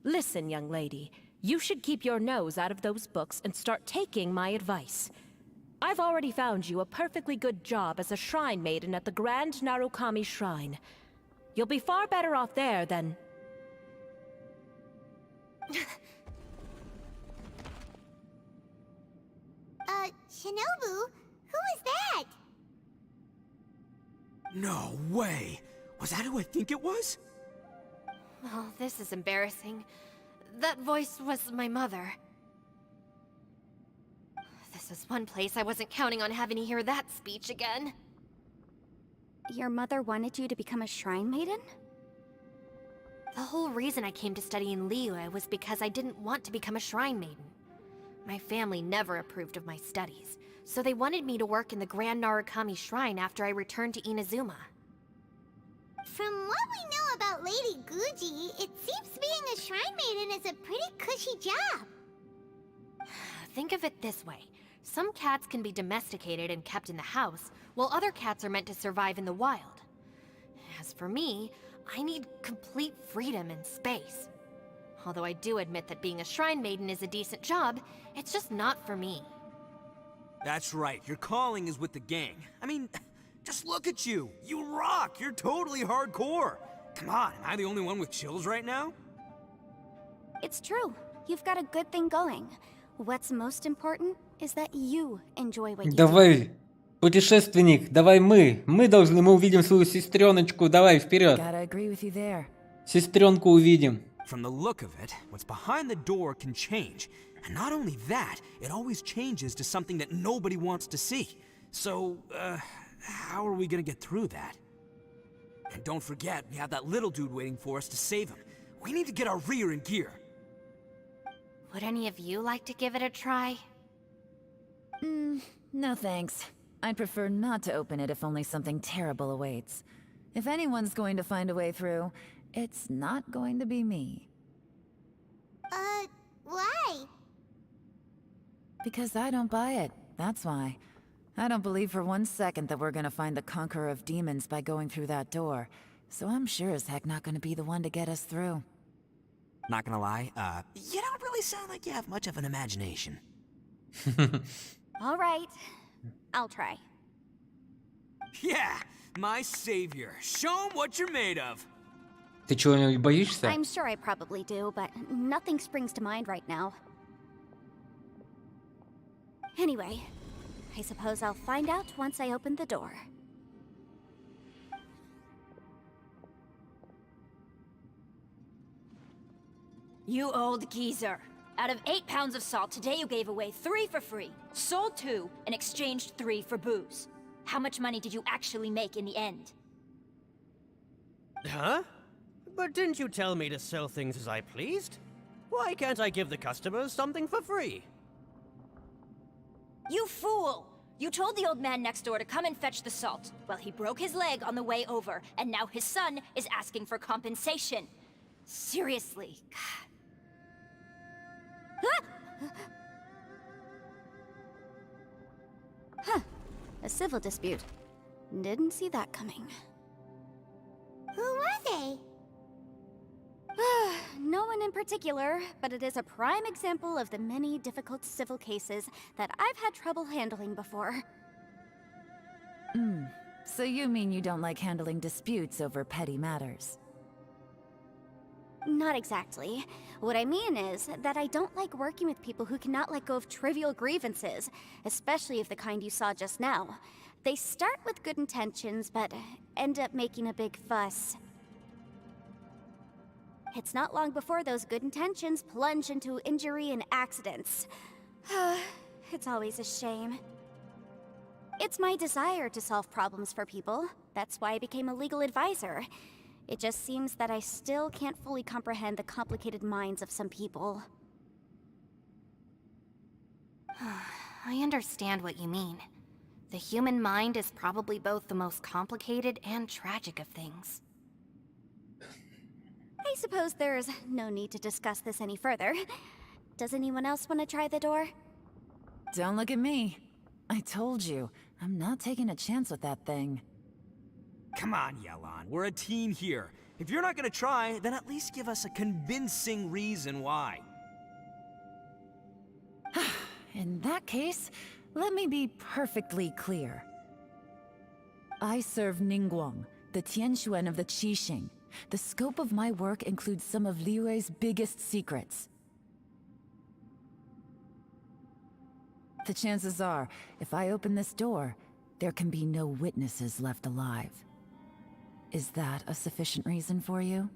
Listen, young lady. You should keep your nose out of those books and start taking my advice. I've already found you a perfectly good job as a shrine maiden at the Grand Narukami Shrine. You'll be far better off there than... Shinobu? Who is that? No way! Was that who I think it was? Oh, this is embarrassing. That voice was my mother. This is one place I wasn't counting on having to hear that speech again. Your mother wanted you to become a shrine maiden? The whole reason I came to study in Liyue was because I didn't want to become a shrine maiden. My family never approved of my studies, so they wanted me to work in the Grand Narukami Shrine after I returned to Inazuma. From what we know about Lady Guji, it seems being a shrine maiden is a pretty cushy job. Think of it this way. Some cats can be domesticated and kept in the house, while other cats are meant to survive in the wild. As for me, I need complete freedom and space. Although I do admit that being a shrine maiden is a decent job, it's just not for me. That's right, your calling is with the gang. I mean, just look at you. You rock, you're totally hardcore. Come on, am I the only one with chills right now? It's true. You've got a good thing going. What's most important is that you enjoy what you do. Давай, путешественник, давай мы. Мы увидим свою сестреночку. Давай, вперед. Gotta agree with you there. Сестренку увидим. From the look of it, what's behind the door can change. And not only that, it always changes to something that nobody wants to see. So, how are we gonna get through that? And don't forget, we have that little dude waiting for us to save him. We need to get our rear in gear. Would any of you like to give it a try? No thanks. I'd prefer not to open it if only something terrible awaits. If anyone's going to find a way through, it's not going to be me. Why? Because I don't buy it, that's why. I don't believe for 1 second that we're gonna find the Conqueror of Demons by going through that door. So I'm sure as heck not gonna be the one to get us through. Not gonna lie, you don't really sound like you have much of an imagination. All right. I'll try. Yeah, my savior. Show him what you're made of. Ты чего, боишься? I'm sure I probably do, but nothing springs to mind right now. Anyway, I suppose I'll find out once I open the door. You old geezer. Out of 8 pounds of salt, today you gave away 3 for free, sold 2, and exchanged 3 for booze. How much money did you actually make in the end? Huh? But didn't you tell me to sell things as I pleased? Why can't I give the customers something for free? You fool! You told the old man next door to come and fetch the salt. Well, he broke his leg on the way over, and now his son is asking for compensation. Seriously. Huh. A civil dispute. Didn't see that coming. Who were they? No one in particular, but it is a prime example of the many difficult civil cases that I've had trouble handling before. So you mean you don't like handling disputes over petty matters? Not exactly. What I mean is that I don't like working with people who cannot let go of trivial grievances, especially of the kind you saw just now. They start with good intentions, but end up making a big fuss. It's not long before those good intentions plunge into injury and accidents. It's always a shame. It's my desire to solve problems for people. That's why I became a legal advisor. It just seems that I still can't fully comprehend the complicated minds of some people. I understand what you mean. The human mind is probably both the most complicated and tragic of things. I suppose there's no need to discuss this any further. Does anyone else want to try the door? Don't look at me. I told you, I'm not taking a chance with that thing. Come on, Yelan. We're a team here. If you're not gonna try, then at least give us a convincing reason why. In that case, let me be perfectly clear. I serve Ningguang, the Tianxuan of the Qixing. The scope of my work includes some of Liyue's biggest secrets. The chances are, if I open this door, there can be no witnesses left alive. Is that a sufficient reason for you?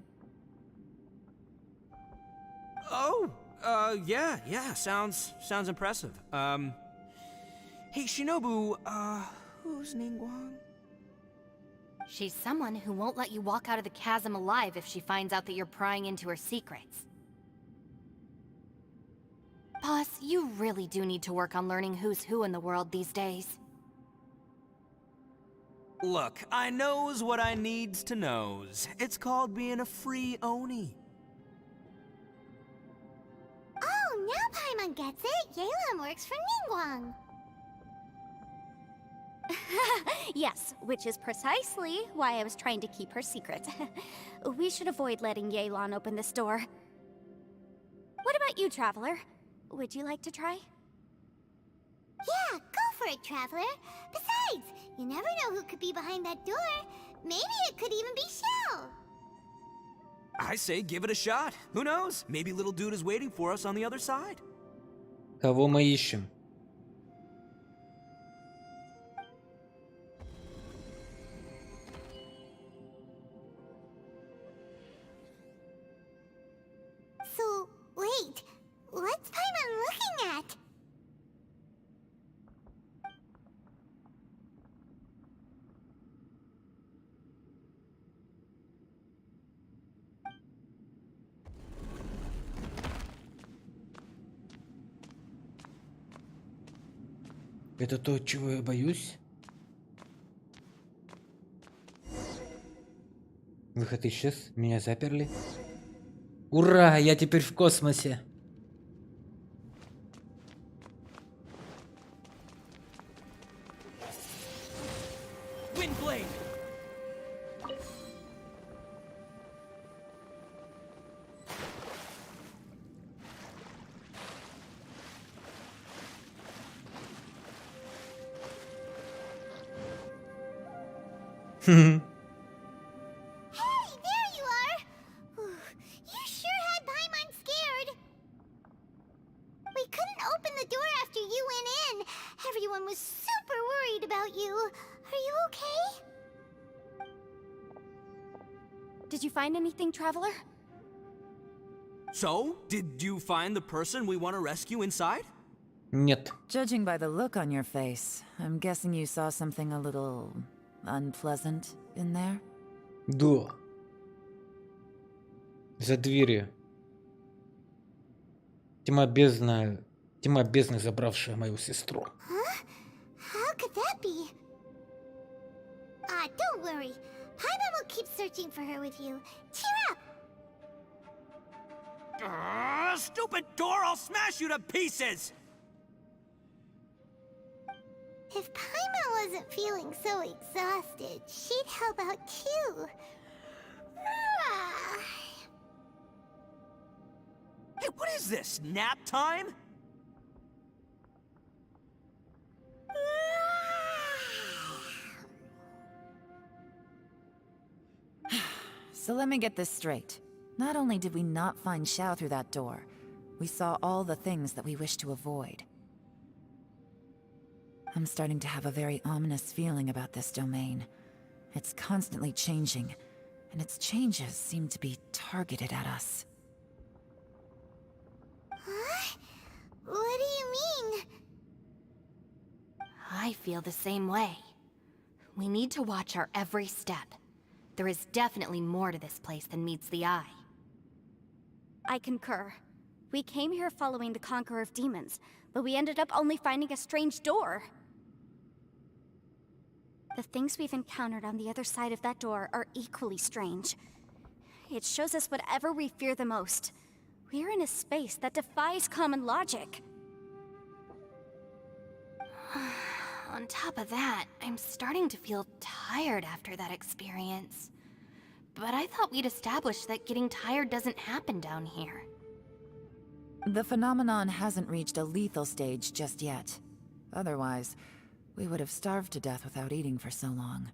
Oh, yeah, sounds impressive. Hey, Shinobu, who's Ningguang? She's someone who won't let you walk out of the chasm alive if she finds out that you're prying into her secrets. Boss, you really do need to work on learning who's who in the world these days. Look, I knows what I needs to knows. It's called being a free Oni. Oh, now Paimon gets it. Yelan works for Ningguang. Yes, which is precisely why I was trying to keep her secret. We should avoid letting Yelan open this door. What about you, Traveler? Would you like to try? Yeah, go for it, Traveler. Besides, you never know who could be behind that door. Maybe it could even be Shell. I say give it a shot. Who knows? Maybe little dude is waiting for us on the other side. Кого мы ищем? So, wait. What's Paimon looking at? Это то, чего я боюсь? Выход исчез, меня заперли. Ура, я теперь в космосе. Windblade! Hey, there you are! You sure had Paimon scared. We couldn't open the door after you went in. Everyone was super worried about you. Are you okay? Did you find anything, Traveler? So, did you find the person we want to rescue inside? Нет. Judging by the look on your face, I'm guessing you saw something a little unpleasant in there? Да. За дверью. Тьма бездны, забравшая мою сестру. Huh? How could that be? Don't worry. Paimon will keep searching for her with you. Cheer up! Stupid door! I'll smash you to pieces! If Paimon wasn't feeling so exhausted, she'd help out too. Hey, what is this? Nap time? So let me get this straight. Not only did we not find Xiao through that door, we saw all the things that we wish to avoid. I'm starting to have a very ominous feeling about this domain. It's constantly changing, and its changes seem to be targeted at us. Huh? What do you mean? I feel the same way. We need to watch our every step. There is definitely more to this place than meets the eye. I concur. We came here following the Conqueror of Demons, but we ended up only finding a strange door. The things we've encountered on the other side of that door are equally strange. It shows us whatever we fear the most. We're in a space that defies common logic. On top of that, I'm starting to feel tired after that experience. But I thought we'd established that getting tired doesn't happen down here. The phenomenon hasn't reached a lethal stage just yet. Otherwise, we would have starved to death without eating for so long.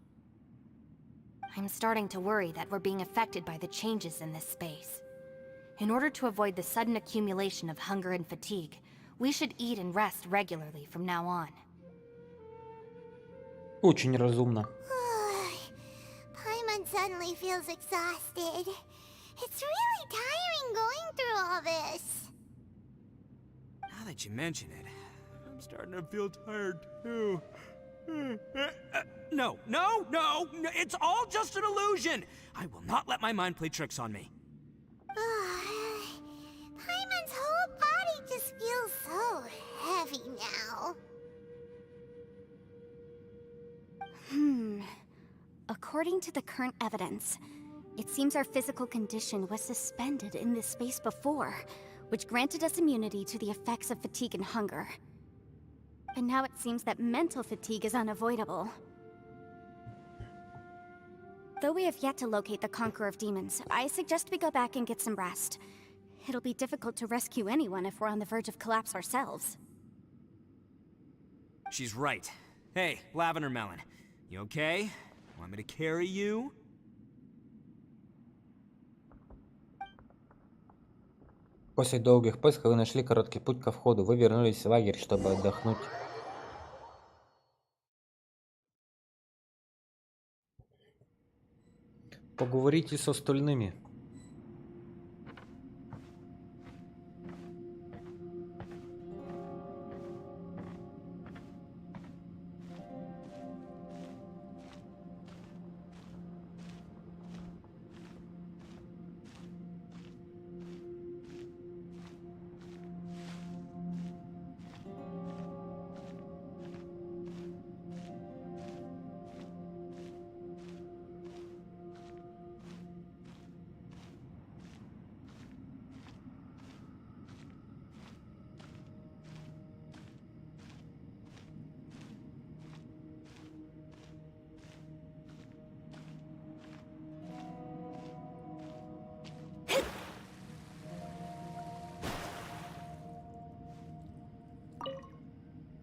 I'm starting to worry that we're being affected by the changes in this space. In order to avoid the sudden accumulation of hunger and fatigue, we should eat and rest regularly from now on. Очень разумно. Paimon suddenly feels exhausted. It's really tiring going through all this. Now that you mention it, I'm starting to feel tired too. No, it's all just an illusion! I will not let my mind play tricks on me. Paimon's whole body just feels so heavy now. According to the current evidence, it seems our physical condition was suspended in this space before, which granted us immunity to the effects of fatigue and hunger. But now it seems that mental fatigue is unavoidable. Though we have yet to locate the Conqueror of Demons, I suggest we go back and get some rest. It'll be difficult to rescue anyone if we're on the verge of collapse ourselves. She's right. Hey, Lavender Melon, you okay? Want me to carry you? После долгих поисков вы нашли короткий путь ко входу. Вы вернулись в лагерь, чтобы отдохнуть. Поговорите с остальными.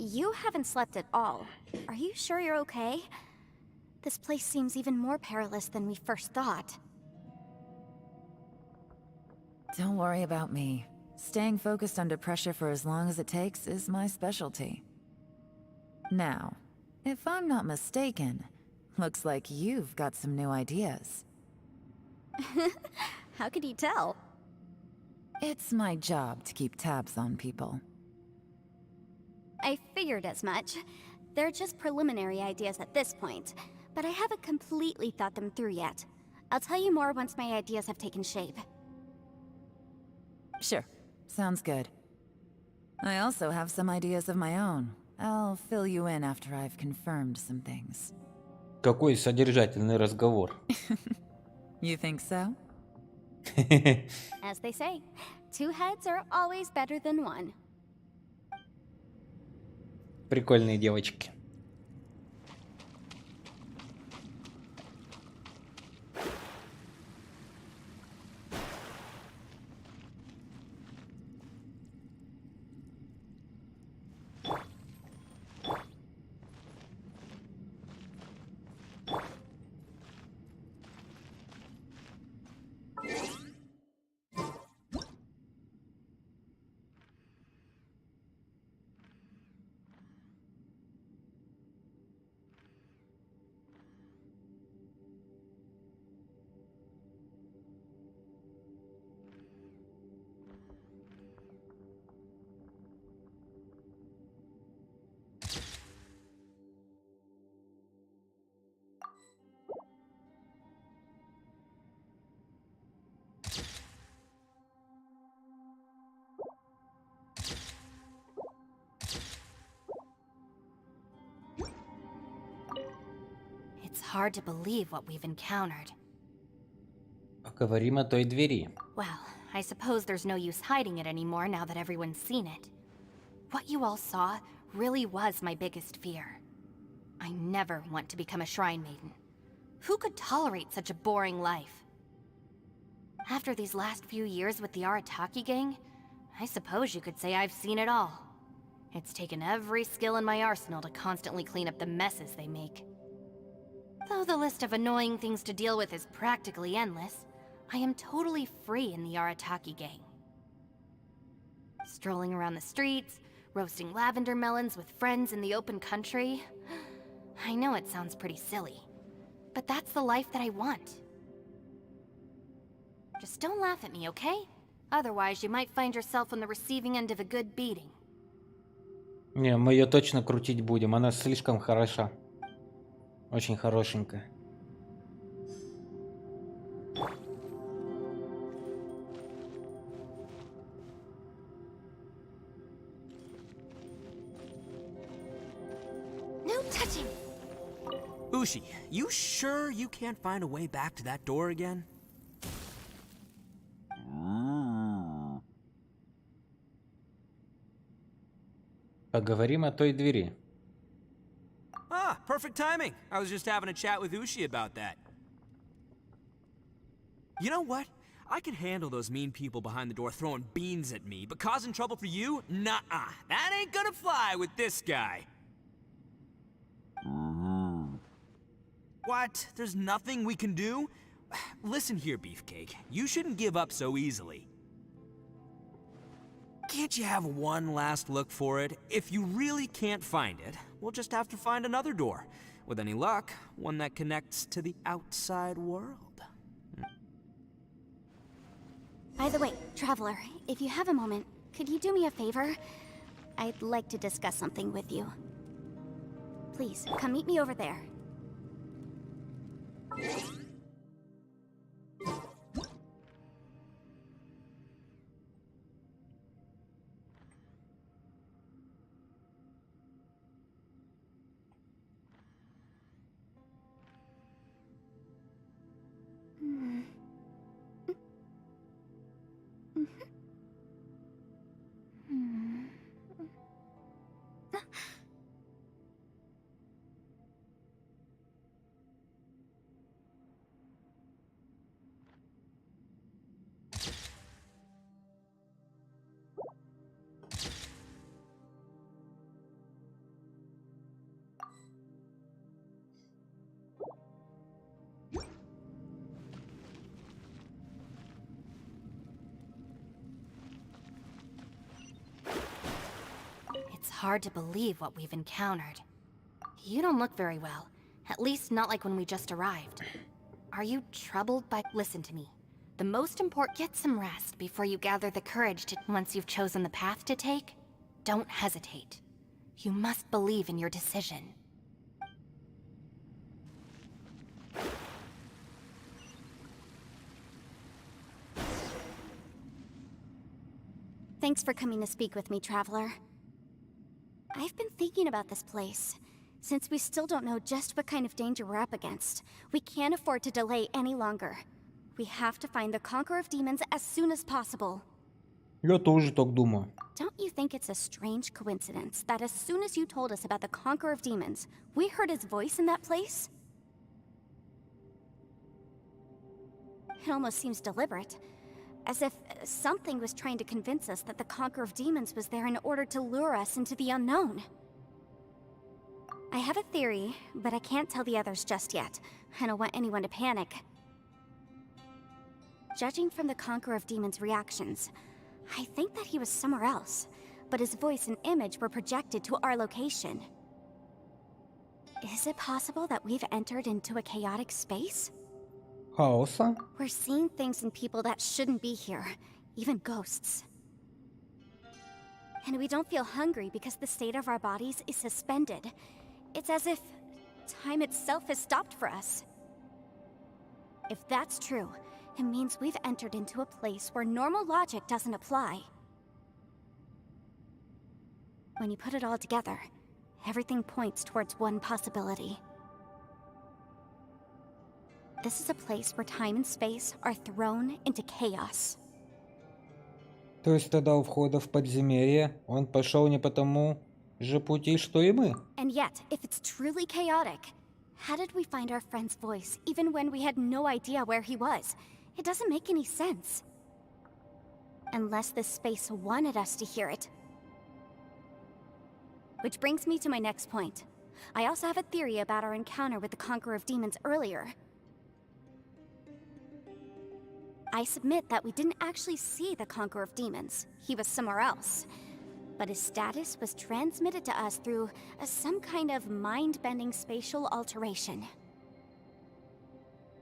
You haven't slept at all. Are you sure you're okay? This place seems even more perilous than we first thought. Don't worry about me. Staying focused under pressure for as long as it takes is my specialty. Now, if I'm not mistaken, looks like you've got some new ideas. How could you tell? It's my job to keep tabs on people. I figured as much. They're just preliminary ideas at this point, but I haven't completely thought them through yet. I'll tell you more once my ideas have taken shape. Sure, sounds good. I also have some ideas of my own. I'll fill you in after I've confirmed some things. Какой содержательный разговор. You think so? As they say, two heads are always better than one. Прикольные девочки. It's hard to believe what we've encountered. Поговорим о той двери. Well, I suppose there's no use hiding it anymore now that everyone's seen it. What you all saw really was my biggest fear. I never want to become a shrine maiden. Who could tolerate such a boring life? After these last few years with the Arataki gang, I suppose you could say I've seen it all. It's taken every skill in my arsenal to constantly clean up the messes they make. Though the list of annoying things to deal with is practically endless, I am totally free in the Arataki gang. Strolling around the streets, roasting lavender melons with friends in the open country. I know it sounds pretty silly, but that's the life that I want. Just don't laugh at me, okay? Otherwise, you might find yourself on the receiving end of a good beating. Не, мы ее точно крутить будем. Она слишком хороша. Очень хорошенькая. No touching! Ushi, you sure you can't find a way back to that door again? Поговорим о той двери. Ah, perfect timing. I was just having a chat with Ushi about that. You know what? I can handle those mean people behind the door throwing beans at me, but causing trouble for you? Nuh-uh. That ain't gonna fly with this guy. What? There's nothing we can do? Listen here, Beefcake. You shouldn't give up so easily. Can't you have one last look for it? If you really can't find it, we'll just have to find another door. With any luck, one that connects to the outside world. By the way, Traveler, if you have a moment, could you do me a favor? I'd like to discuss something with you. Please, come meet me over there. hard to believe what we've encountered. You don't look very well. At least not like when we just arrived. Are you troubled by... Listen to me. The most important... Get some rest before you gather the courage to... Once you've chosen the path to take, don't hesitate. You must believe in your decision. Thanks for coming to speak with me, Traveler. I've been thinking about this place. Since we still don't know just what kind of danger we're up against, we can't afford to delay any longer. We have to find the Conqueror of Demons as soon as possible. Я тоже так думаю. Don't you think it's a strange coincidence that as soon as you told us about the Conqueror of Demons, we heard his voice in that place? It almost seems deliberate. As if something was trying to convince us that the Conqueror of Demons was there in order to lure us into the unknown. I have a theory, but I can't tell the others just yet. I don't want anyone to panic. Judging from the Conqueror of Demons' reactions, I think that he was somewhere else, but his voice and image were projected to our location. Is it possible that we've entered into a chaotic space? Хаоса? We're seeing things in people that shouldn't be here, even ghosts. And we don't feel hungry because the state of our bodies is suspended. It's as if time itself has stopped for us. If that's true, it means we've entered into a place where normal logic doesn't apply. When you put it all together, everything points towards one possibility. This is a place where time and space are thrown into chaos. То есть тогда у входа в подземелье он пошел не по тому же пути, что и мы. And yet, if it's truly chaotic, how did we find our friend's voice even when we had no idea where he was? It doesn't make any sense. Unless this space wanted us to hear it. Which brings me to my next point. I also have a theory about our encounter with the Conqueror of Demons earlier. I submit that we didn't actually see the Conqueror of Demons. He was somewhere else. But his status was transmitted to us through some kind of mind-bending spatial alteration.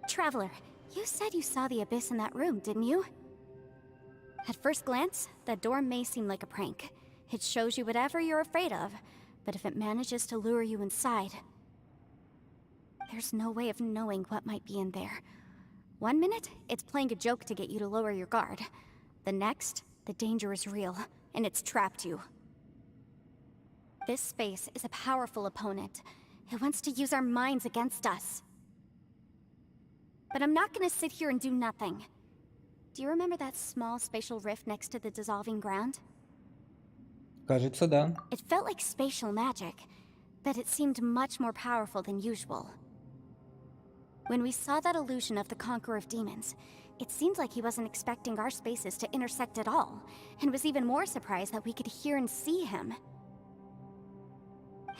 Traveler, you said you saw the abyss in that room, didn't you? At first glance, that door may seem like a prank. It shows you whatever you're afraid of, but if it manages to lure you inside, there's no way of knowing what might be in there. 1 minute, it's playing a joke to get you to lower your guard. The next, the danger is real, and it's trapped you. This space is a powerful opponent. It wants to use our minds against us. But I'm not gonna sit here and do nothing. Do you remember that small spatial rift next to the dissolving ground? Кажется, да. It felt like spatial magic, but it seemed much more powerful than usual. When we saw that illusion of the Conqueror of Demons, it seemed like he wasn't expecting our spaces to intersect at all, and was even more surprised that we could hear and see him.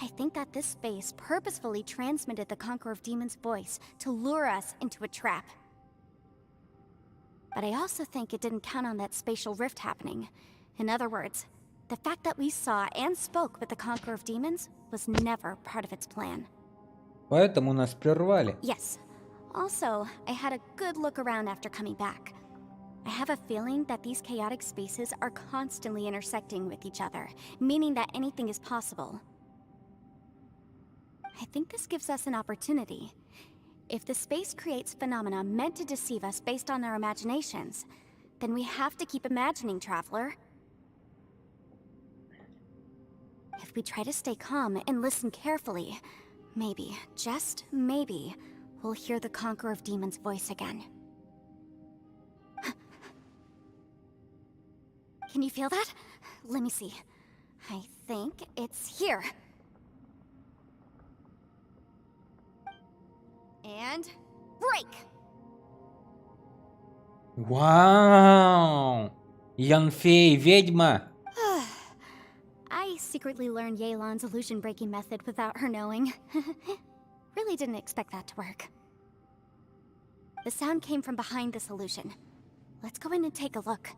I think that this space purposefully transmitted the Conqueror of Demons' voice to lure us into a trap. But I also think it didn't count on that spatial rift happening. In other words, the fact that we saw and spoke with the Conqueror of Demons was never part of its plan. Поэтому нас прервали. Yes. Also, I had a good look around after coming back. I have a feeling that these chaotic spaces are constantly intersecting with each other, meaning that anything is possible. I think this gives us an opportunity. If the space creates phenomena meant to deceive us based on our imaginations, then we have to keep imagining, Traveler. If we try to stay calm and listen carefully, maybe, just maybe, we'll hear the Conqueror of Demons' voice again. Can you feel that? Let me see. I think it's here. And break! Вау! Янфей, ведьма! I secretly learned Yelan's illusion-breaking method without her knowing. Really didn't expect that to work. The sound came from behind this illusion. Let's go in and take a look.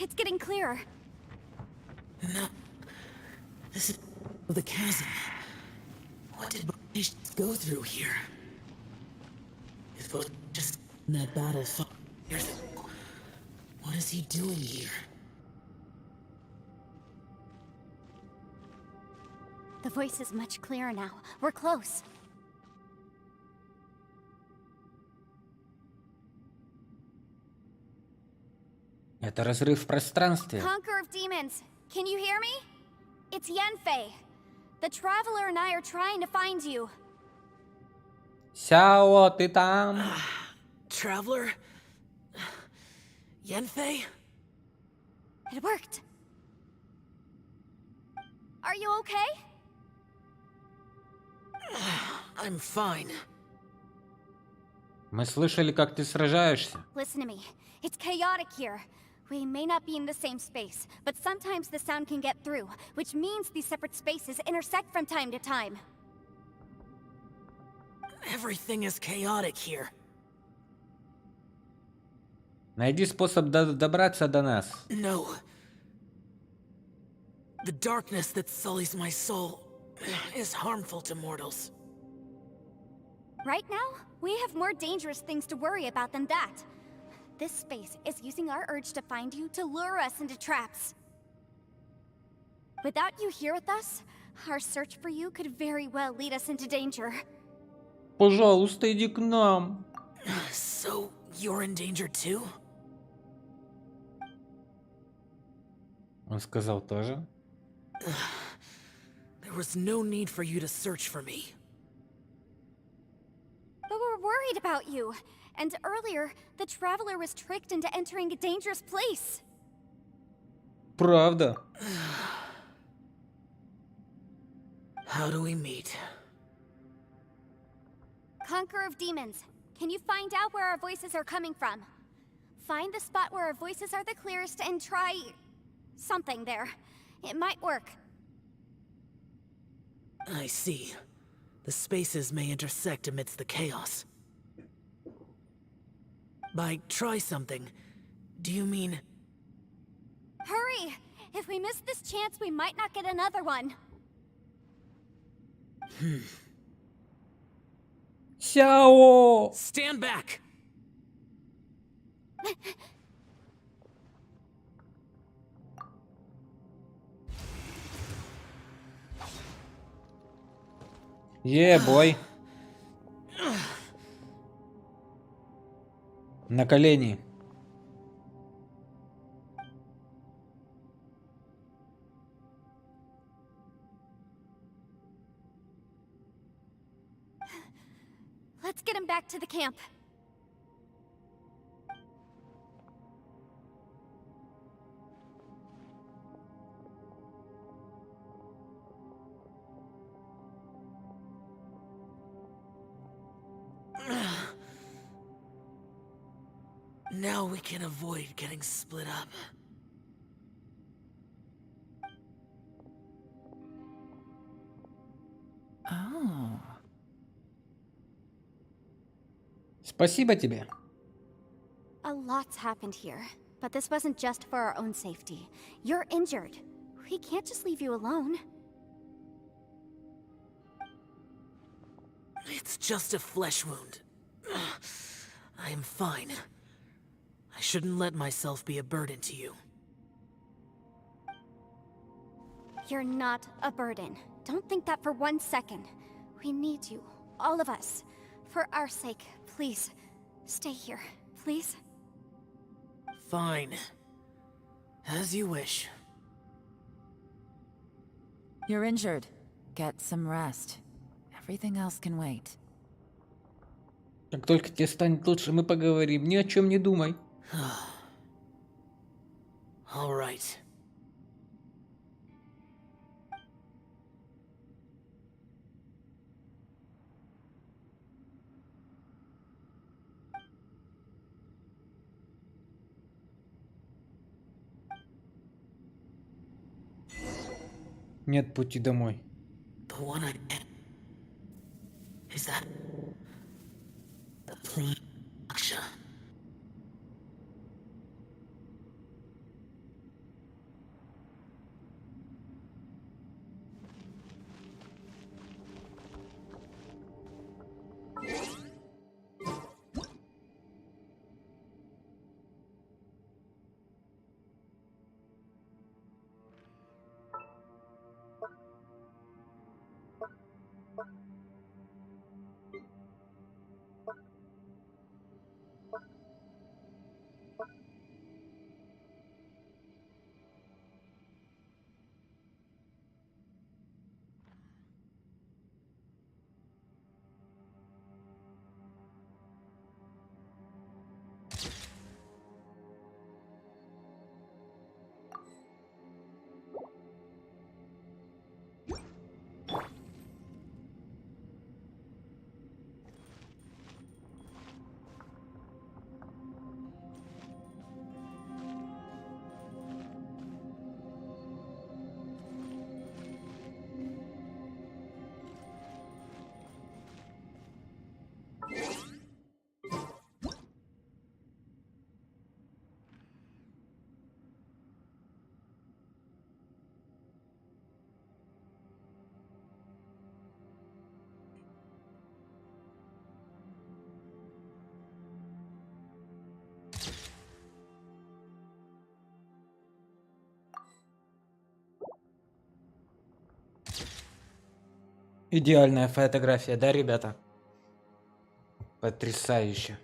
It's getting clearer. No. This is the chasm. What did Bartish go through here? If it was just in that battle 5 years ago, what is he doing here? The voice is much clearer now. We're close. Это разрыв в пространстве. Conqueror of Demons, can you hear me? It's Yanfei. The Traveler and I are trying to find you. Сяо, ты там? Traveler? Yanfei? It worked. Are you okay? I'm fine. Мы слышали, как ты сражаешься. Listen to me. It's chaotic here. We may not be in the same space, but sometimes the sound can get through, which means these separate spaces intersect from time to time. Everything is chaotic here. Найди способ добраться до нас. No. The darkness that sullies my soul is harmful to mortals. Right now, we have more dangerous things to worry about than that. This space is using our urge to find you to lure us into traps. Without you here with us, our search for you could very well lead us into danger. Пожалуйста, иди к нам. So, you're in danger too? Он сказал тоже. There was no need for you to search for me. But we're worried about you. And earlier, the Traveler was tricked into entering a dangerous place. Правда. How do we meet? Conqueror of Demons, can you find out where our voices are coming from? Find the spot where our voices are the clearest and try... something there. It might work. I see. The spaces may intersect amidst the chaos. By try something, do you mean... Hurry! If we miss this chance, we might not get another one. Сяо! Stand back! Бой. На колени. Let's get him back to the camp. Now we can avoid getting split up. Oh. Спасибо тебе. A lot's happened here, but this wasn't just for our own safety. You're injured. We can't just leave you alone. It's just a flesh wound. I am fine. I shouldn't let myself be a burden to you. You're not a burden. Don't think that for 1 second. We need you, all of us. For our sake, please, stay here, please. Fine. As you wish. You're injured. Get some rest. Everything else can wait. Как только тебе станет лучше, мы поговорим. Ни о чем не думай. All right. Нет пути домой. The one I am. Is that the prime Aksha? Идеальная фотография, да, ребята? Потрясающе.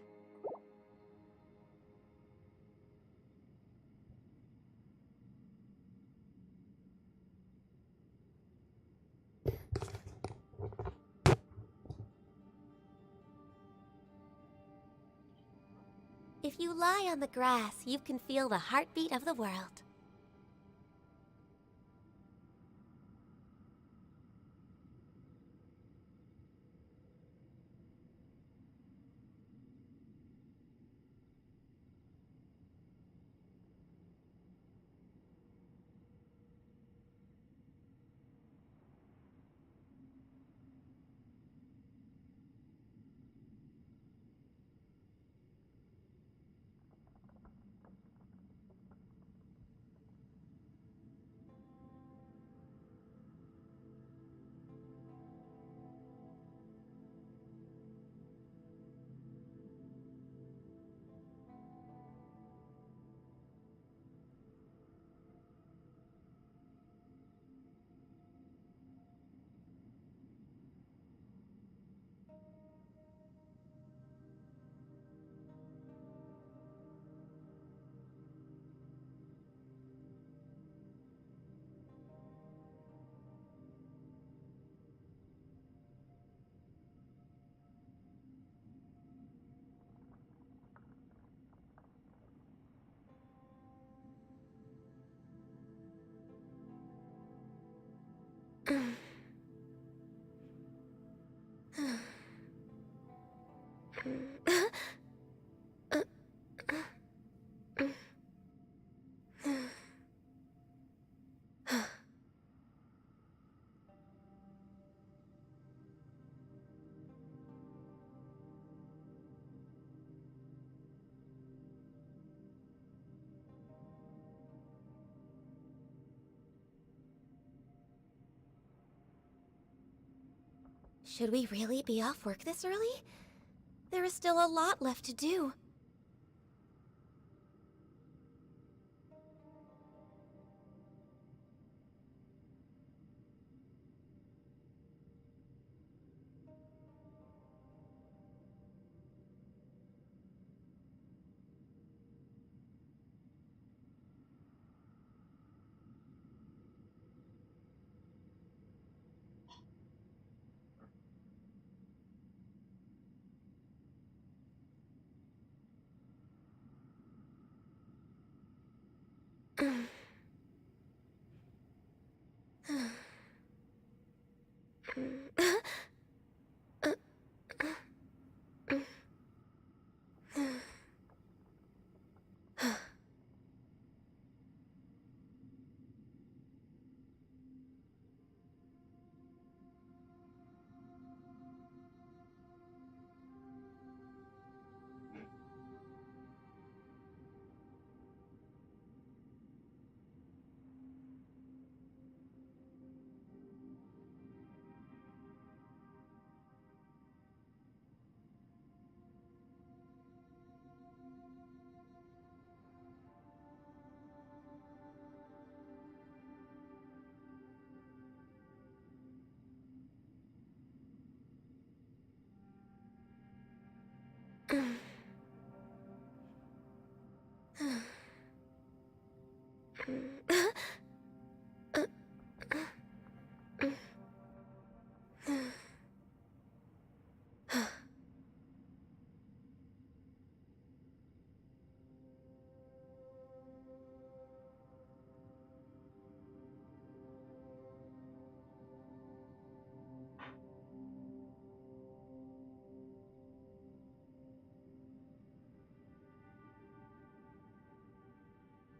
If you lie on the grass, you can feel the heartbeat of the world. Should we really be off work this early? There is still a lot left to do.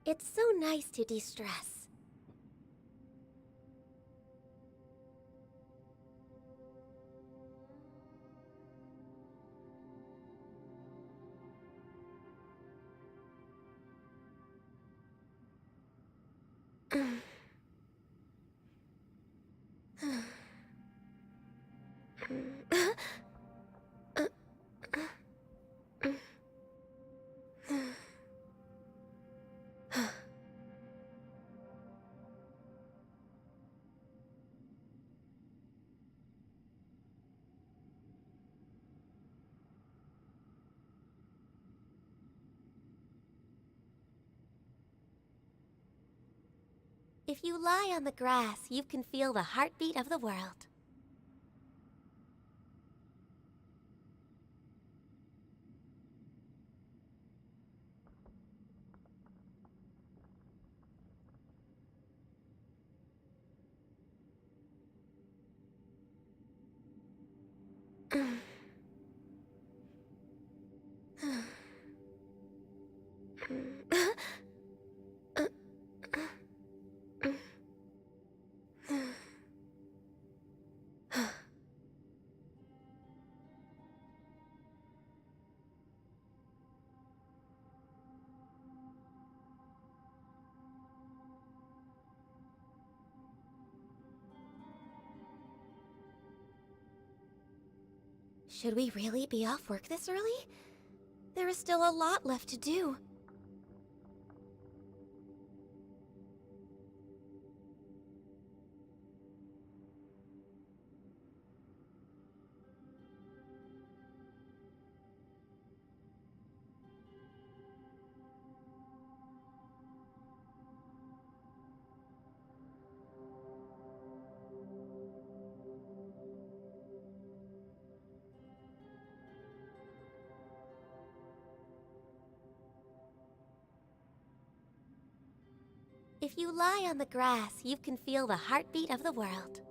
It's so nice to de-stress. If you lie on the grass, you can feel the heartbeat of the world. Should we really be off work this early? There is still a lot left to do. If you lie on the grass, you can feel the heartbeat of the world.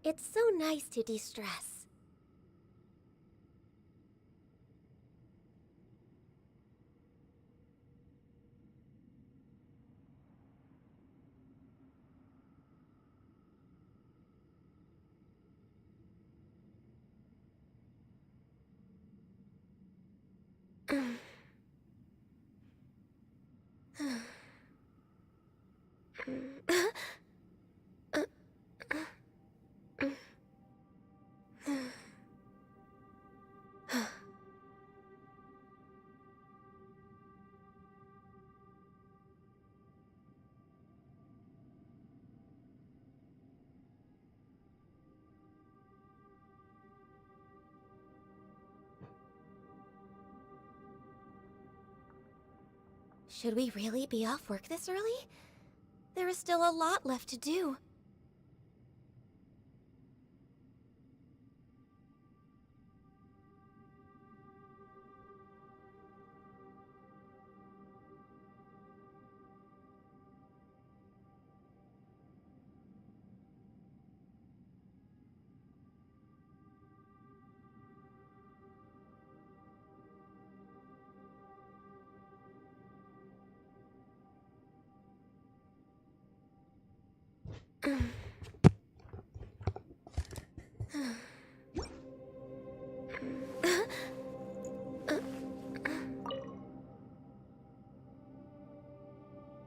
It's so nice to de-stress. Should we really be off work this early? There is still a lot left to do.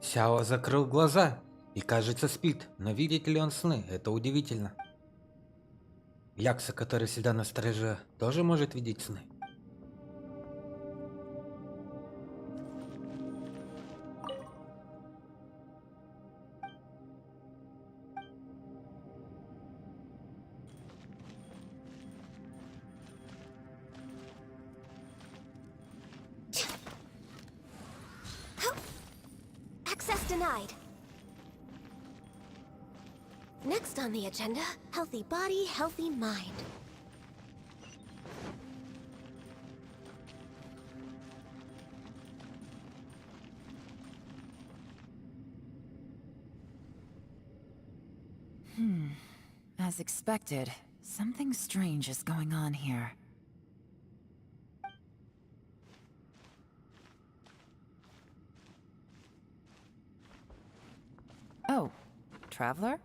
Сяо закрыл глаза и, кажется, спит, но видит ли он сны? Это удивительно. Якса, который всегда на стороже, тоже может видеть сны? Access denied. Next on the agenda, healthy body, healthy mind. As expected, something strange is going on here. Oh, Traveler?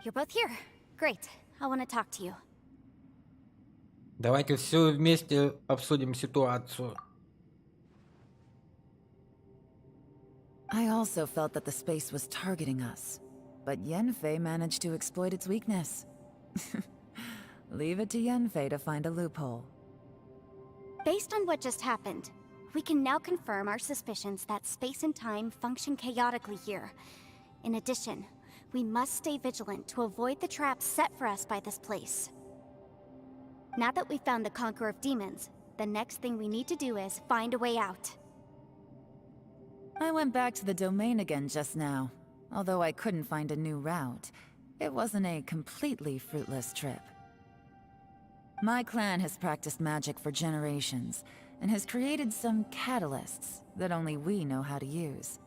You're both here. Great. I want to talk to you. Давайте все вместе обсудим ситуацию. I also felt that the space was targeting us, but Yenfei managed to exploit its weakness. Leave it to Yenfei to find a loophole. Based on what just happened, we can now confirm our suspicions that space and time function chaotically here. In addition, we must stay vigilant to avoid the traps set for us by this place. Now that we've found the Conqueror of Demons, the next thing we need to do is find a way out. I went back to the domain again just now. Although I couldn't find a new route, it wasn't a completely fruitless trip. My clan has practiced magic for generations, and has created some catalysts that only we know how to use.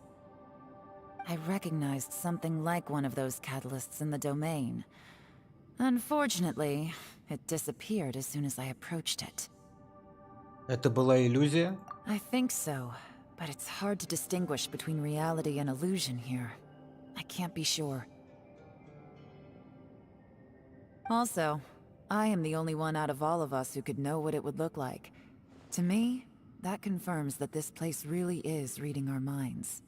I recognized something like one of those catalysts in the domain. Unfortunately, it disappeared as soon as I approached it. Это была иллюзия? I think so, but it's hard to distinguish between reality and illusion here. I can't be sure. Also, I am the only one out of all of us who could know what it would look like. To me, that confirms that this place really is reading our minds.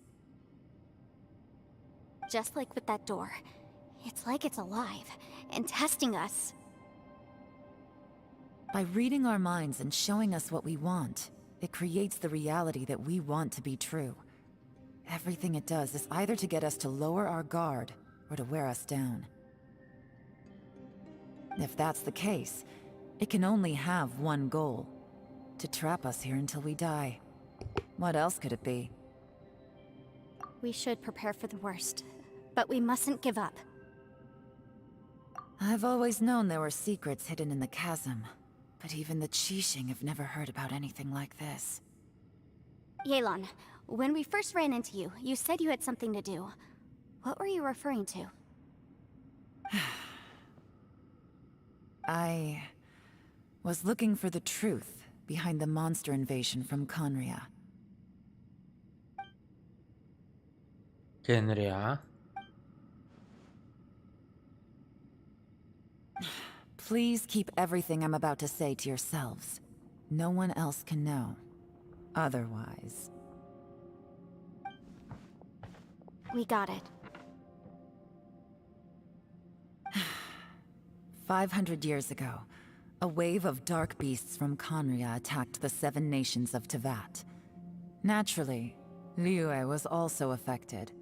Just like with that door. It's like it's alive, and testing us. By reading our minds and showing us what we want, it creates the reality that we want to be true. Everything it does is either to get us to lower our guard, or to wear us down. If that's the case, it can only have one goal. To trap us here until we die. What else could it be? We should prepare for the worst, but we mustn't give up. I've always known there were secrets hidden in the chasm, but even the Qixing have never heard about anything like this. Yelan, when we first ran into you, you said you had something to do. What were you referring to? I was looking for the truth behind the monster invasion from Conria. Кенриа? Please keep everything I'm about to say to yourselves. No one else can know. Otherwise... We got it. 500 years ago, a wave of dark beasts from Conria attacked the 7 nations of Tevat. Naturally, Liyue was also affected.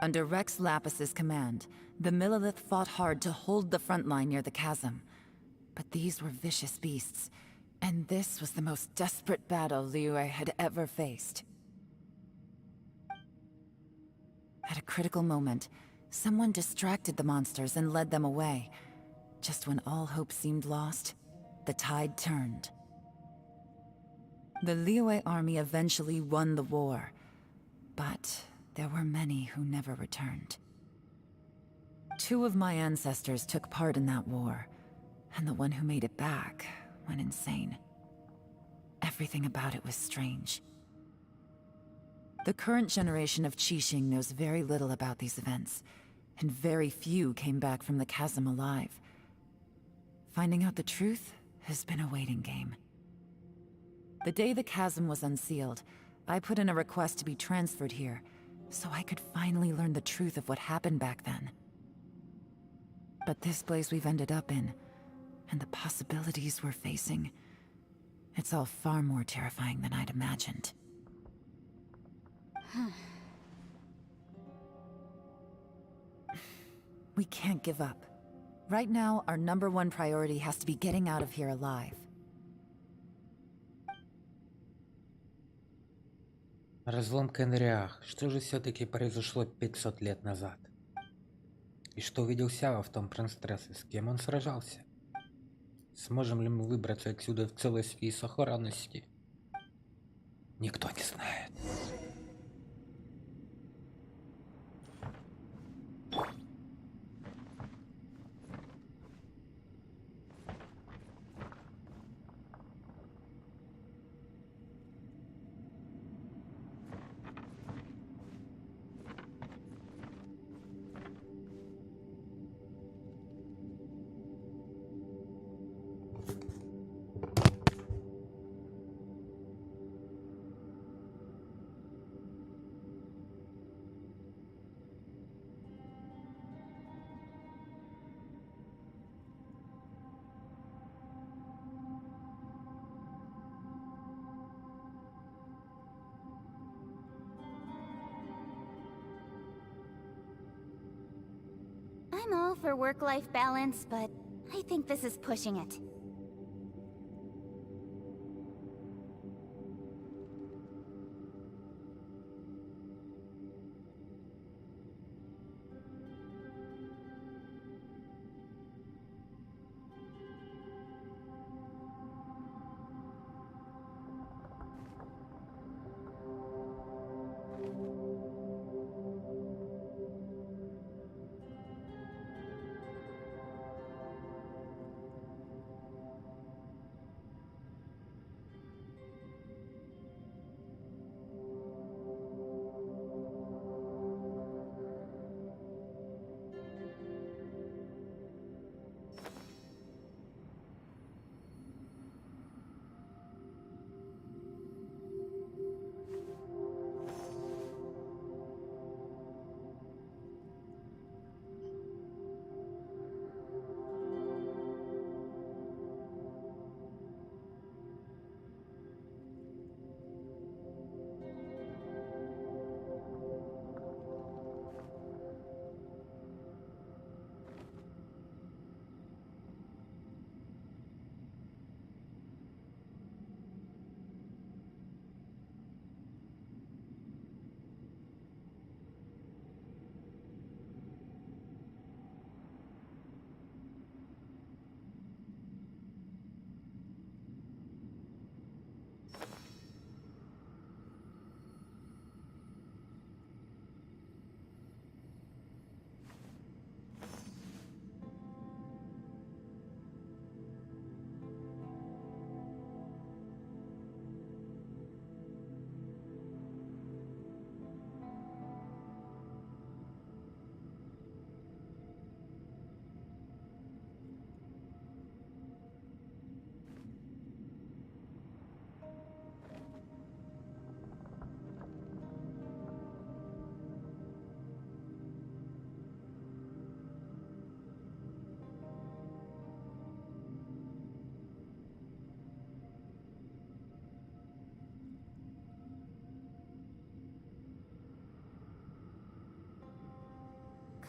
Under Rex Lapis's command, the Millelith fought hard to hold the front line near the chasm. But these were vicious beasts, and this was the most desperate battle Liyue had ever faced. At a critical moment, someone distracted the monsters and led them away. Just when all hope seemed lost, the tide turned. The Liyue army eventually won the war, but there were many who never returned. 2 of my ancestors took part in that war, and the one who made it back went insane. Everything about it was strange. The current generation of Qixing knows very little about these events, and very few came back from the chasm alive. Finding out the truth has been a waiting game. The day the chasm was unsealed, I put in a request to be transferred here, so I could finally learn the truth of what happened back then. But this place we've ended up in, and the possibilities we're facing, it's all far more terrifying than I'd imagined. We can't give up. Right now, our #1 priority has to be getting out of here alive. Разлом Кенриах. Что же все-таки произошло 500 лет назад? И что увидел Сява в том пространстве? С кем он сражался? Сможем ли мы выбраться отсюда в целости и сохранности? Никто не знает. I'm all for work-life balance, but I think this is pushing it.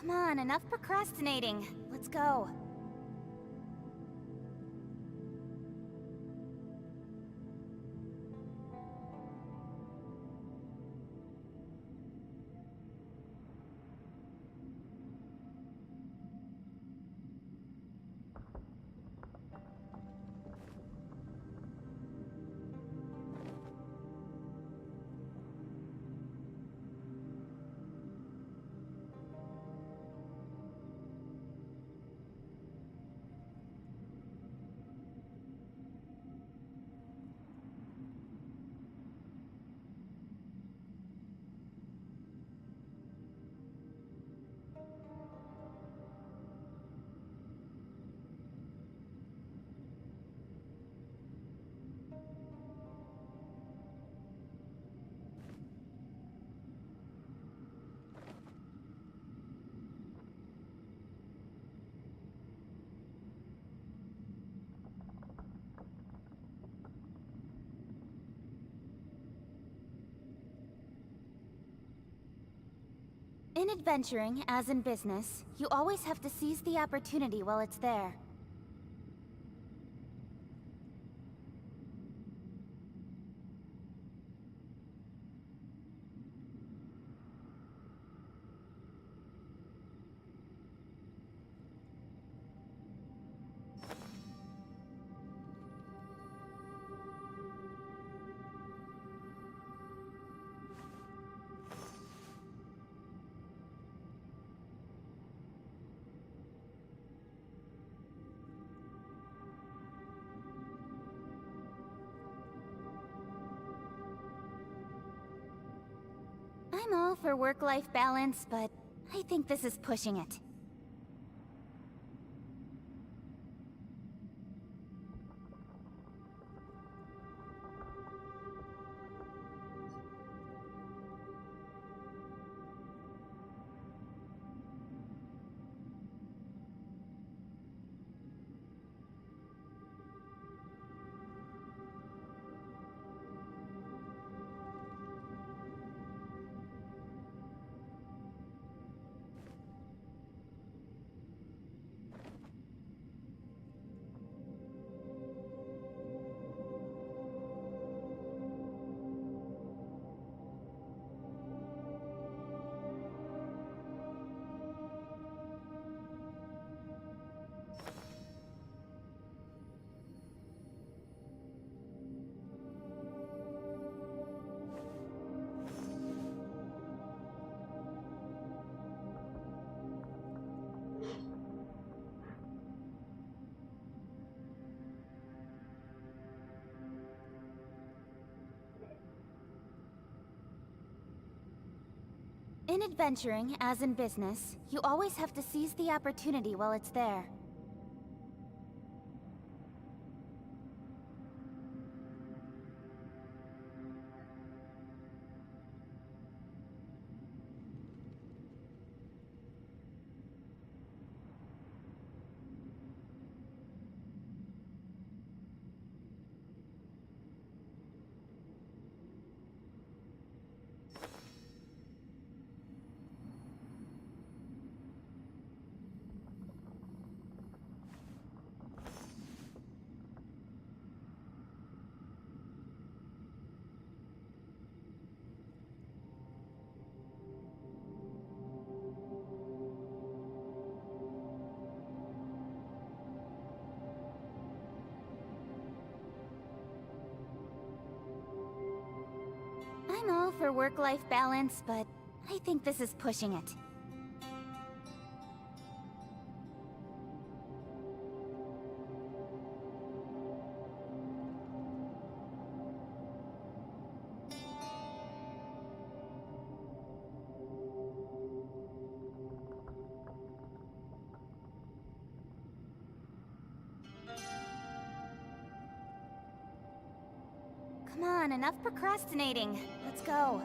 Come on, enough procrastinating. Let's go. In adventuring, as in business, you always have to seize the opportunity while it's there. I'm all for work-life balance, but I think this is pushing it. In adventuring, as in business, you always have to seize the opportunity while it's there. I'm all for work-life balance, but I think this is pushing it. Come on, enough procrastinating. Let's go.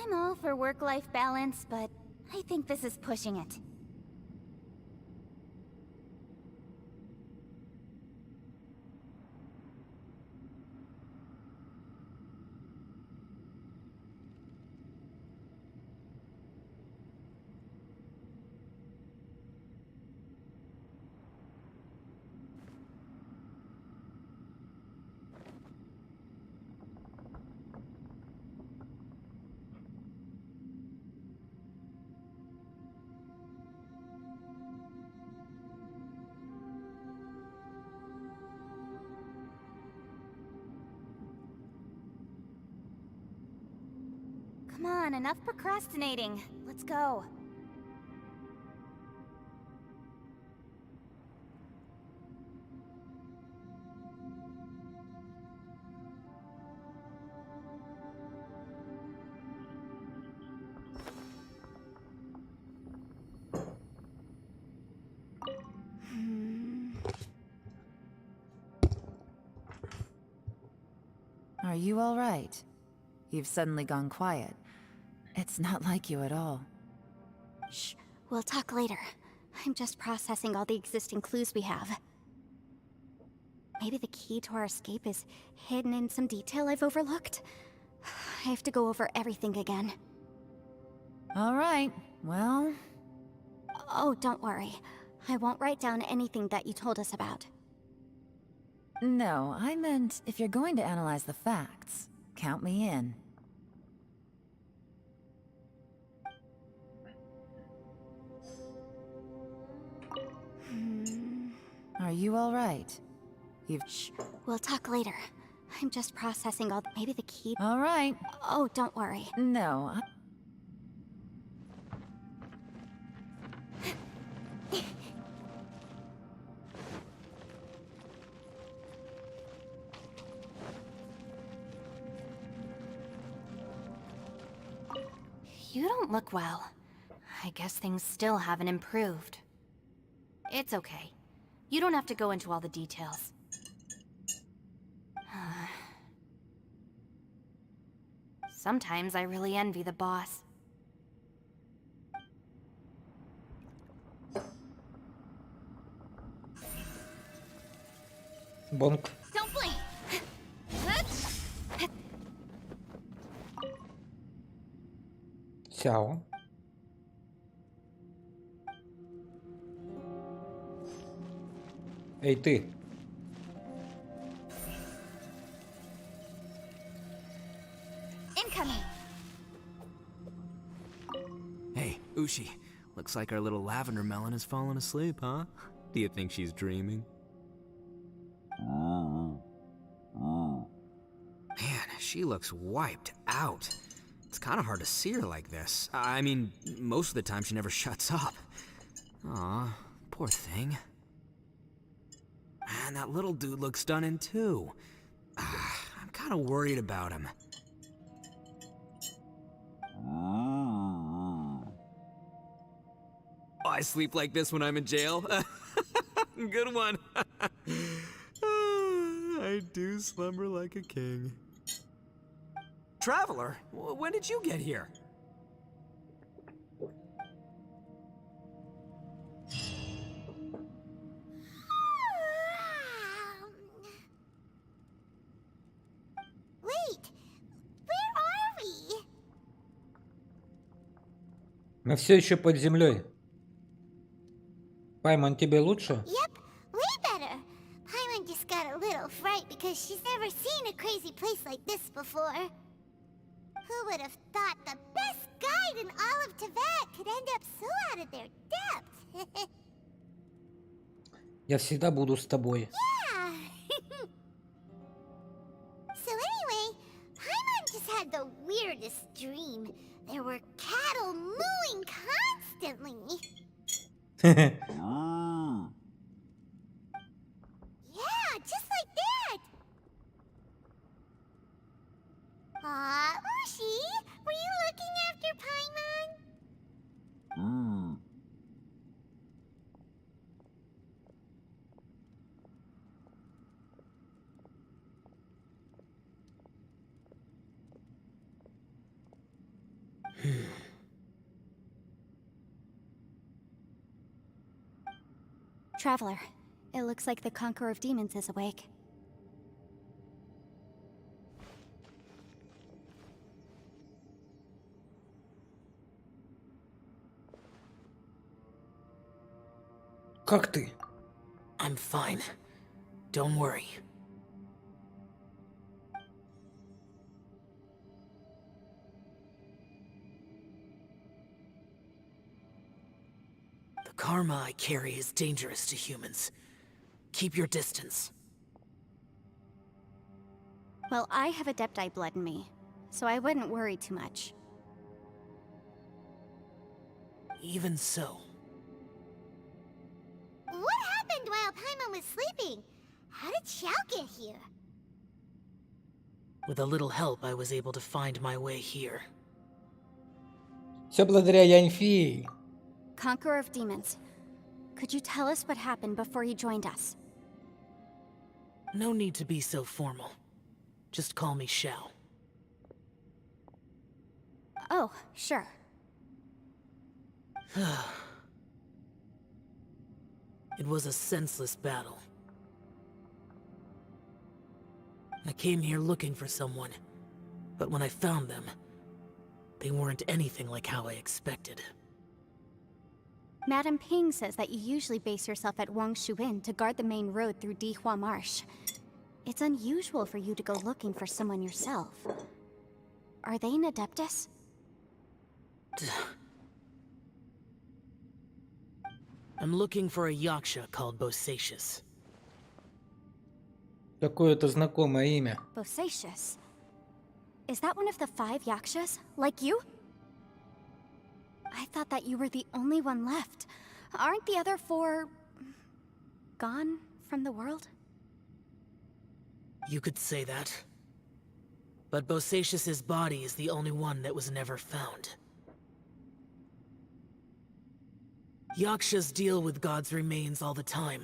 I'm all for work-life balance, but I think this is pushing it. Come on, enough procrastinating. Let's go. Are you all right? You've suddenly gone quiet. It's not like you at all. Shh, we'll talk later. I'm just processing all the existing clues we have. Maybe the key to our escape is hidden in some detail I've overlooked? I have to go over everything again. All right, well... Oh, don't worry. I won't write down anything that you told us about. No, I meant if you're going to analyze the facts, count me in. Are you all right? Shh, we'll talk later. I'm just processing all... Maybe the key... All right. Oh, don't worry. No, You don't look well. I guess things still haven't improved. It's okay. You don't have to go into all the details. Sometimes I really envy the boss. Бонк. Don't blink! Сяо. Эй, ты. Incoming! Hey, Ushi. Looks like our little lavender melon has fallen asleep, huh? Do you think she's dreaming? Man, she looks wiped out. It's kind of hard to see her like this. I mean, most of the time she never shuts up. Aw, poor thing. Man, that little dude looks stunning too. I'm kind of worried about him. Oh, I sleep like this when I'm in jail? Good one. I do slumber like a king. Traveler, when did you get here? Wait, where are we? Мы все еще под землей. Паймон, тебе лучше? Yep, way better. Paimon just got a little fright because she's never seen a crazy place like this before. Who would have thought the best guide in all of Tibet could end up so out of their depth? Я всегда буду с тобой. Yeah. So anyway, Paimon just had the weirdest dream. There were cattle mooing constantly. Yeah, just like that. Aw, Ushi, were you looking after Paimon? Traveler, it looks like the Conqueror of Demons is awake. Как ты? I'm fine. Don't worry. The karma I carry is dangerous to humans. Keep your distance. Well, I have Adepti blood in me, so I wouldn't worry too much. even so. What happened while Paimon was sleeping? How did Xiao get here? With a little help, I was able to find my way here. Все благодаря Яньфи. Conqueror of Demons, could you tell us what happened before you joined us? No need to be so formal. Just call me Xiao. Oh, sure. It was a senseless battle. I came here looking for someone, but when I found them, they weren't anything like how I expected. Madame Ping says that you usually base yourself at Wangshuin to guard the main road through Dihua Marsh. It's unusual for you to go looking for someone yourself. Are they an Adeptus? I'm looking for a Yaksha called Bosacius. Какое-то знакомое имя. Bosacius? Is that one of the 5 Yakshas? Like you? I thought that you were the only one left. Aren't the other 4... gone from the world? You could say that. But Bosacius's body is the only one that was never found. Yakshas deal with God's remains all the time,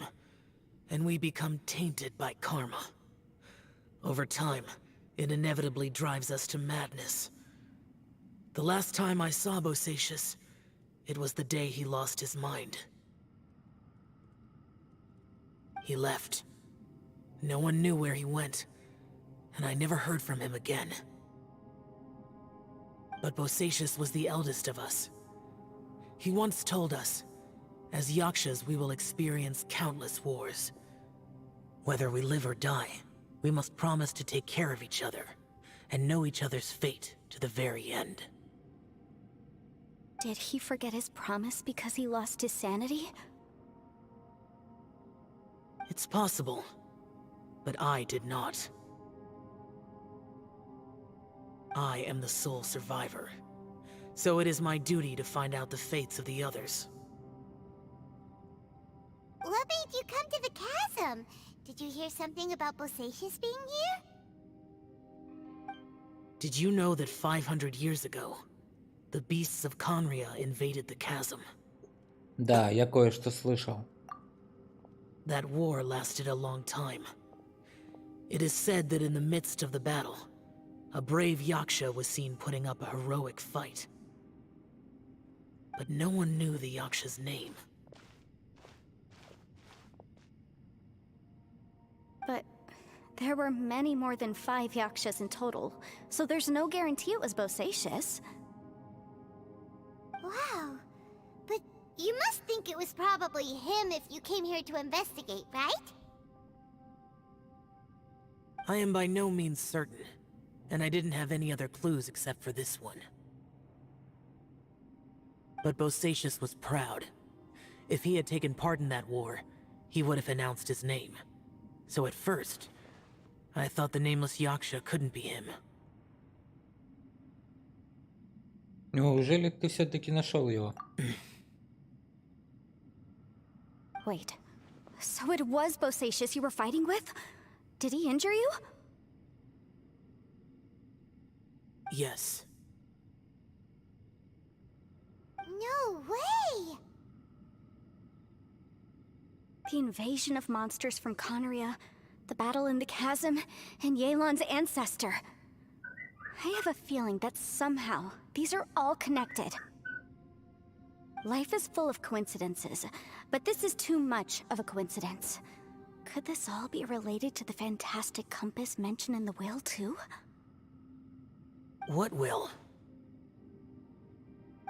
and we become tainted by karma. Over time, it inevitably drives us to madness. The last time I saw Bosacius, it was the day he lost his mind. He left. No one knew where he went, and I never heard from him again. But Bosacius was the eldest of us. He once told us, as Yakshas we will experience countless wars. Whether we live or die, we must promise to take care of each other, and know each other's fate to the very end. Did he forget his promise because he lost his sanity? It's possible, but I did not. I am the sole survivor, so it is my duty to find out the fates of the others. What made you come to the chasm? Did you hear something about Bosacius being here? Did you know that 500 years ago, the beasts of Conria invaded the chasm? Да, я кое-что слышал. That war lasted a long time. It is said that in the midst of the battle, a brave Yaksha was seen putting up a heroic fight. But no one knew the Yaksha's name. But there were many more than 5 Yakshas in total, so there's no guarantee it was Bosacius. Wow. But you must think it was probably him if you came here to investigate, right? I am by no means certain, and I didn't have any other clues except for this one. But Bosacius was proud. If he had taken part in that war, he would have announced his name. So at first, I thought the nameless Yaksha couldn't be him. Неужели ты все-таки нашел его? Wait, so it was Bosacius you were fighting with? Did he injure you? Yes. No way! The invasion of monsters from Conria, the battle in the chasm, and Yelan's ancestor. I have a feeling that somehow these are all connected. Life is full of coincidences, but this is too much of a coincidence. Could this all be related to the fantastic compass mentioned in the will, too? What will?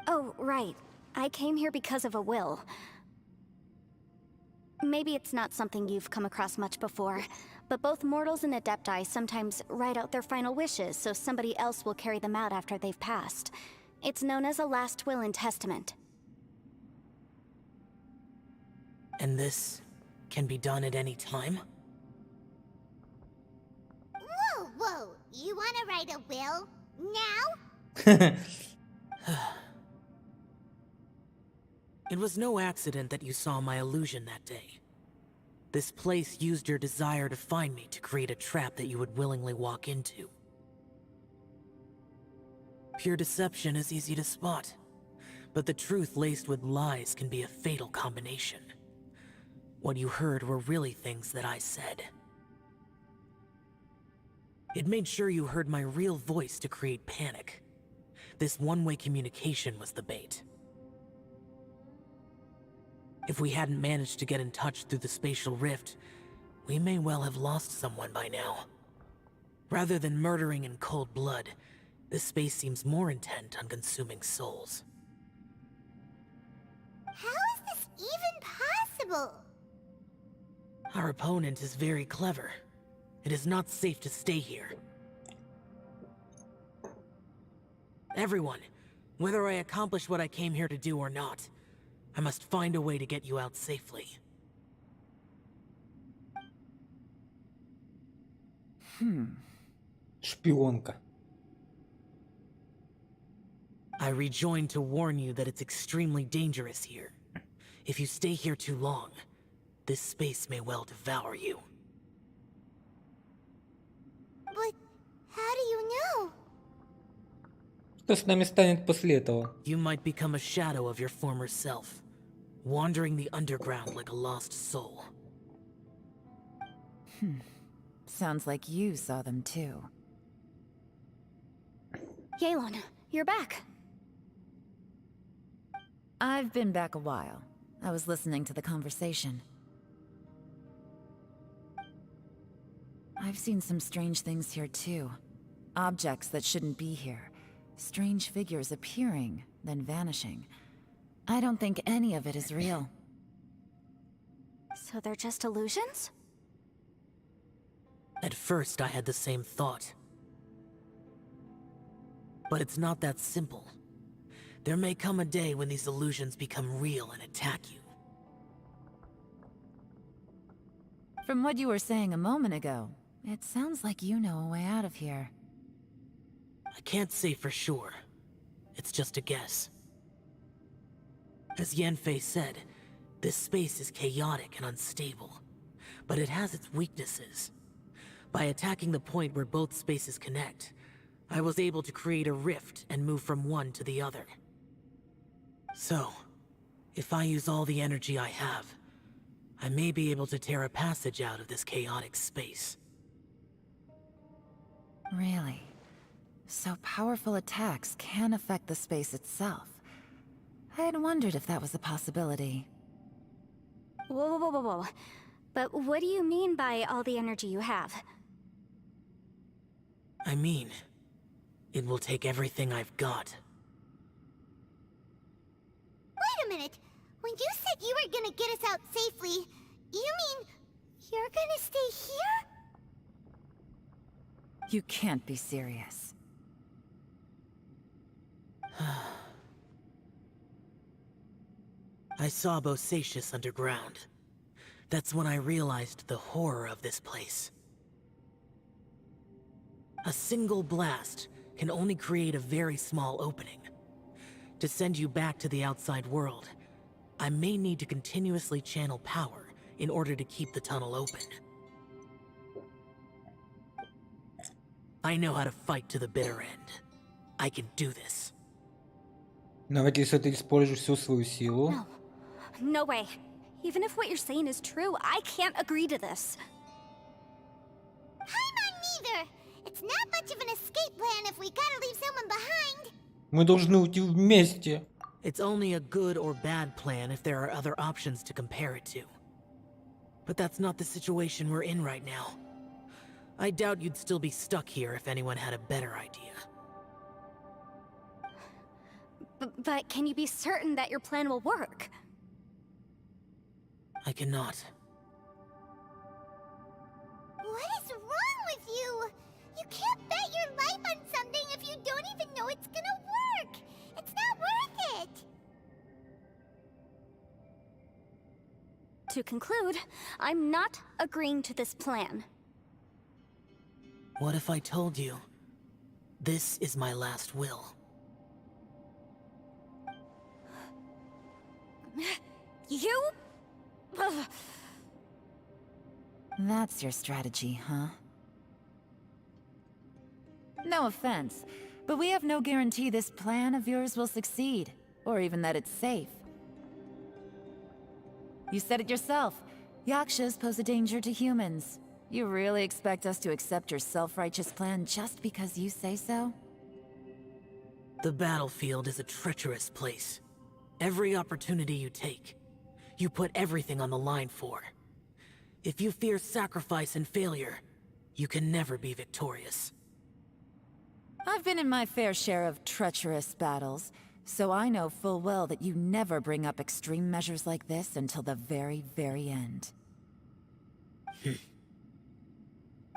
Oh, right. I came here because of a will. Maybe it's not something you've come across much before, but both mortals and Adepti sometimes write out their final wishes so somebody else will carry them out after they've passed. It's known as a last will and testament. And this can be done at any time? Whoa, whoa! You wanna write a will? Now? It was no accident that you saw my illusion that day. This place used your desire to find me to create a trap that you would willingly walk into. Pure deception is easy to spot, but the truth laced with lies can be a fatal combination. What you heard were really things that I said. It made sure you heard my real voice to create panic. This one-way communication was the bait. If we hadn't managed to get in touch through the spatial rift, we may well have lost someone by now. Rather than murdering in cold blood, this space seems more intent on consuming souls. How is this even possible? Our opponent is very clever. It is not safe to stay here. Everyone, whether I accomplish what I came here to do or not, I must find a way to get you out safely. Шпионка. I rejoined to warn you that it's extremely dangerous here. If you stay here too long, this space may well devour you. But how do you know? Что с нами станет после этого? You might become a shadow of your former self, wandering the underground like a lost soul. Sounds like you saw them too. Yelan, you're back. I've been back a while. I was listening to the conversation. I've seen some strange things here too. Objects that shouldn't be here. Strange figures appearing, then vanishing. I don't think any of it is real. So they're just illusions? At first, I had the same thought. But it's not that simple. There may come a day when these illusions become real and attack you. From what you were saying a moment ago, it sounds like you know a way out of here. I can't say for sure. It's just a guess. As Yanfei said, this space is chaotic and unstable, but it has its weaknesses. By attacking the point where both spaces connect, I was able to create a rift and move from one to the other. So, if I use all the energy I have, I may be able to tear a passage out of this chaotic space. Really? So powerful attacks can affect the space itself. I had wondered if that was a possibility. Whoa, whoa, whoa, whoa, whoa. But what do you mean by all the energy you have? I mean, it will take everything I've got. Wait a minute. When you said you were gonna get us out safely, you mean you're gonna stay here? You can't be serious. I saw Bosacius underground. That's when I realized the horror of this place. A single blast can only create a very small opening. To send you back to the outside world, I may need to continuously channel power in order to keep the tunnel open. I know how to fight to the bitter end. I can do this. Но ведь если ты используешь всю свою силу... No. No way. Even if what you're saying is true, I can't agree to this. I'm neither. It's not much of an escape plan if we gotta leave someone behind. Мы должны уйти вместе. It's only a good or bad plan if there are other options to compare it to. But that's not the situation we're in right now. I doubt you'd still be stuck here if anyone had a better idea. But can you be certain that your plan will work? I cannot. What is wrong with you? You can't bet your life on something if you don't even know it's gonna work. It's not worth it. To conclude, I'm not agreeing to this plan. What if I told you, this is my last will? You? Ugh. That's your strategy, huh? No offense, but we have no guarantee this plan of yours will succeed, or even that it's safe. You said it yourself. Yakshas pose a danger to humans. You really expect us to accept your self-righteous plan just because you say so? The battlefield is a treacherous place. Every opportunity you take, you put everything on the line for. If you fear sacrifice and failure, you can never be victorious. I've been in my fair share of treacherous battles, so I know full well that you never bring up extreme measures like this until the very, very end.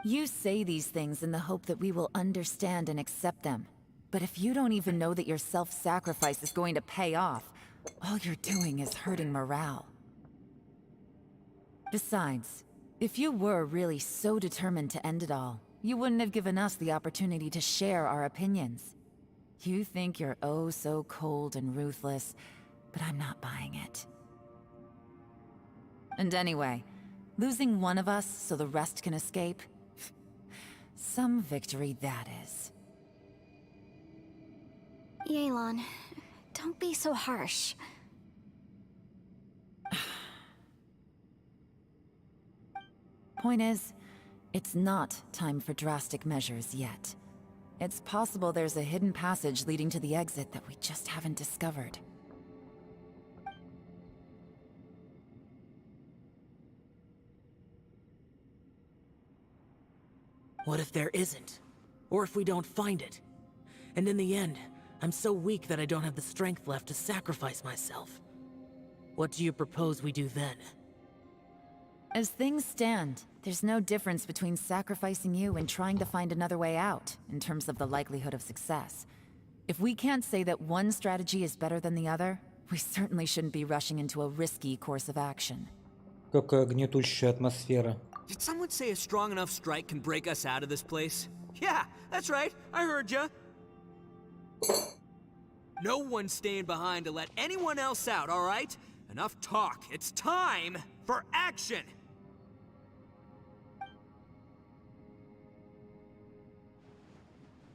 You say these things in the hope that we will understand and accept them. But if you don't even know that your self-sacrifice is going to pay off, all you're doing is hurting morale. Besides, if you were really so determined to end it all, you wouldn't have given us the opportunity to share our opinions. You think you're oh so cold and ruthless, but I'm not buying it. And anyway, losing one of us so the rest can escape? Some victory that is. Yelan, don't be so harsh. Point is, it's not time for drastic measures yet. It's possible there's a hidden passage leading to the exit that we just haven't discovered. What if there isn't? Or if we don't find it? And in the end, I'm so weak that I don't have the strength left to sacrifice myself. What do you propose we do then? As things stand, there's no difference between sacrificing you and trying to find another way out, in terms of the likelihood of success. If we can't say that one strategy is better than the other, we certainly shouldn't be rushing into a risky course of action. Какая гнетущая атмосфера. Did someone say a strong enough strike can break us out of this place? Yeah, that's right. I heard ya. No one's staying behind to let anyone else out, all right? Enough talk. It's time for action.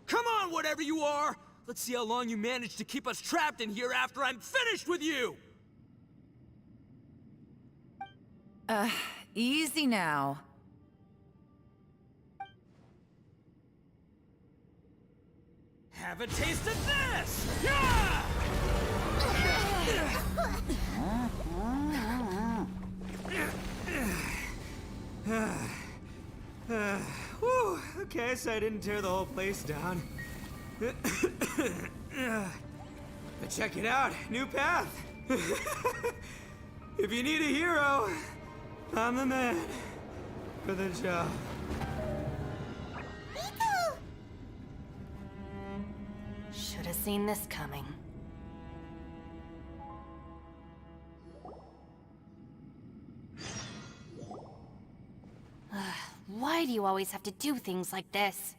Come on, whatever you are! Let's see how long you manage to keep us trapped in here after I'm finished with you! Easy now. Have a taste of this! Yeah! Whew, okay, so I didn't tear the whole place down. But check it out, new path. If you need a hero, I'm the man for the job. Nico! Should have seen this coming. Why do you always have to do things like this?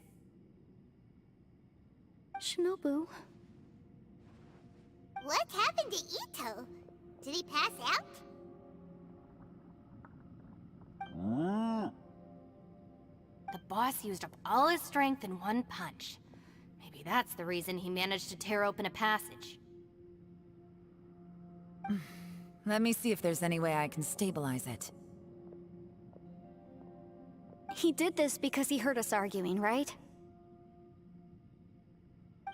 Shinobu, What happened to Ito? Did he pass out? The boss used up all his strength in one punch. Maybe that's the reason he managed to tear open a passage. Let me see if there's any way I can stabilize it. he did this because he heard us arguing, right?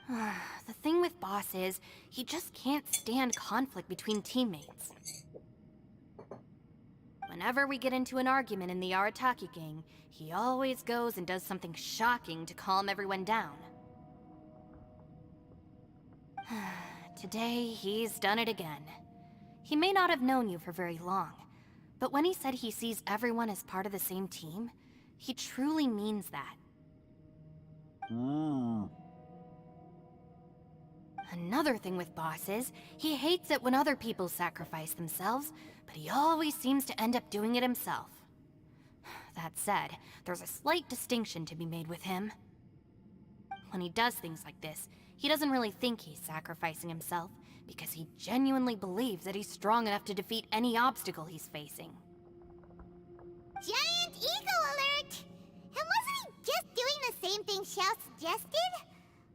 The thing with Boss is, he just can't stand conflict between teammates. Whenever we get into an argument in the Arataki gang, he always goes and does something shocking to calm everyone down. Today, he's done it again. He may not have known you for very long, but when he said he sees everyone as part of the same team, he truly means that. Another thing with Boss is, he hates it when other people sacrifice themselves, but he always seems to end up doing it himself. That said, there's a slight distinction to be made with him. When he does things like this, he doesn't really think he's sacrificing himself, because he genuinely believes that he's strong enough to defeat any obstacle he's facing. Giant ego alert! And wasn't he just doing the same thing Xiao suggested?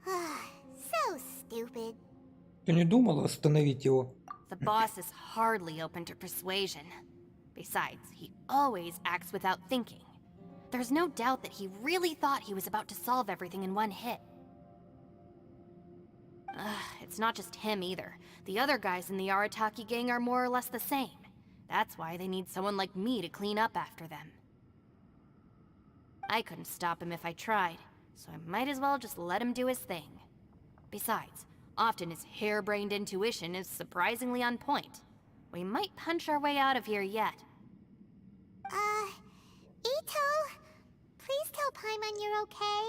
So stupid. Ты не думала остановить его? The boss is hardly open to persuasion. Besides, he always acts without thinking. There's no doubt that he really thought he was about to solve everything in one hit. It's not just him either. The other guys in the Arataki gang are more or less the same. That's why they need someone like me to clean up after them. I couldn't stop him if I tried, so I might as well just let him do his thing. Besides, often his harebrained intuition is surprisingly on point. We might punch our way out of here yet. Ito, please tell Paimon you're okay.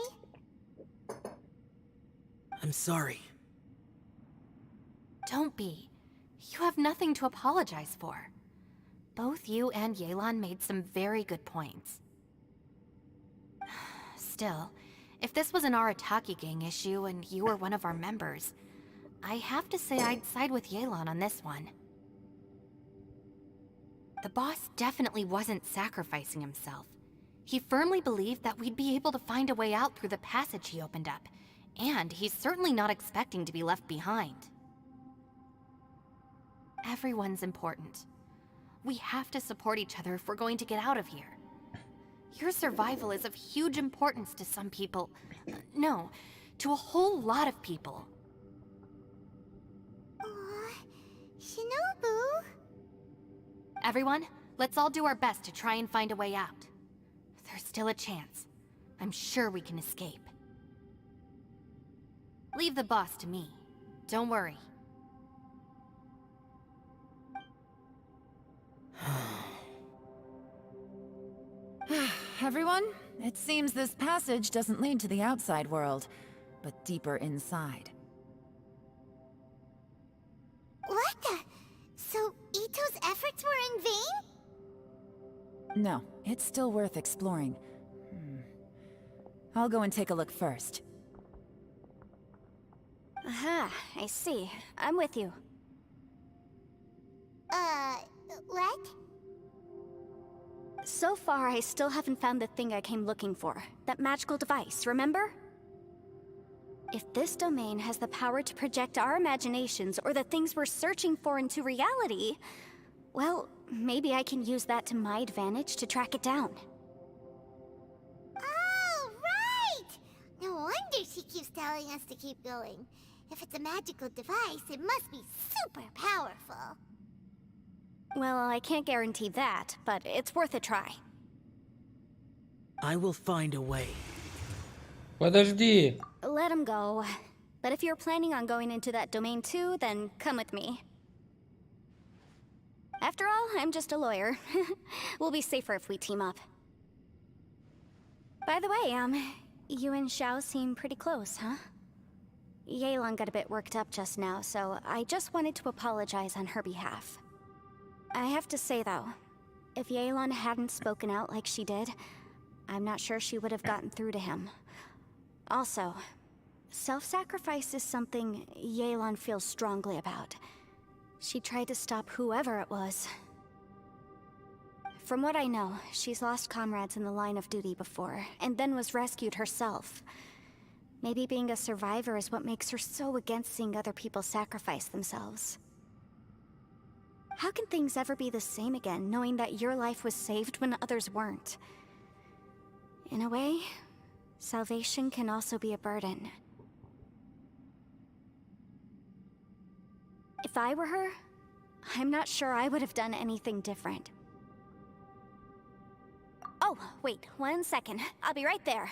I'm sorry. Don't be. You have nothing to apologize for. Both you and Yelan made some very good points. Still, if this was an Arataki gang issue and you were one of our members, I have to say I'd side with Yelan on this one. The boss definitely wasn't sacrificing himself. He firmly believed that we'd be able to find a way out through the passage he opened up, and he's certainly not expecting to be left behind. Everyone's important. We have to support each other if we're going to get out of here. Your survival is of huge importance to some people. No, to a whole lot of people. Shinobu? Everyone, let's all do our best to try and find a way out. There's still a chance. I'm sure we can escape. Leave the boss to me. Don't worry. Everyone, it seems this passage doesn't lead to the outside world, but deeper inside. What the? So Ito's efforts were in vain? No, it's still worth exploring. I'll go and take a look first. Aha, I see. I'm with you. What? So far, I still haven't found the thing I came looking for. That magical device, remember? If this domain has the power to project our imaginations or the things we're searching for into reality, well, maybe I can use that to my advantage to track it down. Oh, right! No wonder she keeps telling us to keep going. If it's a magical device, it must be super powerful. Well, I can't guarantee that, but it's worth a try. I will find a way. Подожди. Let him go. But if you're planning on going into that domain too, then come with me. After all, I'm just a lawyer. We'll be safer if we team up. By the way, you and Xiao seem pretty close, huh? Yelan got a bit worked up just now, so I just wanted to apologize on her behalf. I have to say though, if Yelan hadn't spoken out like she did, I'm not sure she would have gotten through to him. Also, self-sacrifice is something Yelan feels strongly about. She tried to stop whoever it was. From what I know, she's lost comrades in the line of duty before, and then was rescued herself. Maybe being a survivor is what makes her so against seeing other people sacrifice themselves. How can things ever be the same again, knowing that your life was saved when others weren't? In a way, salvation can also be a burden. If I were her, I'm not sure I would have done anything different. Oh, wait, 1 second. I'll be right there.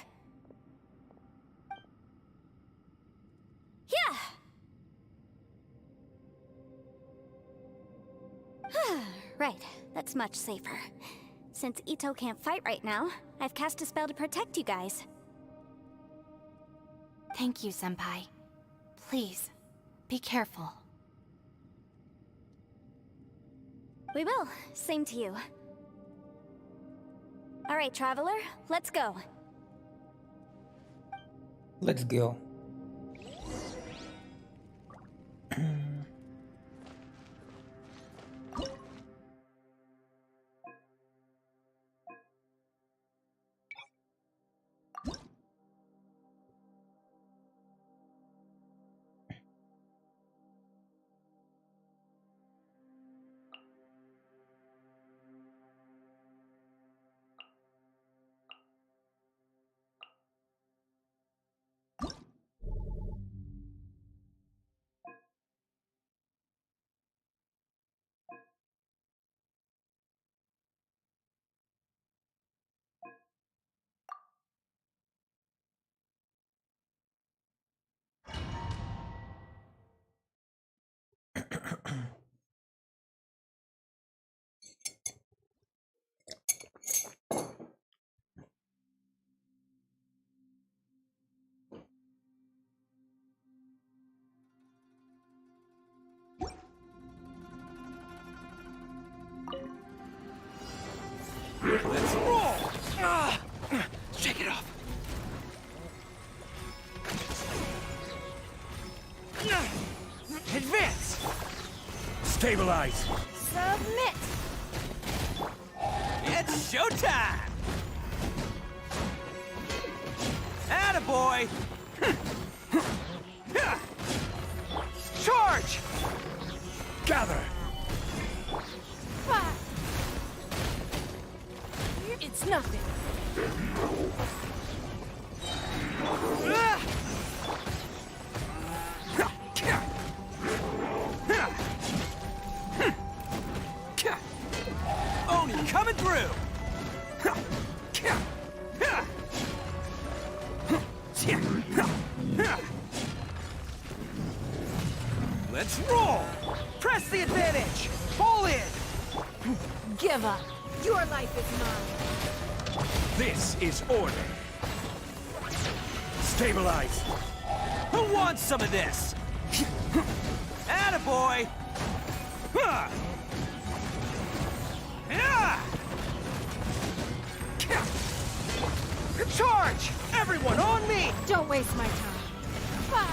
Yeah! Right, that's much safer. Since Ito can't fight right now, I've cast a spell to protect you guys. Thank you, Senpai. Please, be careful. We will. Same to you. Alright, Traveler, let's go. Let's go. Let's roll! Shake it off. Advance! Stabilize! Submit! It's showtime! Attaboy! Charge! Gather! It's nothing. Oni coming through! Let's roll! Press the advantage! Pull in! Give up. Your life is mine. This is order. Stabilize! Who wants some of this? Attaboy! Charge! Everyone on me! Don't waste my time. Bam!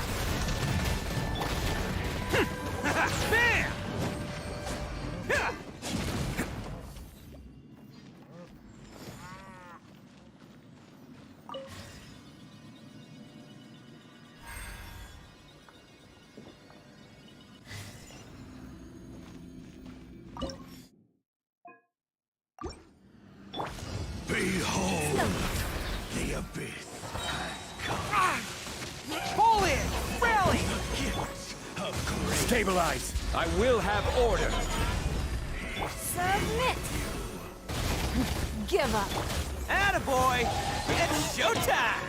Behold! The abyss has come. Pull in! Rally! Gifts of grace. Stabilize! I will have order! Submit! Give up. Attaboy! It's showtime!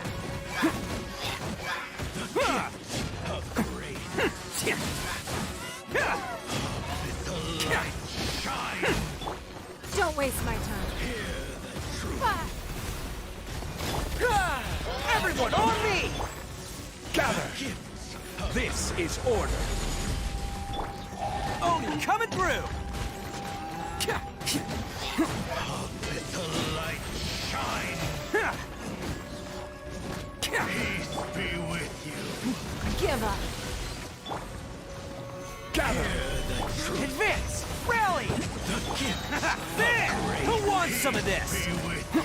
Of grace. The light shine. Don't waste my time. Everyone on me! Gather. This is order! Oni coming through! Let the light shine. Peace be with you. Give up. Gather the truth. Advance! Rally! The gift There! Who wants some of this? be with you.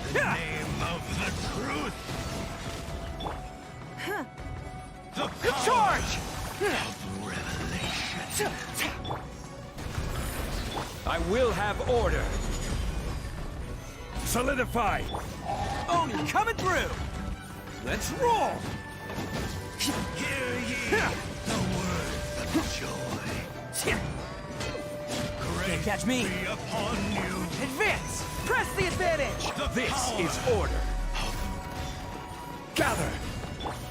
In the name of the truth. The power Charge! of revelation. I will have order! Solidify! Oni coming through! Let's roll! Hear ye the words of joy. Grace catch me. be upon you. Advance! Press the advantage! The This power is order! gather.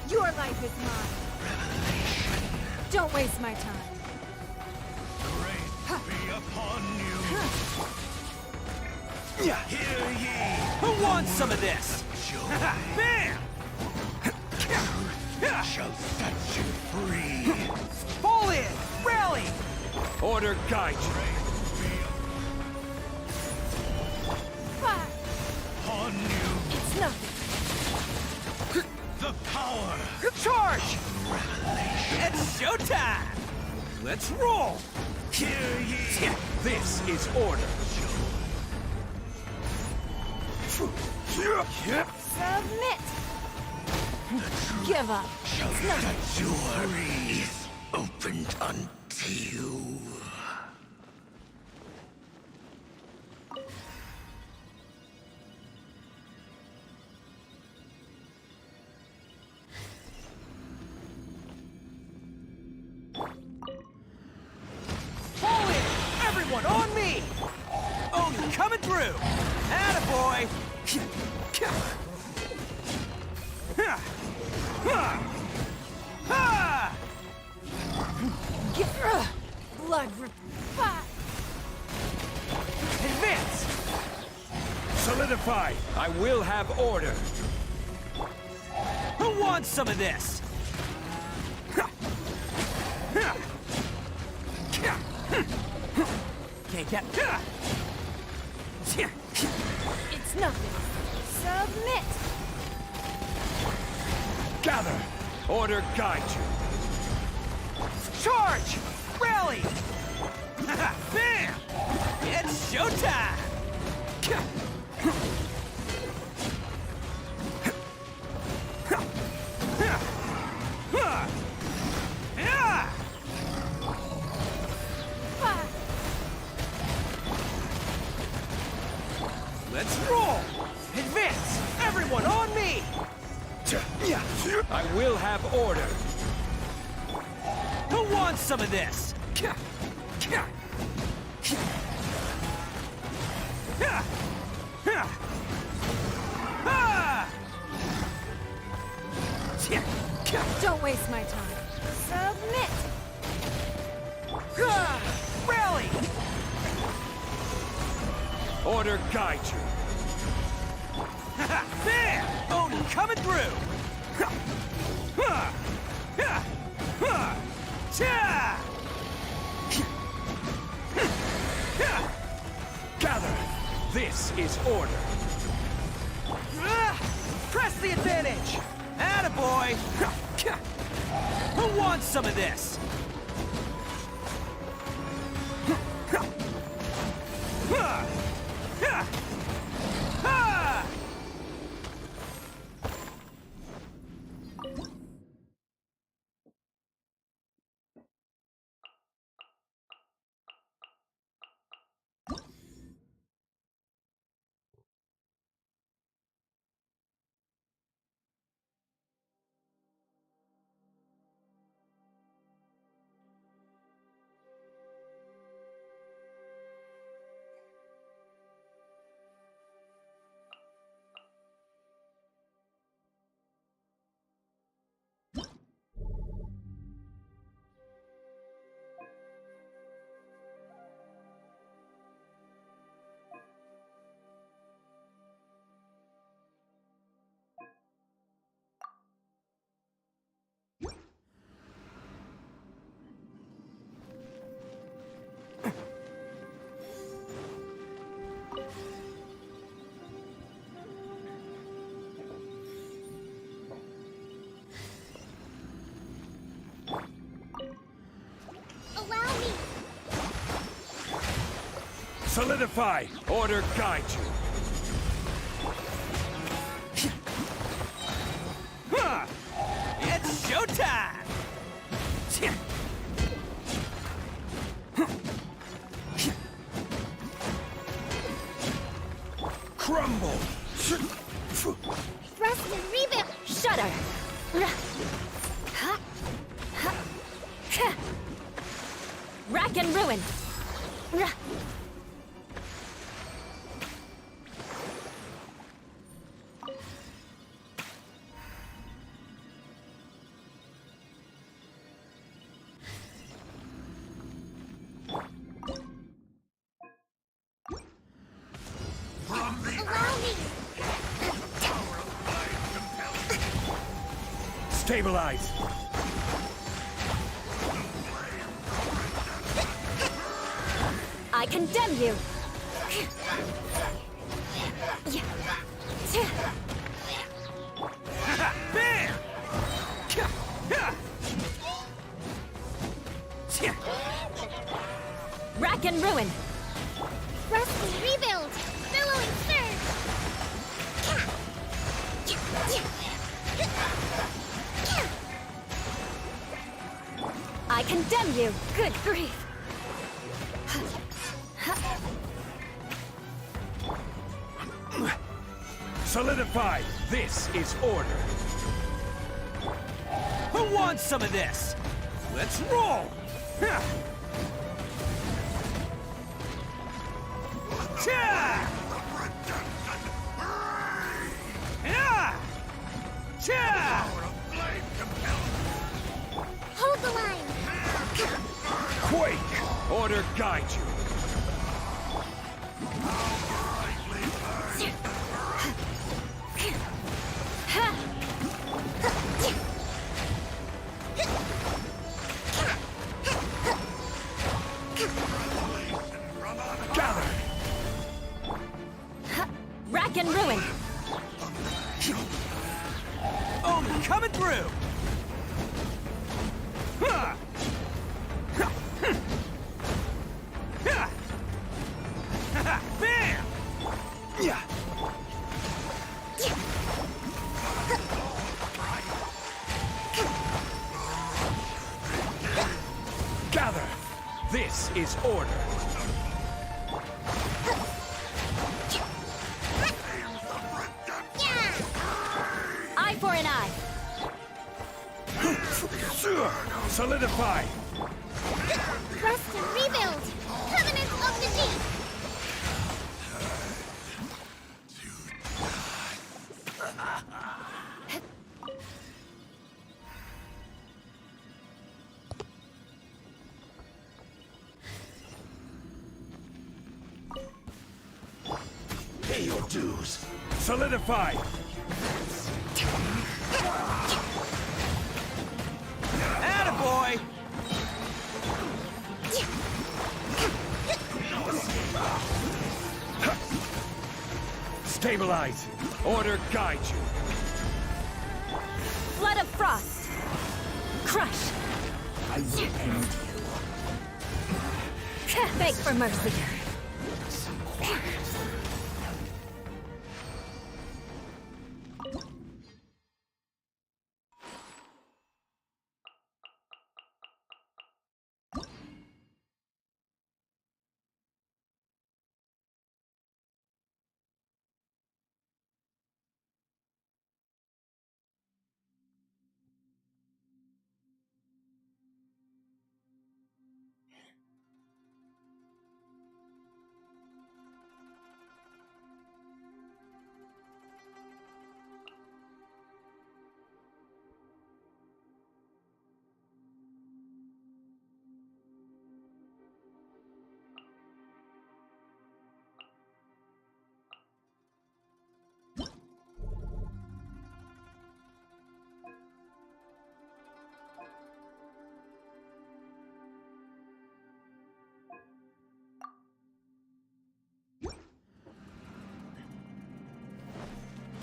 Your life is mine. Don't waste my time. Grace be upon you. Hear ye Who wants some of this? joy. Bam! Shall set you free. Pull in! Rally! Order guide you! On you It's nothing. the power. Charge! It's showtime! Let's roll! Hear ye This is order! Submit! Give up. shall set your free. Opened unto you. Pull in! Everyone on me! Oni coming through! Attaboy! Ha! Blood. Advance! Solidify! I will have order! Who wants some of this? Can't get... It's nothing. Submit! Gather! Order guide you! Charge! Rally! Bam! It's showtime! Let's roll! Advance! Everyone on me! I will have order! Who wants some of this? Don't waste my time. Submit! Rally! Order guide you! Bam! Odin coming through! Gather! This is order! Press the advantage! Attaboy! Who wants some of this? Allow me! Solidify! Order guide you! It's showtime! Crumble! Thrust and rebuild! Shudder! Rack and ruin! Allow me! Stabilize! I condemn you! Bam! Rack and ruin! Thrust and rebuild! Billowing surge! I condemn you! Good grief! Solidify! This is order! Who wants some of this? Let's roll! Order guide you. Gather. Rack and ruin! Omen coming through! Bam! Yeah. Gather. This is order. Eye for an eye! Solidify. Rest and rebuild! Covenant of the Deep! Pay your dues. Solidify. Attaboy! Stabilize. Order guide you. Flood of frost! Crush! I will end you. Beg for mercy!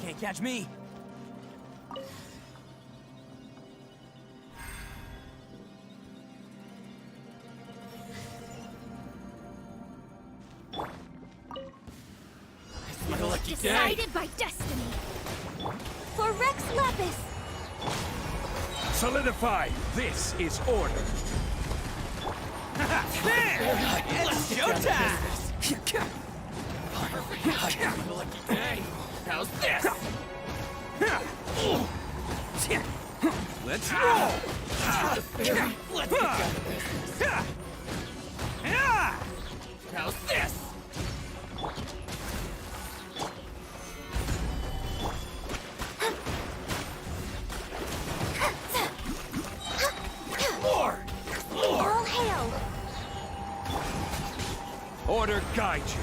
Can't catch me. It's my lucky day. Decided by destiny. For Rex Lapis. Solidify. This is order. Bam! It's showtime! My lucky day. How's this? Let's roll! Let's get down to business. How's this? More! All hail! Order guide you.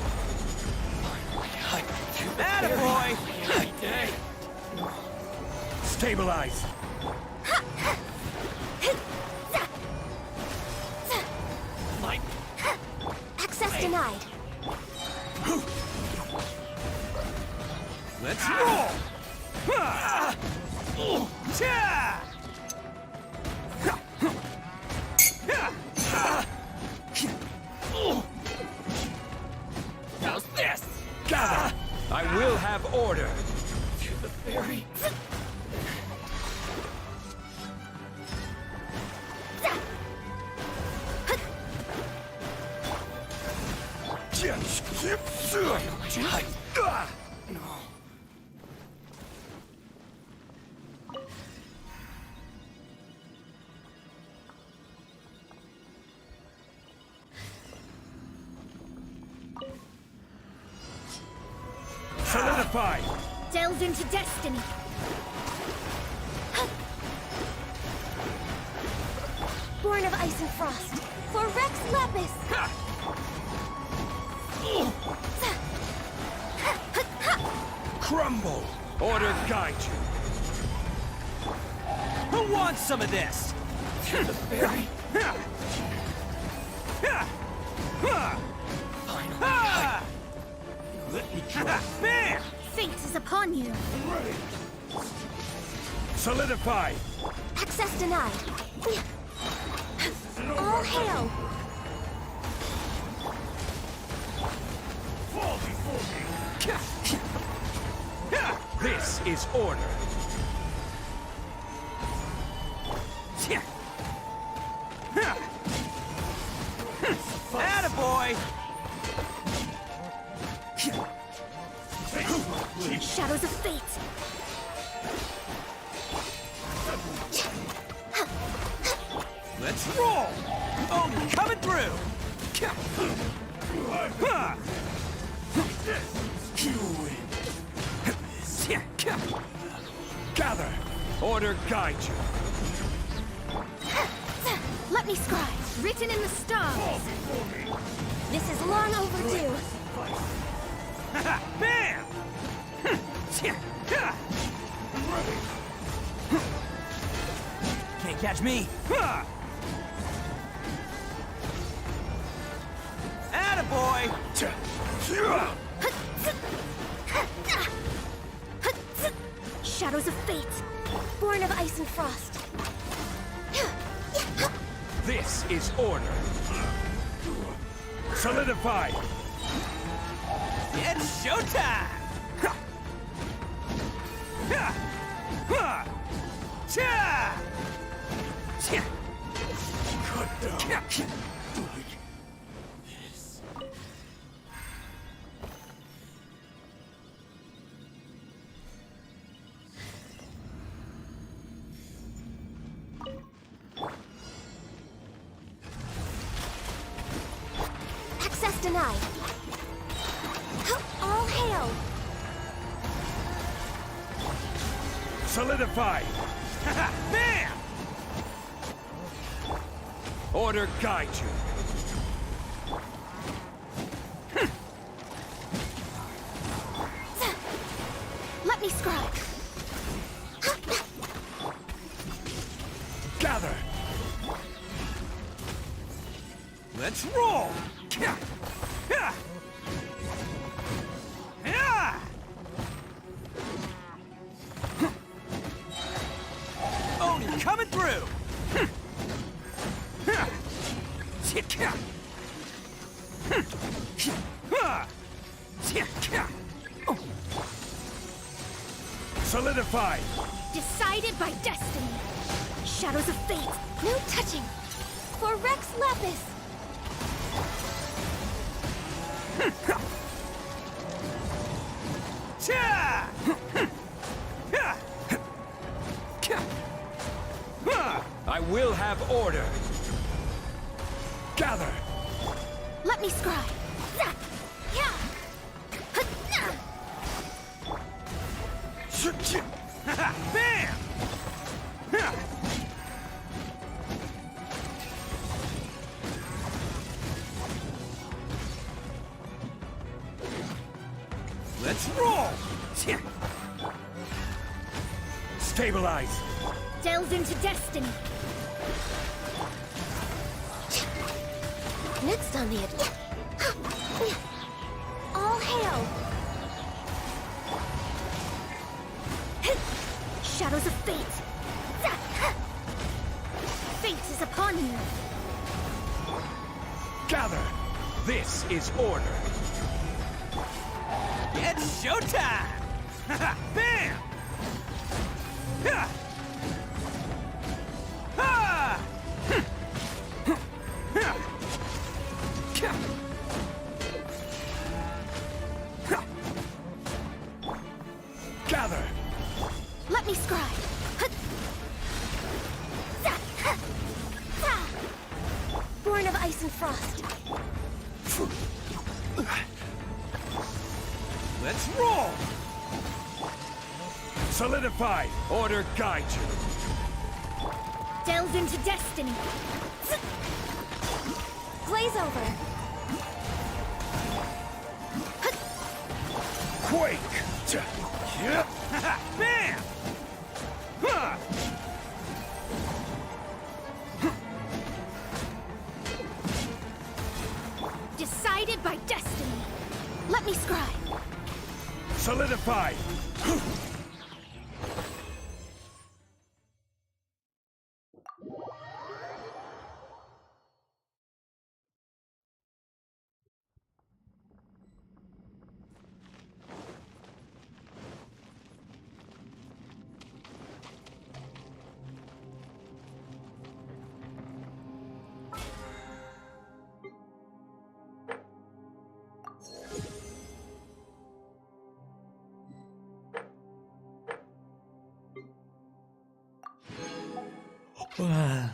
Attaboy! Stabilize. Access denied. Let's roll! How's this? Gather. I will have order. To the ferry. Solidify. Delve into destiny. Born of ice and frost. For Rex Lapis! Crumble! Order guide you. Who wants some of this? The fairy. Let me try. Bam! Fate is upon you. Ready. Solidify. Access denied. All hail. Fall before me. This is order. Attaboy! Shadows of fate. Let's roll! Oh, coming through! Gather. Order guide you. Let me scribe. Written in the stars. This is long overdue. Bam! Can't catch me. Attaboy! Shadows of fate. Born of ice and frost. This is order. Solidify. It's showtime! Cut down. Access denied. All hail. Solidify. Bam! Order guide you. Let me scribe. Gather. Let's roll! Oni coming through! Solidify. Decided by destiny. Shadows of fate. No touching. For Rex Lapis. I will have order. Gather. Let me scribe. Bam! Let's roll! Stabilize. Delve into destiny. Next on the all hail. Shadows of fate. Fate is upon you. Gather. This is order. It's showtime! Bam! Gather. Let me scribe. Born of ice and frost. Let's roll! Solidify. Order guide you. Delve into destiny. Glaze over. Quake! Bam! Huh! Decided by destiny. Let me scribe. Solidify! Ах.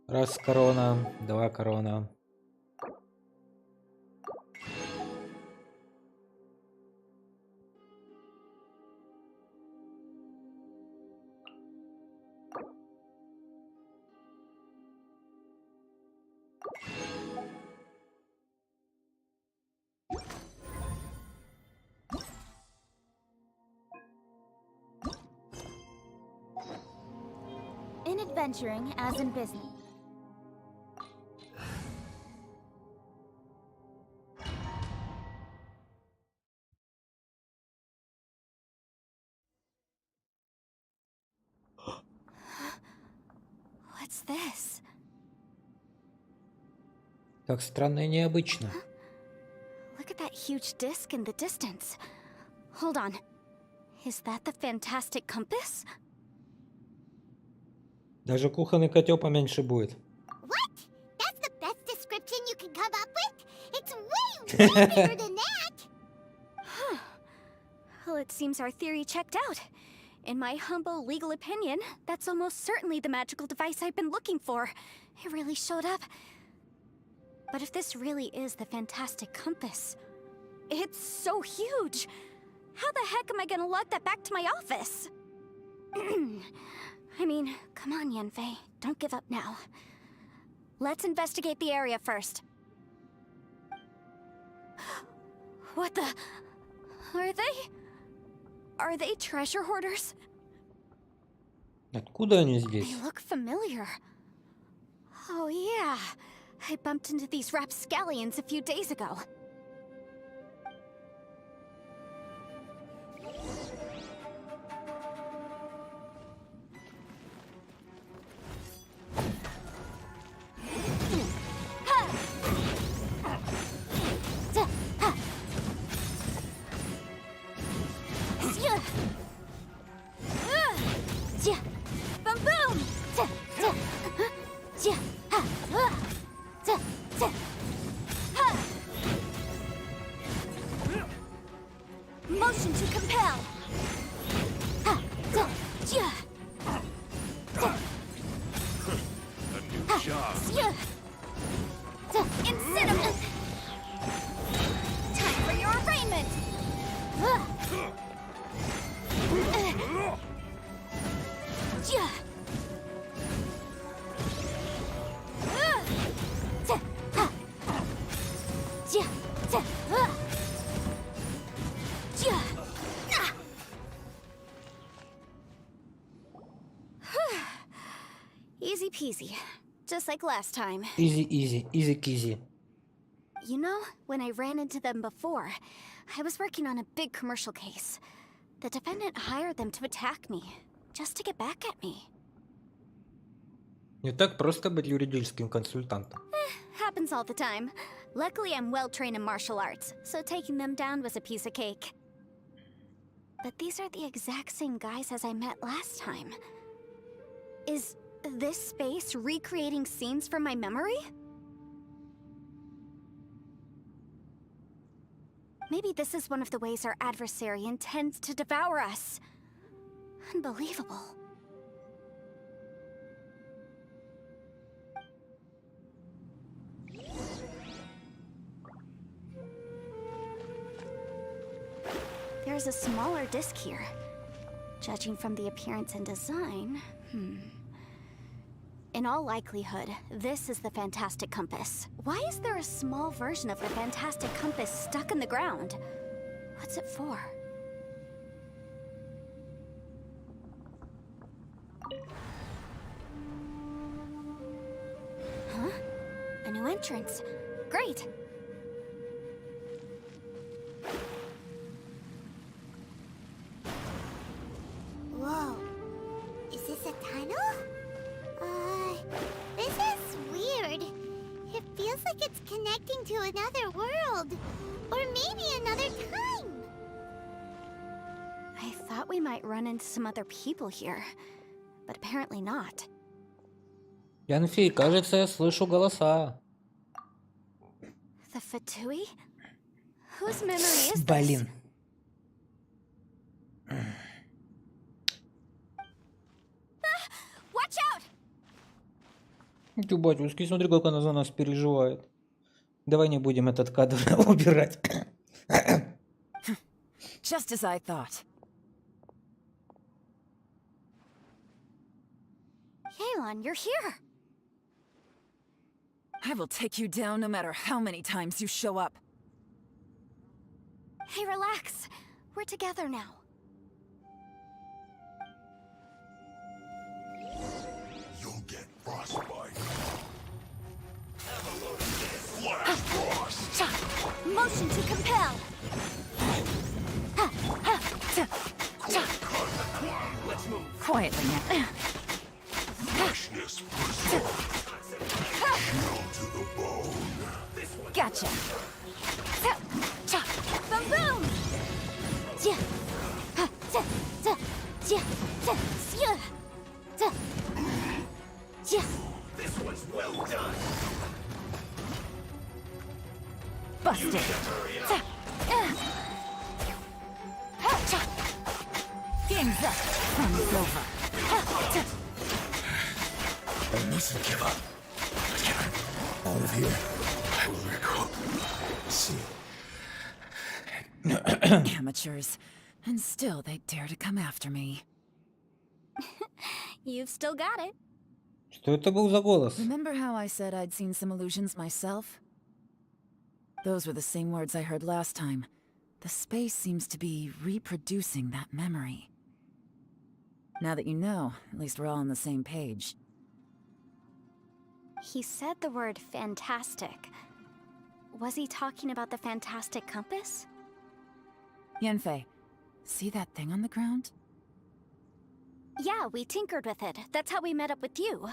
Раз корона, два корона. In adventuring, as in business. What's this? Так странно и необычно. Look at that huge disc in the distance. Hold on. Is that the fantastic compass? Даже кухонный котел поменьше будет. What? That's the best description you can come up with? It's way, way bigger than that! Well, it seems our theory checked out. In my humble legal opinion, that's almost certainly the magical device I've been looking for. It really showed up. But if this really is the fantastic compass, it's so huge. How the heck am I gonna lug that back to my office? I mean, come on, Yanfei. Don't give up now. Let's investigate the area first. What the... Are they treasure hoarders? Откуда они здесь? They look familiar. Oh yeah, I bumped into these rapscallions a few days ago. Motion to compel. A new job. Incinerate. Time for your arraignment. Easy peasy. Just like last time. Easy, easy, easy, кизи. You know, when I ran into them before, I was working on a big commercial case. The defendant hired them to attack me, just to get back at me. Не так просто быть юридическим консультантом. Happens all the time. Luckily, I'm well trained in martial arts, so taking them down was a piece of cake. But these are the exact same guys as I met last time. Is This space recreating scenes from my memory? Maybe this is one of the ways our adversary intends to devour us. Unbelievable. There's a smaller disc here. Judging from the appearance and design, In all likelihood, this is the Fantastic Compass. Why is there a small version of the Fantastic Compass stuck in the ground? What's it for? Huh? A new entrance. Great! Whoa. Is this a tunnel? This is weird. It feels like it's connecting to another world. Or maybe another time. I thought we might run into some other people here, but apparently not. Янфи, кажется, я слышу голоса. The Fatui? Whose memory is this? Блин. Watch out! Ты, батюшки, смотри, как она за нас переживает. Давай не будем этот кадр убирать. Just as I thought. Yelan, you're here. I will take you down no matter how many times you show up. Hey, relax. We're together now. You'll get frostbite. Have a load of this. Flash frost. Motion to compel. Let's move. Quietly now. Freshness preserved. Chill to the bone. Gotcha. Boom boom! This one's well done. Busted. Game's up. Fun's over. I mustn't give up. Out of here, I will recall. See. Amateurs. And still they dare to come after me. You've still got it. Что это был за голос? Remember how I said I'd seen some illusions myself? Those were the same words I heard last time. The space seems to be reproducing that memory. Now that you know, at least we're all on the same page. He said the word fantastic. Was he talking about the Fantastic Compass? Yanfei, see that thing on the ground? Yeah, we tinkered with it. That's how we met up with you.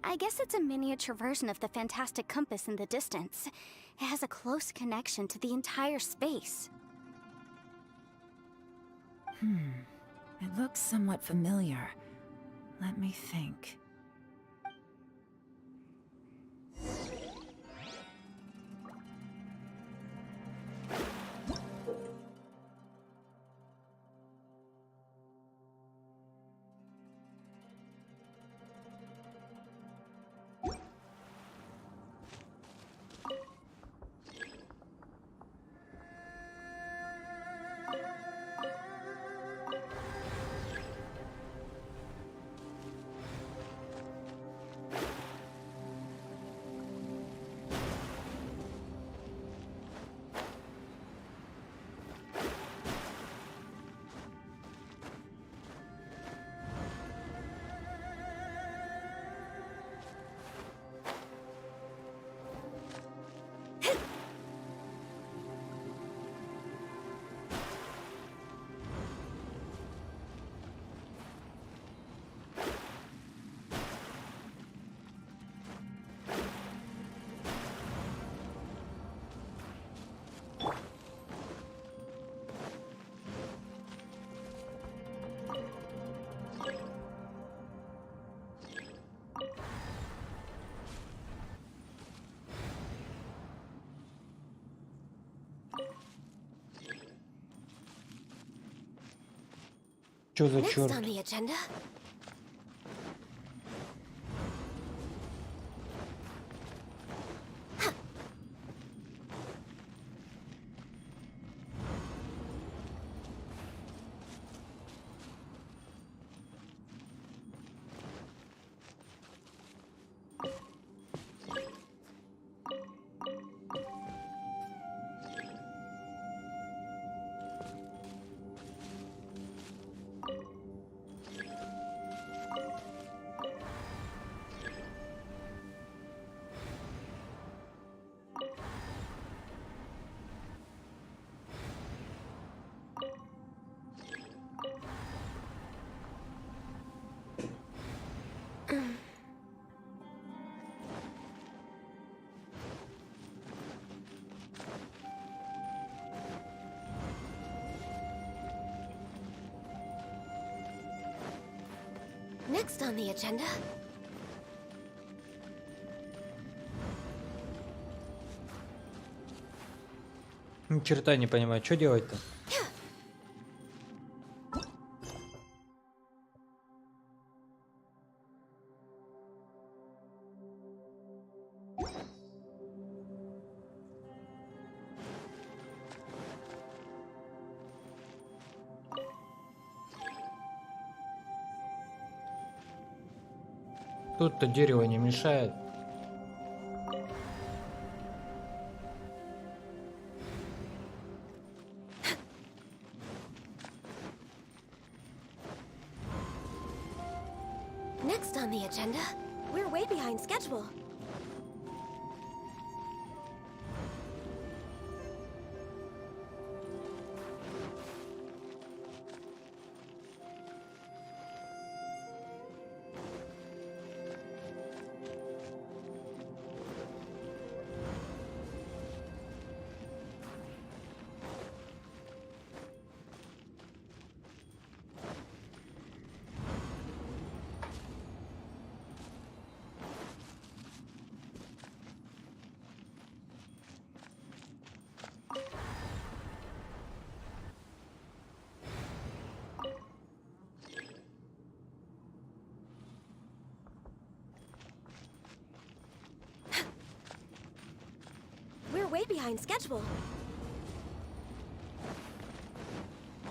I guess it's a miniature version of the Fantastic Compass in the distance. It has a close connection to the entire space. It looks somewhat familiar. Let me think. Чё за Next чёрт? on the agenda. Next on the agenda. Ни черта не понимаю, что делать-то? Тут-то дерево не мешает. Next on the agenda. We're way behind schedule. We're way behind schedule.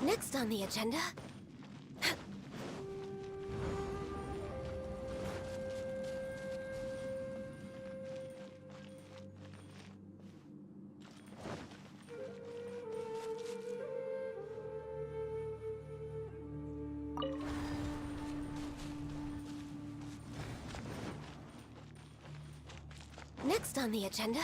Next on the agenda. Next on the agenda.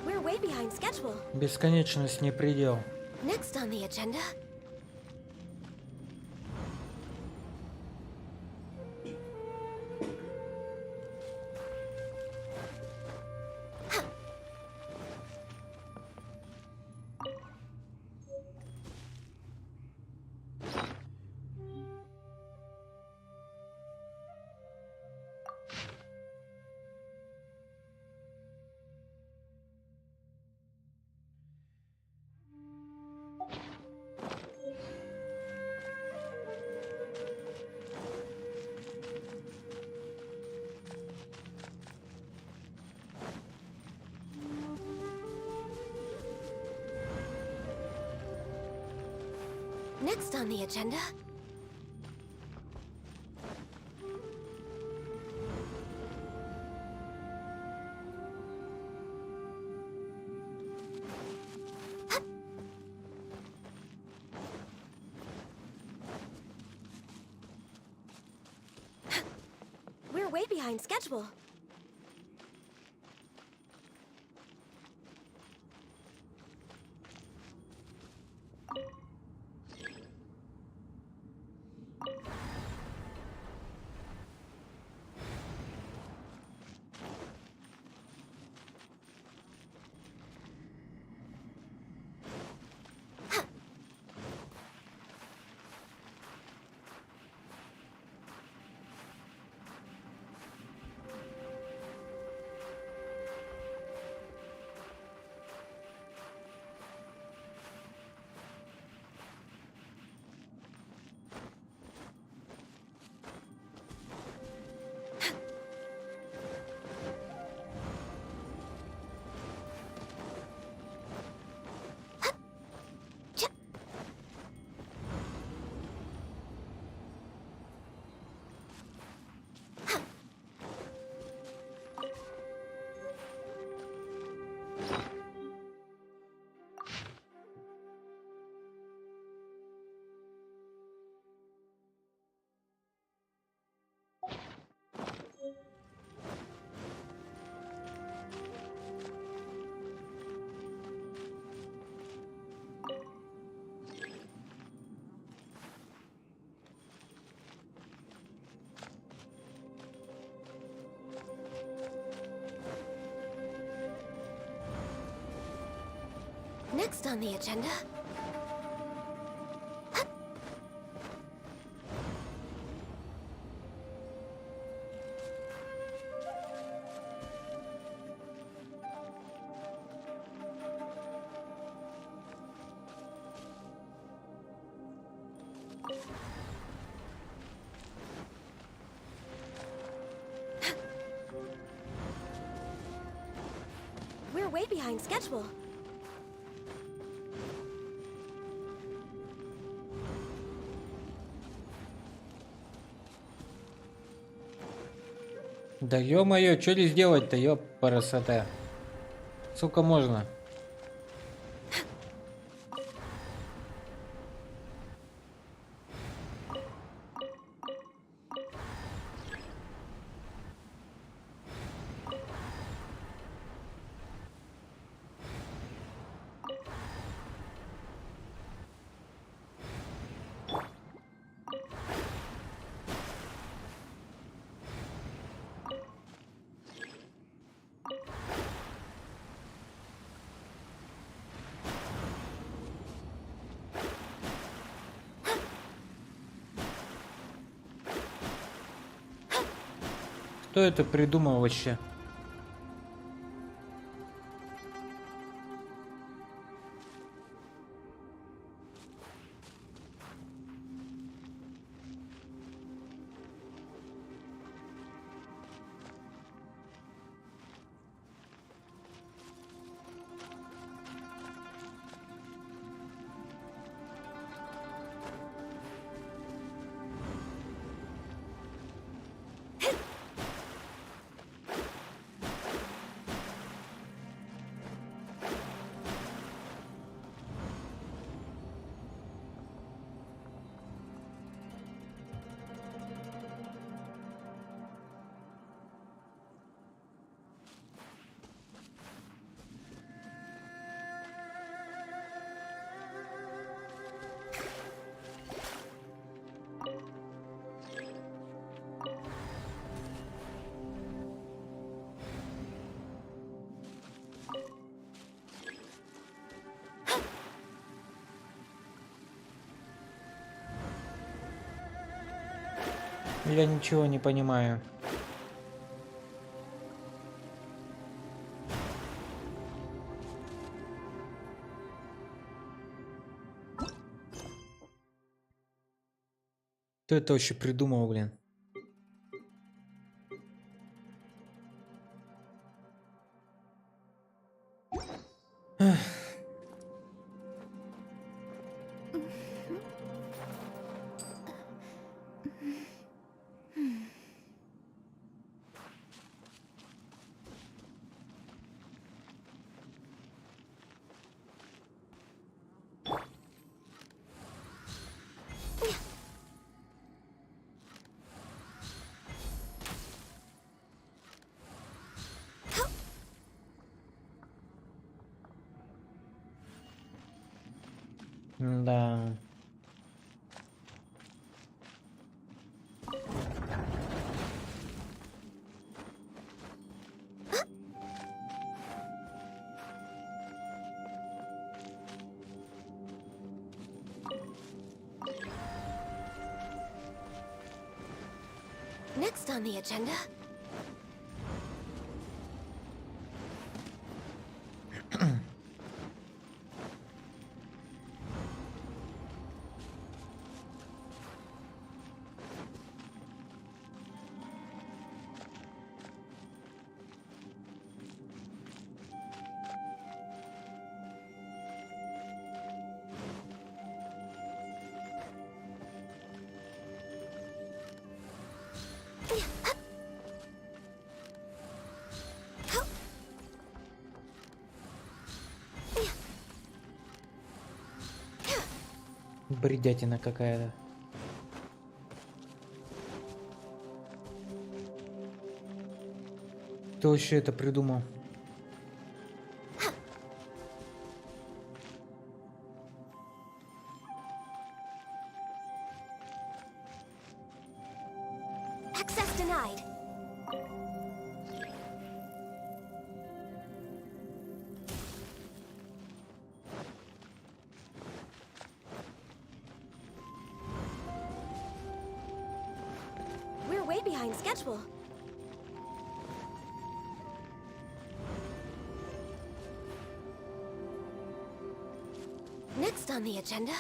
We're way behind schedule. Бесконечность не предел. Next on the agenda. Next on the agenda. We're way behind schedule. Next on the agenda. We're way behind schedule. Да ё-моё, что здесь делать-то, ёпарасоте? Сколько можно? Кто это придумал вообще? Я ничего не понимаю. Кто это вообще придумал, блин? Эх. Да. Next on the agenda. Бредятина какая-то. Кто вообще это придумал? Access denied. behind schedule. Next on the agenda.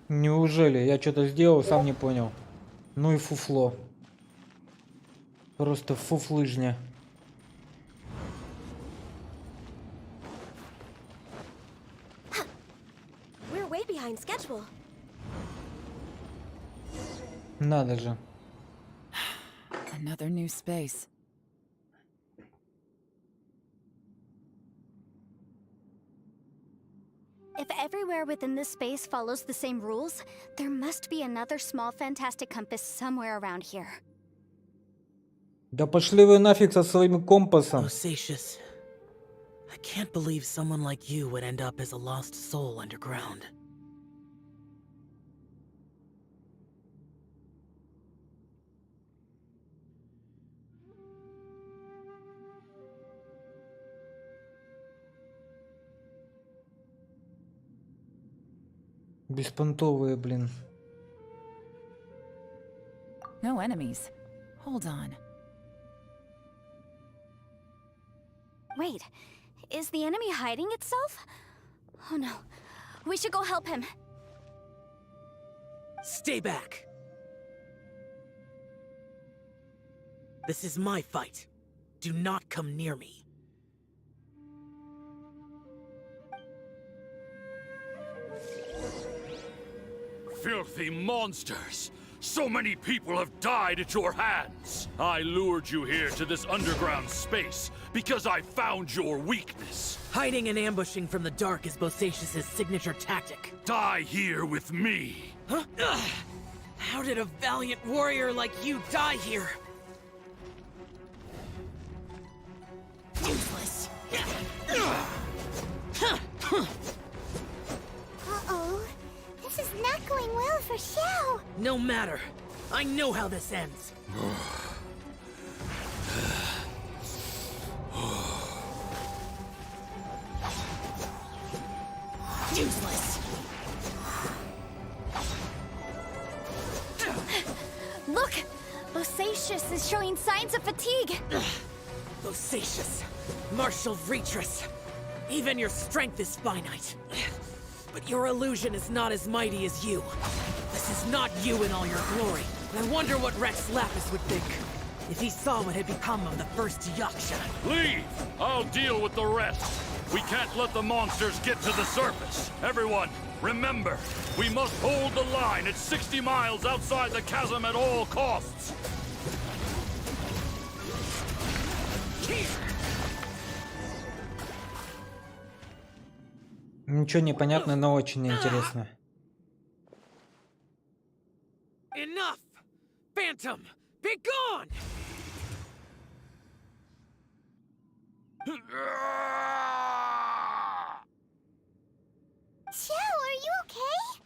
Неужели? Я что-то сделал, сам не понял. Ну и фуфло. Просто фуфлыжня. We're way behind schedule. Надо же. Another new space. If everywhere within this space follows the same rules, there must be another small fantastic compass somewhere around here. Да пошли вы нафиг со своим компасом. Bosacius, I can't believe someone like you would end up as a lost soul underground. Беспонтовые, блин. No enemies. Hold on. Wait, is the enemy hiding itself? Oh no, we should go help him. Stay back! This is my fight. Do not come near me. Filthy monsters! So many people have died at your hands! I lured you here to this underground space because I found your weakness. Hiding and ambushing from the dark is Bosacius' signature tactic. Die here with me! Huh? Ugh. How did a valiant warrior like you die here? Useless. Uh-oh. This is not going well for Xiao. No matter. I know how this ends. Useless. Look! Bosacius is showing signs of fatigue. Bosacius. Martial Retris. Even your strength is finite. But your illusion is not as mighty as you. This is not you in all your glory. And I wonder what Rex Lapis would think if he saw what had become of the first Yaksha. Leave! I'll deal with the rest. We can't let the monsters get to the surface. Everyone, remember, we must hold the line at 60 miles outside the chasm at all costs. Ничего не понятно, но очень интересно. Enough! Phantom, be gone! Xiao, are you okay?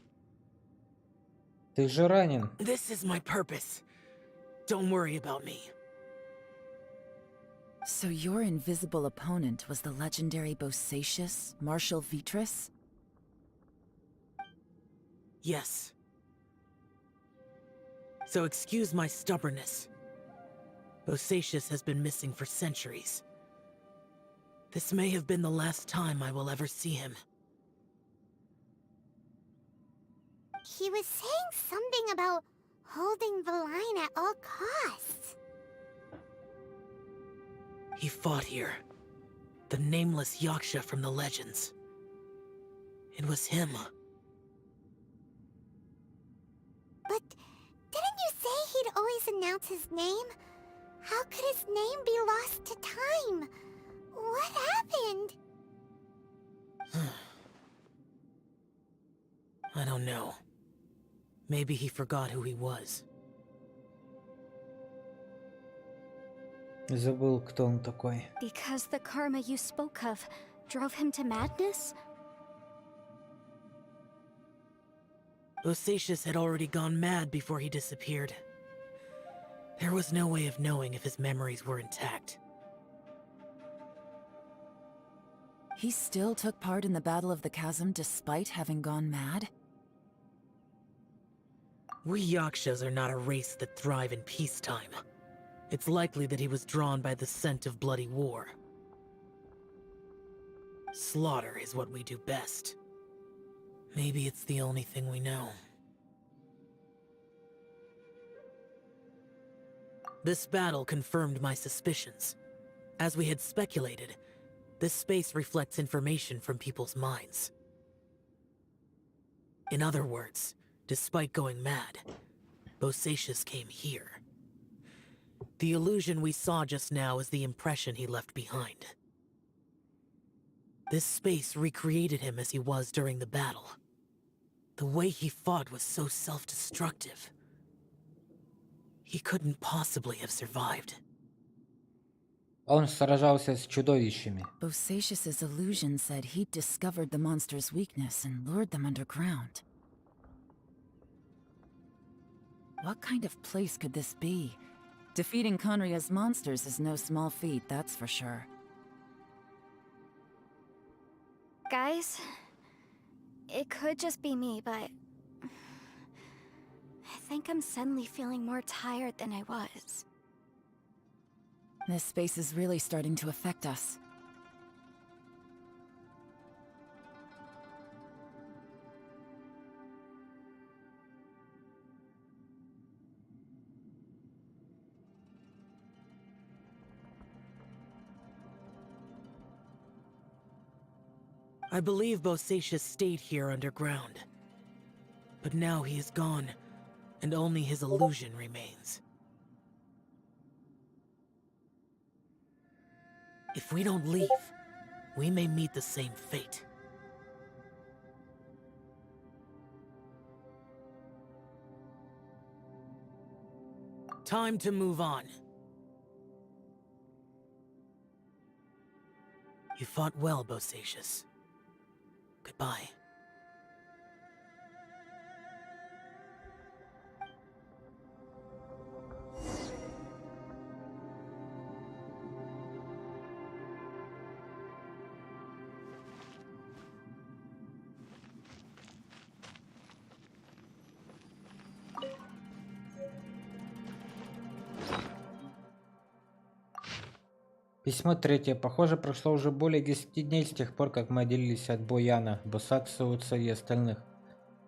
Ты же ранен. This is my purpose. Don't worry about me. So your invisible opponent was the legendary Bosacius, Martial Vitris? Yes. So excuse my stubbornness. Bosacius has been missing for centuries. This may have been the last time I will ever see him. He was saying something about holding the line at all costs. He fought here. The nameless Yaksha from the legends. It was him. But didn't you say he'd always announce his name? How could his name be lost to time? What happened? I don't know. Maybe he forgot who he was. Забыл, кто он такой. Because the karma you spoke of drove him to madness? Bosacius had already gone mad before he disappeared. There was no way of knowing if his memories were intact. He still took part in the Battle of the Chasm despite having gone mad? We Yakshas are not a race that thrive in peacetime. It's likely that he was drawn by the scent of bloody war. Slaughter is what we do best. Maybe it's the only thing we know. This battle confirmed my suspicions. As we had speculated, this space reflects information from people's minds. In other words, despite going mad, Bosacius came here. The illusion we saw just now is the impression he left behind. This space recreated him as he was during the battle. The way he fought was so self-destructive. He couldn't possibly have survived. Он сражался с чудовищами. Bosacius's illusion said he'd discovered the monster's weakness and lured them underground. What kind of place could this be? Defeating Conria's monsters is no small feat, that's for sure. Guys, it could just be me, but I think I'm suddenly feeling more tired than I was. This space is really starting to affect us. I believe Bosacius stayed here underground. But now he is gone, and only his illusion remains. If we don't leave, we may meet the same fate. Time to move on. You fought well, Bosacius. Goodbye. Письмо 3. Похоже, прошло уже более 10 дней с тех пор, как мы отделились от Бояна, Босаксуца и остальных.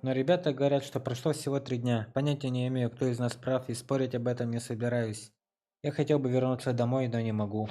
Но ребята говорят, что прошло всего 3 дня. Понятия не имею, кто из нас прав, и спорить об этом не собираюсь. Я хотел бы вернуться домой, но не могу.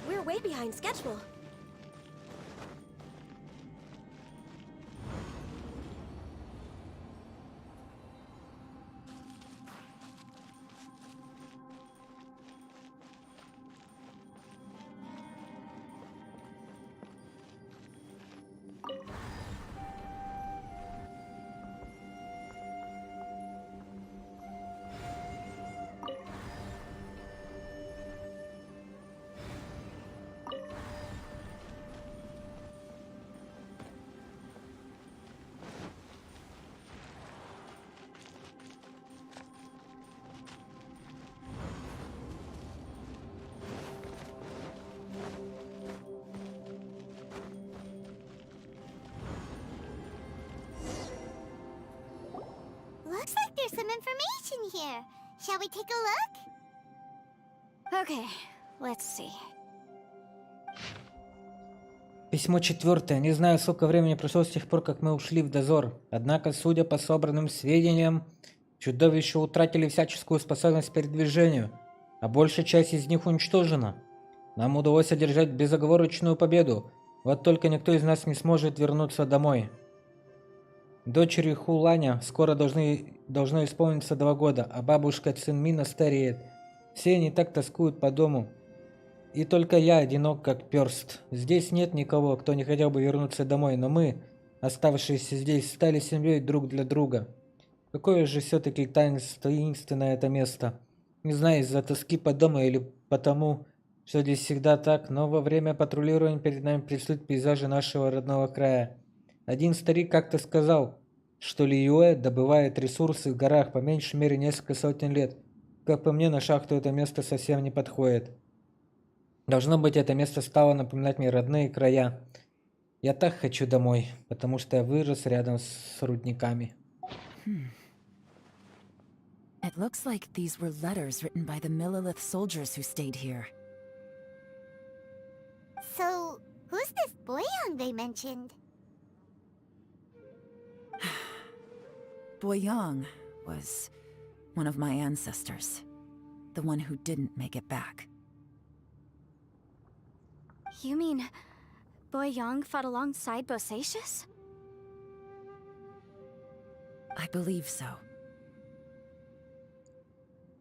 We're way behind schedule. Looks like there's some information here. Shall we take a look? Okay, let's see. Письмо 4. Не знаю, сколько времени прошло с тех пор, как мы ушли в дозор. Однако, судя по собранным сведениям, чудовища утратили всяческую способность к передвижению. а большая часть из них уничтожена. Нам удалось одержать безоговорочную победу. Вот только никто из нас не сможет вернуться домой. Дочери Хуланя скоро должно исполниться 2 года, а бабушка Цинмина стареет. Все они так тоскуют по дому. И только я одинок, как перст. Здесь нет никого, кто не хотел бы вернуться домой, но мы, оставшиеся здесь, стали семьей друг для друга. Какое же все-таки таинственное это место. Не знаю, из-за тоски по дому или потому, что здесь всегда так, но во время патрулирования перед нами предстают пейзажи нашего родного края. Один старик как-то сказал, что Лиюэ добывает ресурсы в горах по меньшей мере несколько сотен лет. Как по мне, на шахту это место совсем не подходит. Должно быть, это место стало напоминать мне родные края. Я так хочу домой, потому что я вырос рядом с рудниками. It looks like these were letters written by the Millilith soldiers who stayed here. So, who's this Boyang they mentioned? Boyang was one of my ancestors. The one who didn't make it back. You mean Boyang fought alongside Bosacius? I believe so.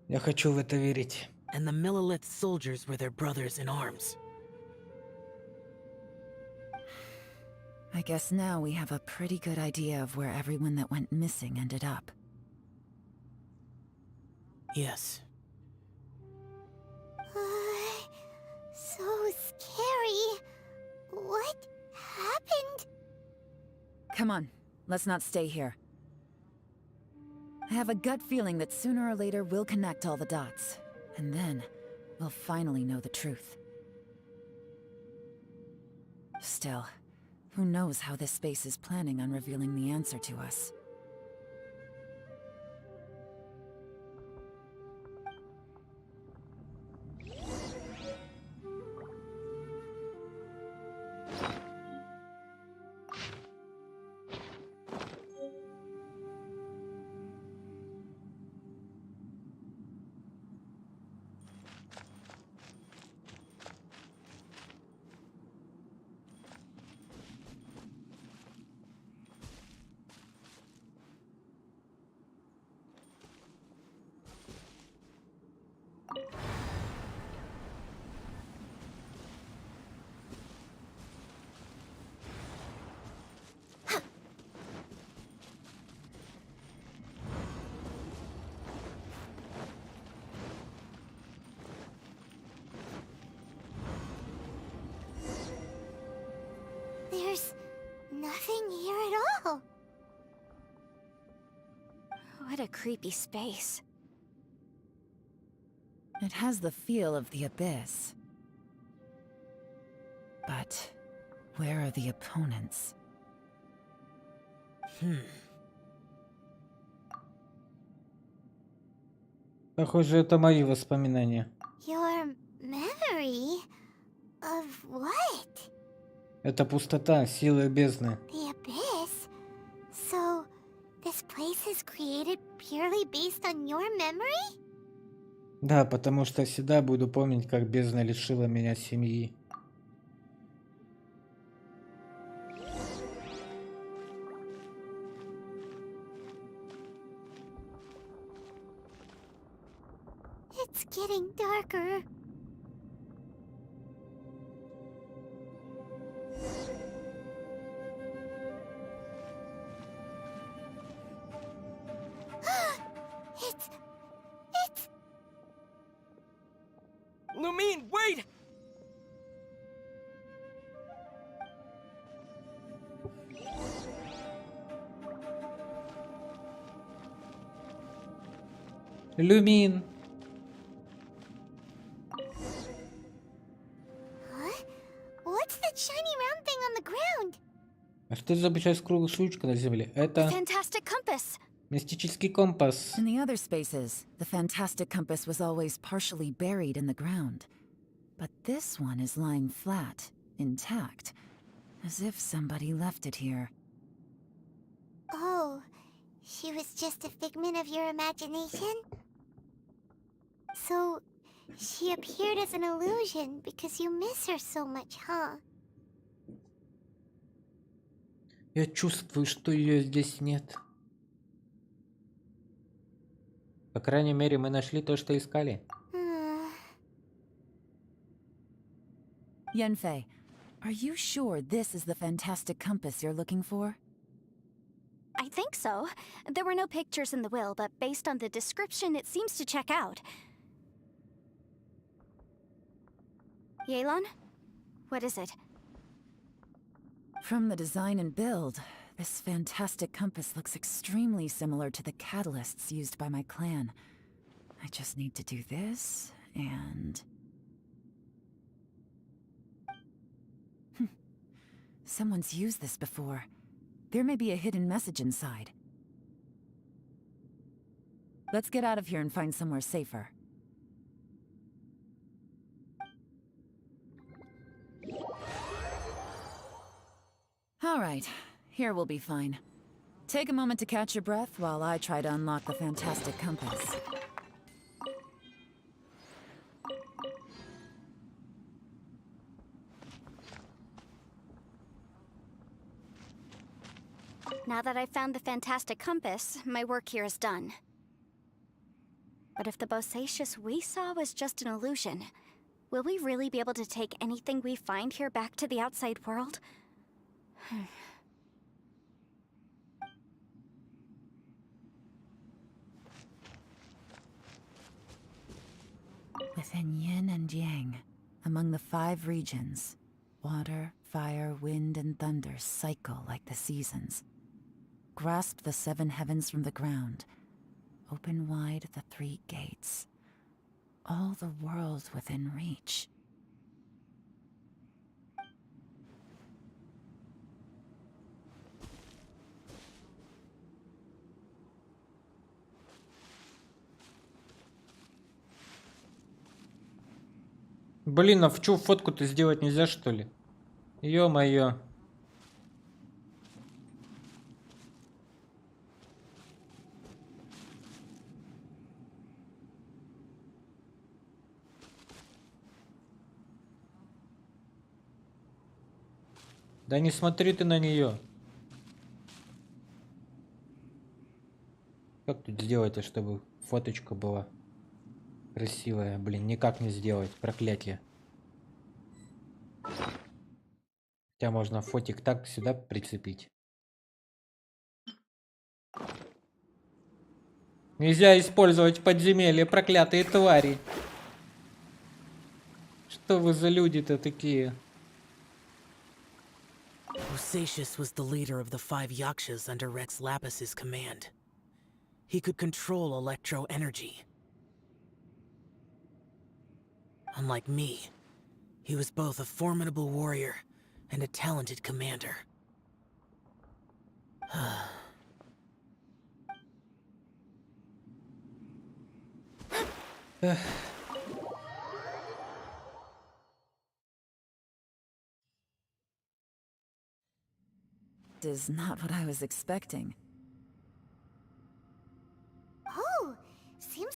Я хочу в это верить. And the Millilith soldiers were their brothers in arms. I guess now we have a pretty good idea of where everyone that went missing ended up. Yes. So scary. What happened? Come on, let's not stay here. I have a gut feeling that sooner or later we'll connect all the dots. And then, we'll finally know the truth. Still, who knows how this space is planning on revealing the answer to us. There's nothing here at all. What a creepy space. It has the feel of the abyss. But where are the opponents? Похоже, это мои воспоминания. Your memory of what? Это пустота, силы бездны. The abyss? So, this place is created purely based on your memory? Да, потому что всегда буду помнить, как бездна лишила меня семьи. It's getting darker. It's... Lumine, wait! Люмин. Huh? What's that shiny round thing on the ground? А что за большая круглая штучка на земле? Это Fantastic compass. мистический компас. In the other spaces, the fantastic compass was always partially buried in the ground. But this one is lying flat, intact, as if somebody left it here. Oh, she was just a figment of your imagination? So, She appeared as an illusion because you miss her so much, huh? Я чувствую, что ее здесь нет. По крайней мере, мы нашли то, что искали. Yanfei, are you sure this is the fantastic compass you're looking for? I think so. There were no pictures in the will, but based on the description, it seems to check out. Yelan? What is it? From the design and build, this fantastic compass looks extremely similar to the catalysts used by my clan. I just need to do this, and... Someone's used this before. There may be a hidden message inside. Let's get out of here and find somewhere safer. All right, here we'll be fine. Take a moment to catch your breath while I try to unlock the fantastic compass. Now that I've found the fantastic compass, my work here is done. But if the bosacious we saw was just an illusion, will we really be able to take anything we find here back to the outside world? Within yin and yang, among the 5 regions, water, fire, wind, and thunder cycle like the seasons. Grasp the 7 heavens from the ground. Open wide the 3 gates. All the world within reach. Блин, а в чё фотку-то сделать нельзя, что ли? Ё-моё. Да не смотри ты на нее. Как тут сделать, чтобы фоточка была красивая? Блин, никак не сделать. Проклятие. Хотя можно фотик так сюда прицепить. Нельзя использовать подземелье, проклятые твари. Что вы за люди-то такие? Bosacius was the leader of the 5 Yakshas under Rex Lapis's command. He could control electro-energy. Unlike me, he was both a formidable warrior and a talented commander. Is not what I was expecting. Oh, seems